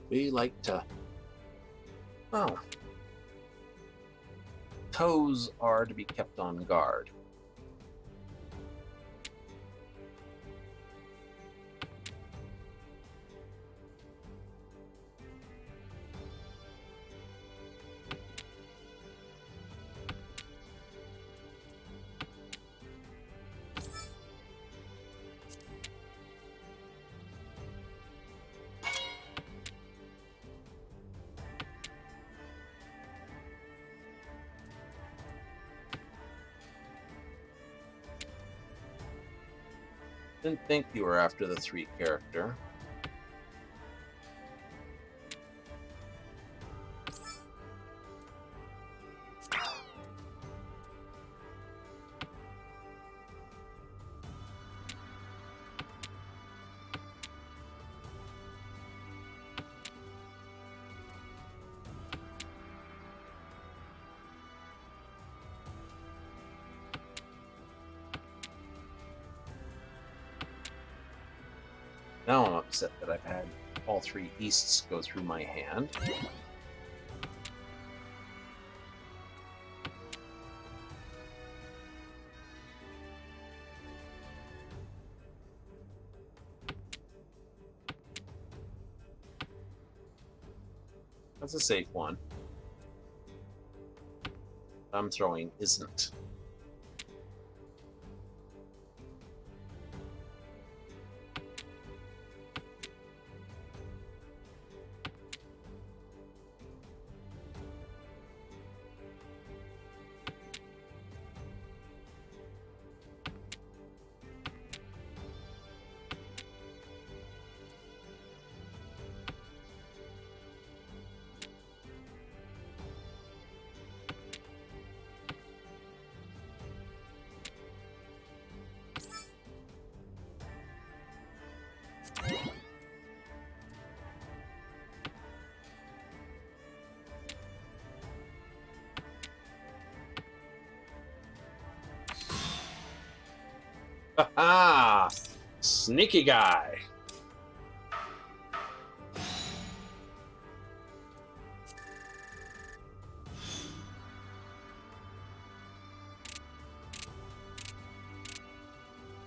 We like to... Oh. Toes are to be kept on guard. Didn't think you were after the 3 character. Now I'm upset that I've had all 3 easts go through my hand. That's a safe one. I'm throwing isn't. Ah, sneaky guy.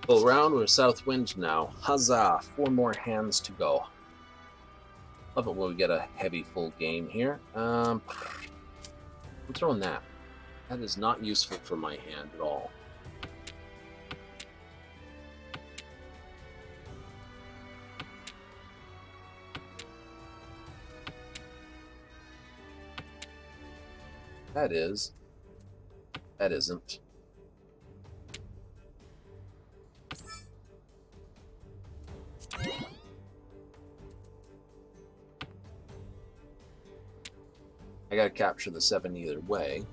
Full round, we're south wind now. Huzzah! 4 more hands to go. Love it when we get a heavy full game here. I'm throwing that. That is not useful for my hand at all. That is. That isn't. I gotta capture the 7 either way.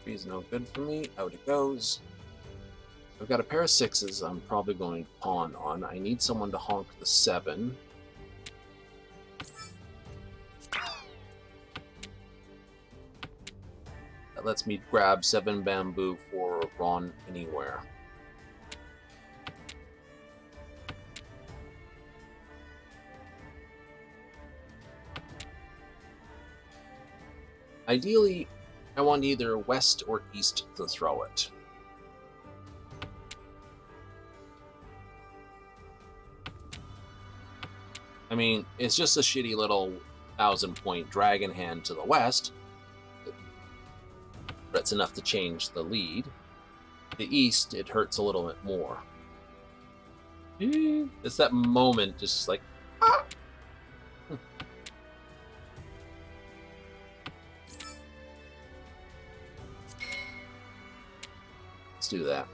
Three's no good for me. Out it goes. I've got a pair of 6s I'm probably going to pawn on. I need someone to honk the 7. That lets me grab 7 bamboo for Ron anywhere. Ideally, I want either west or east to throw it. I mean, it's just a shitty little 1,000-point dragon hand to the west, but it's enough to change the lead. The east, it hurts a little bit more. It's that moment, just like, ah! Let's do that.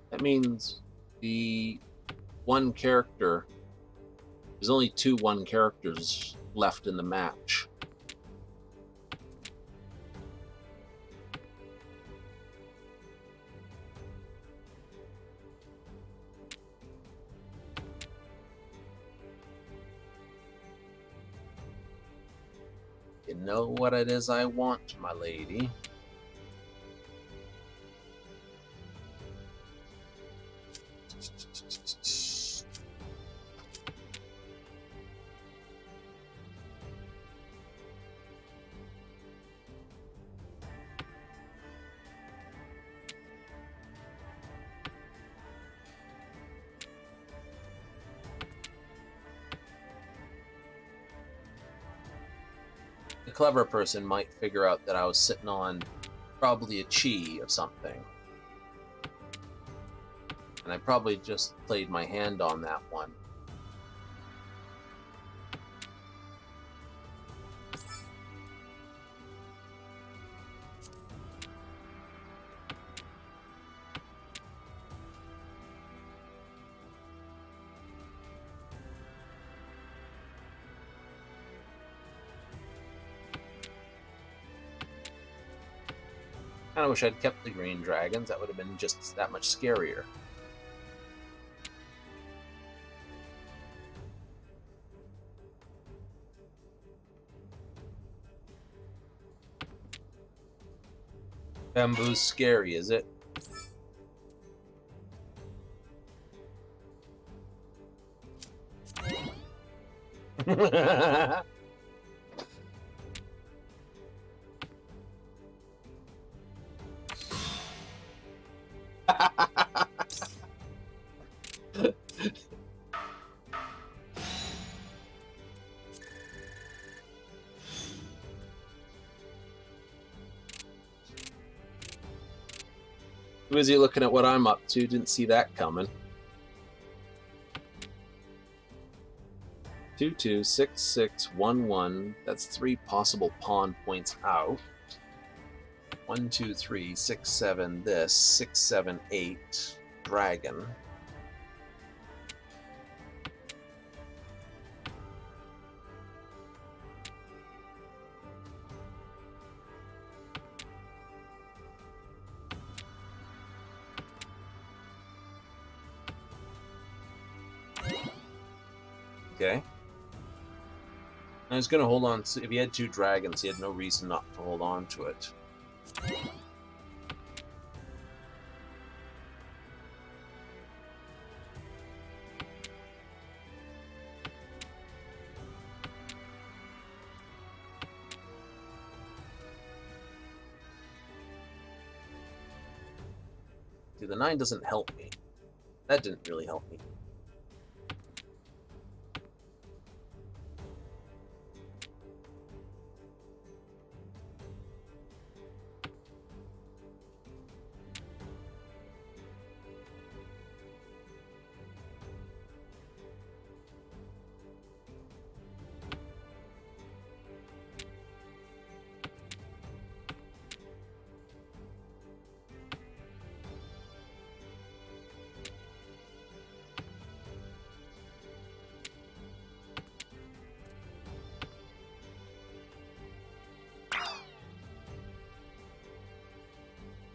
That means the one character, there's only 2 1 characters left in the match. You know what it is I want, my lady. A clever person might figure out that I was sitting on probably a chi of something. And I probably just played my hand on that one. I wish I'd kept the green dragons. That would have been just that much scarier. Bamboo's scary, is it? Busy looking at what I'm up to, didn't see that coming. 2 2 6 6 1 1. That's 3 possible pawn points out. 1 2 3 6 7. This 6 7 8 dragon. Okay. I was going to hold on. If he had 2 dragons, he had no reason not to hold on to it. See, the 9 doesn't help me. That didn't really help me.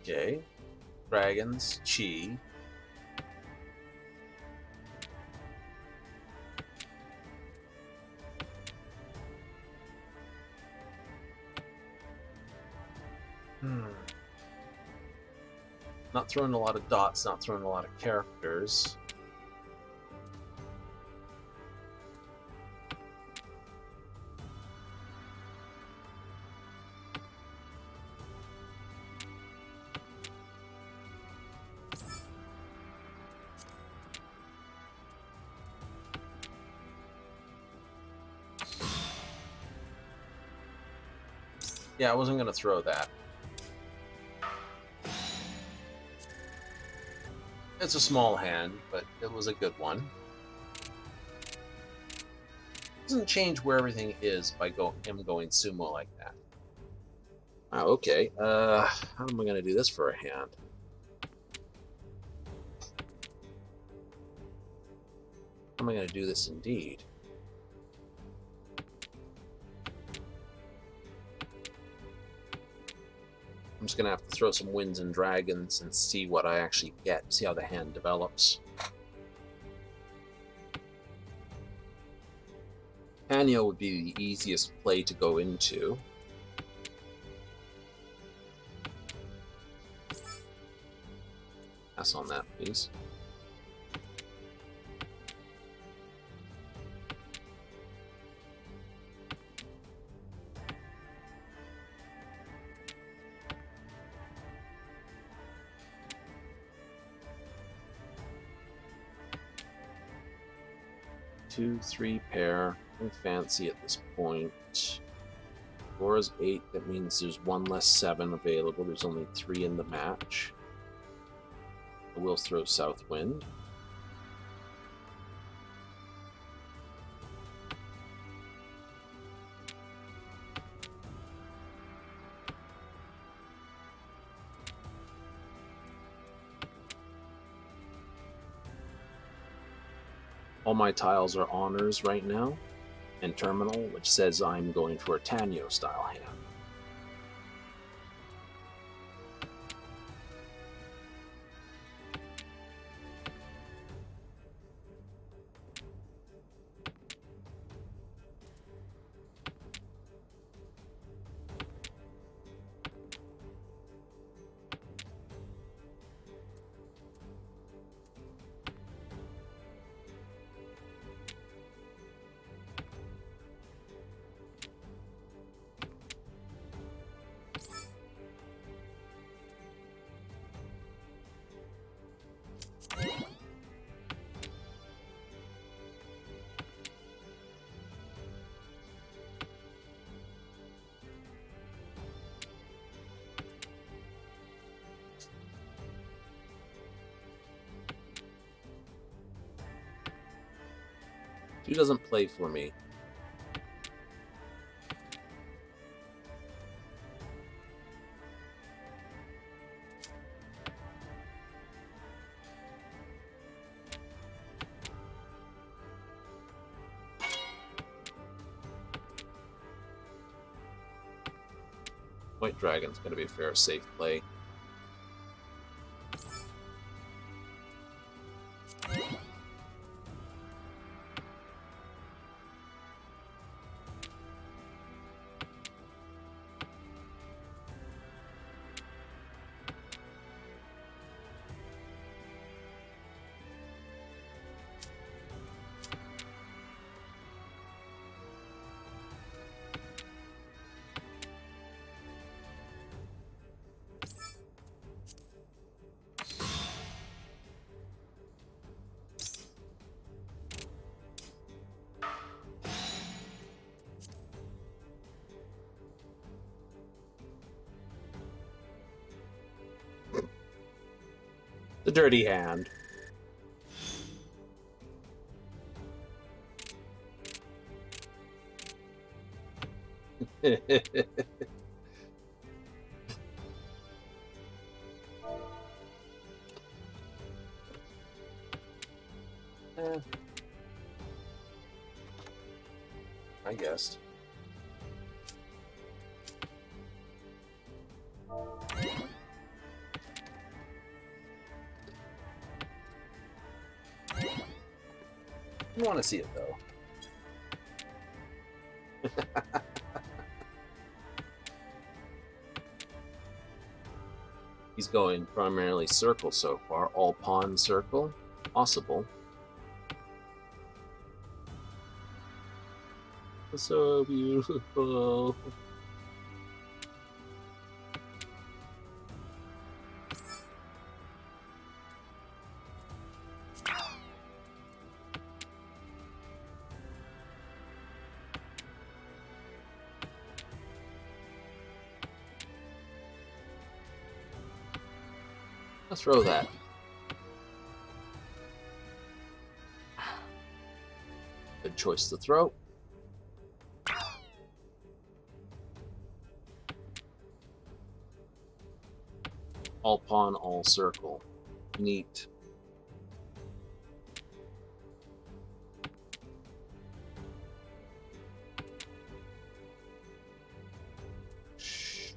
Okay. Dragons, chi. Not throwing a lot of dots, not throwing a lot of characters. Yeah, I wasn't going to throw that. It's a small hand, but it was a good one. Doesn't change where everything is by him going sumo like that. Oh, okay. How am I going to do this for a hand? How am I going to do this indeed? I'm just going to have to throw some winds and dragons and see what I actually get, see how the hand develops. Panyo would be the easiest play to go into. Pass on that, please. Two, 3 pair. Nothing fancy at this point. 4 is 8. That means there's 1 less 7 available. There's only 3 in the match. I will throw Southwind. All my tiles are honors right now, and terminal, which says I'm going for a Tanyo style hand. She doesn't play for me. White Dragon's going to be a fair, safe play. The dirty hand. I guess. I want to see it though. He's going primarily circle so far. All pawn circle. Possible. So beautiful. Let's throw that. Good choice to throw. All pawn, all circle. Neat. Shit.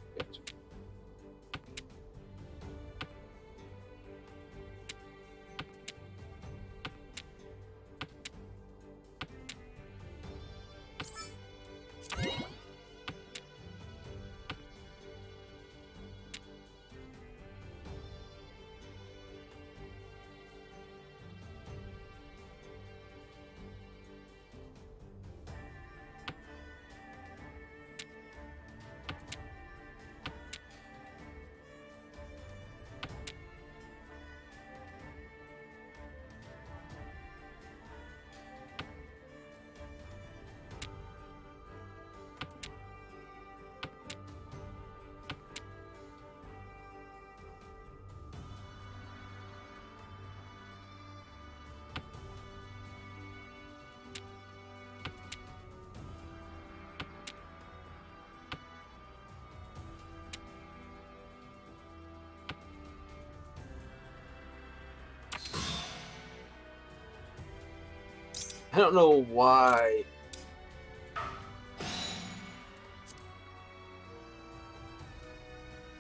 I don't know why.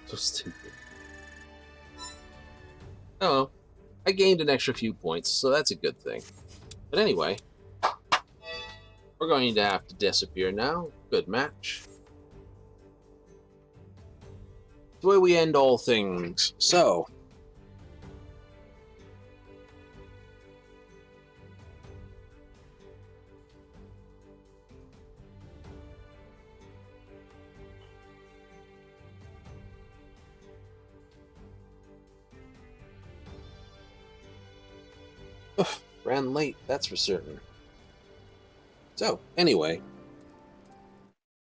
So stupid. Oh, I gained an extra few points, so that's a good thing. But anyway, we're going to have to disappear now. Good match. The way we end all things. So, ran late, that's for certain. So, anyway,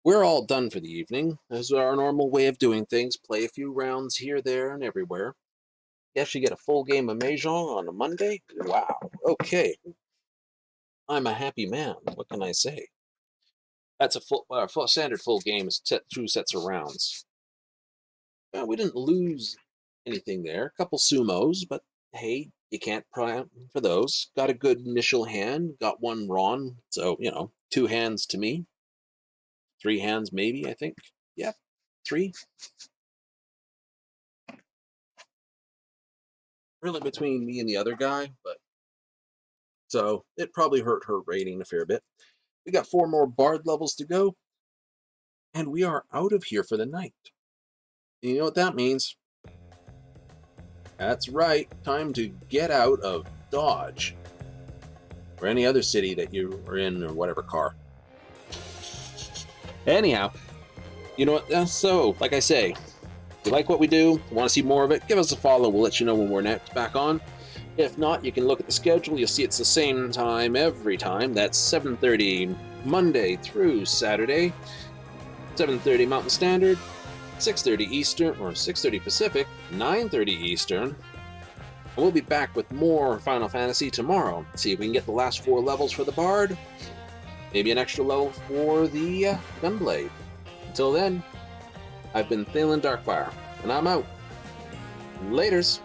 we're all done for the evening. As our normal way of doing things, play a few rounds here, there, and everywhere. Guess you get a full game of Mahjong on a Monday? Wow, okay. I'm a happy man, what can I say? That's a full standard full game is 2 sets of rounds. Well, we didn't lose anything there. A couple sumos, but hey, you can't pry for those. Got a good initial hand, got one Ron, so, 2 hands to me. 3 hands maybe, I think. Yep, 3. Really between me and the other guy, but so it probably hurt her rating a fair bit. We got 4 more Bard levels to go, and we are out of here for the night. And you know what that means? That's right, time to get out of Dodge. Or any other city that you are in, or whatever car. Anyhow, you know what? So, like I say, if you like what we do, want to see more of it, give us a follow. We'll let you know when we're next back on. If not, you can look at the schedule. You'll see it's the same time every time. That's 7:30 Monday through Saturday. 7:30 Mountain Standard, 6:30 Eastern, or 6:30 Pacific, 9:30 Eastern. we'll be back with more Final Fantasy tomorrow. See if we can get the last 4 levels for the Bard. Maybe an extra level for the Gunblade. Until then, I've been Thalen Darkfire, and I'm out. Laters!